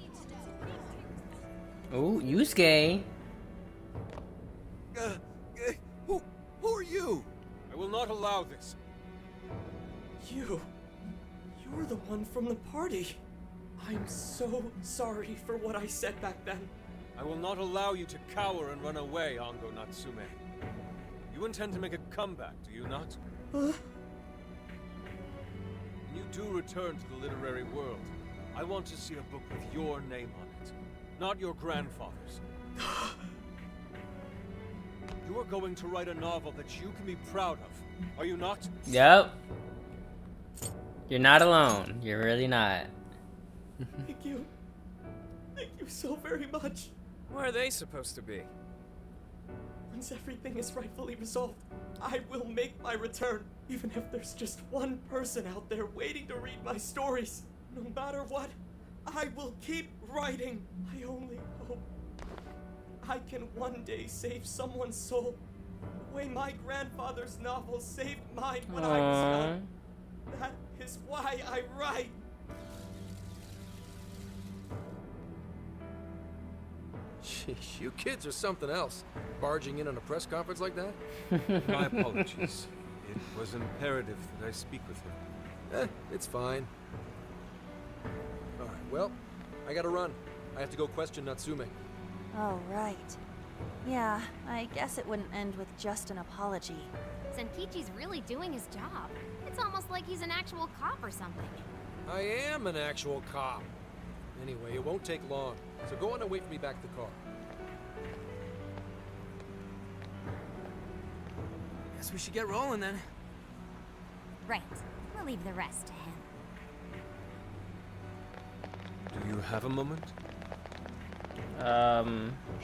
Speaker 1: Oh, Yusuke.
Speaker 11: Who are you?
Speaker 7: I will not allow this.
Speaker 5: You're the one from the party. I'm so sorry for what I said back then.
Speaker 7: I will not allow you to cower and run away, Ango Natsume. You intend to make a comeback, do you not? When you do return to the literary world, I want to see a book with your name on it, not your grandfather's. You You are going to write a novel that you can be proud of, are you not?
Speaker 1: Yep. You're not alone. You're really not.
Speaker 5: Thank you. Thank you so very much.
Speaker 14: Where are they supposed to be?
Speaker 5: Once everything is rightfully resolved, I will make my return. Even if there's just one person out there waiting to read my stories. No matter what, I will keep writing. I only hope I can one day save someone's soul. The way my grandfather's novel saved mine when I was young. That is why I write.
Speaker 13: Sheesh, you kids are something else. Barging in on a press conference like that?
Speaker 7: My apologies. It was imperative that I speak with him.
Speaker 13: It's fine. Alright, well, I gotta run. I have to go question Natsume.
Speaker 12: Oh, right. Yeah, I guess it wouldn't end with just an apology.
Speaker 2: Senkichi's really doing his job. It's almost like he's an actual cop or something.
Speaker 13: I am an actual cop. Anyway, it won't take long, so go on and wait for me back at the car.
Speaker 14: Guess we should get rolling then.
Speaker 2: Right. We'll leave the rest to him.
Speaker 7: Do you have a moment?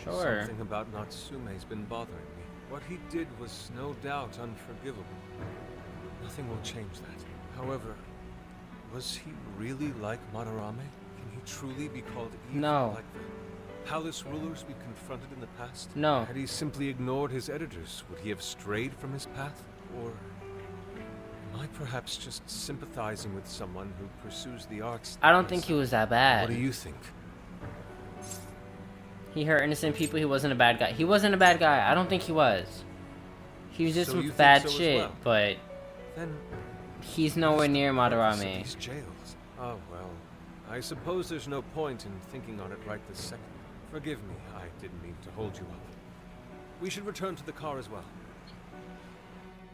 Speaker 1: Sure.
Speaker 7: Something about Natsume's been bothering me. What he did was no doubt unforgivable. Nothing will change that. However, was he really like Madarame? Can he truly be called evil
Speaker 1: No.
Speaker 7: like the palace rulers we confronted in the past?
Speaker 1: No.
Speaker 7: Had he simply ignored his editors, would he have strayed from his path? Or am I perhaps just sympathizing with someone who pursues the arts?
Speaker 1: I don't think he was that bad.
Speaker 7: What do you think?
Speaker 1: He hurt innocent people. He wasn't a bad guy. He wasn't a bad guy. I don't think he was. He was just
Speaker 7: So you
Speaker 1: some
Speaker 7: think
Speaker 1: bad
Speaker 7: so as
Speaker 1: shit,
Speaker 7: well?
Speaker 1: but
Speaker 7: Then
Speaker 1: he's nowhere near Madarame.
Speaker 7: These jails. Oh well. I suppose there's no point in thinking on it right this second. Forgive me, I didn't mean to hold you up. We should return to the car as well.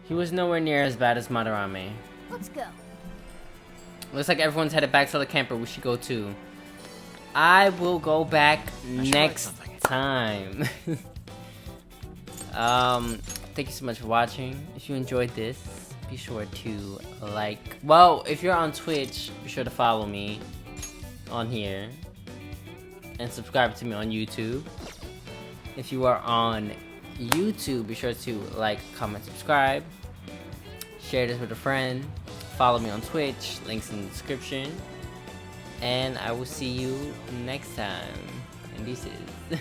Speaker 1: He was nowhere near as bad as Madarame.
Speaker 3: Let's go.
Speaker 1: Looks like everyone's headed back to the camper. We should go too. I will go back next time. Thank you so much for watching. If you enjoyed this, be sure to like. Well, if you're on Twitch, be sure to follow me on here and subscribe to me on YouTube. If you are on YouTube, be sure to like, comment, subscribe, share this with a friend, follow me on Twitch, links in the description, and I will see you next time. And this is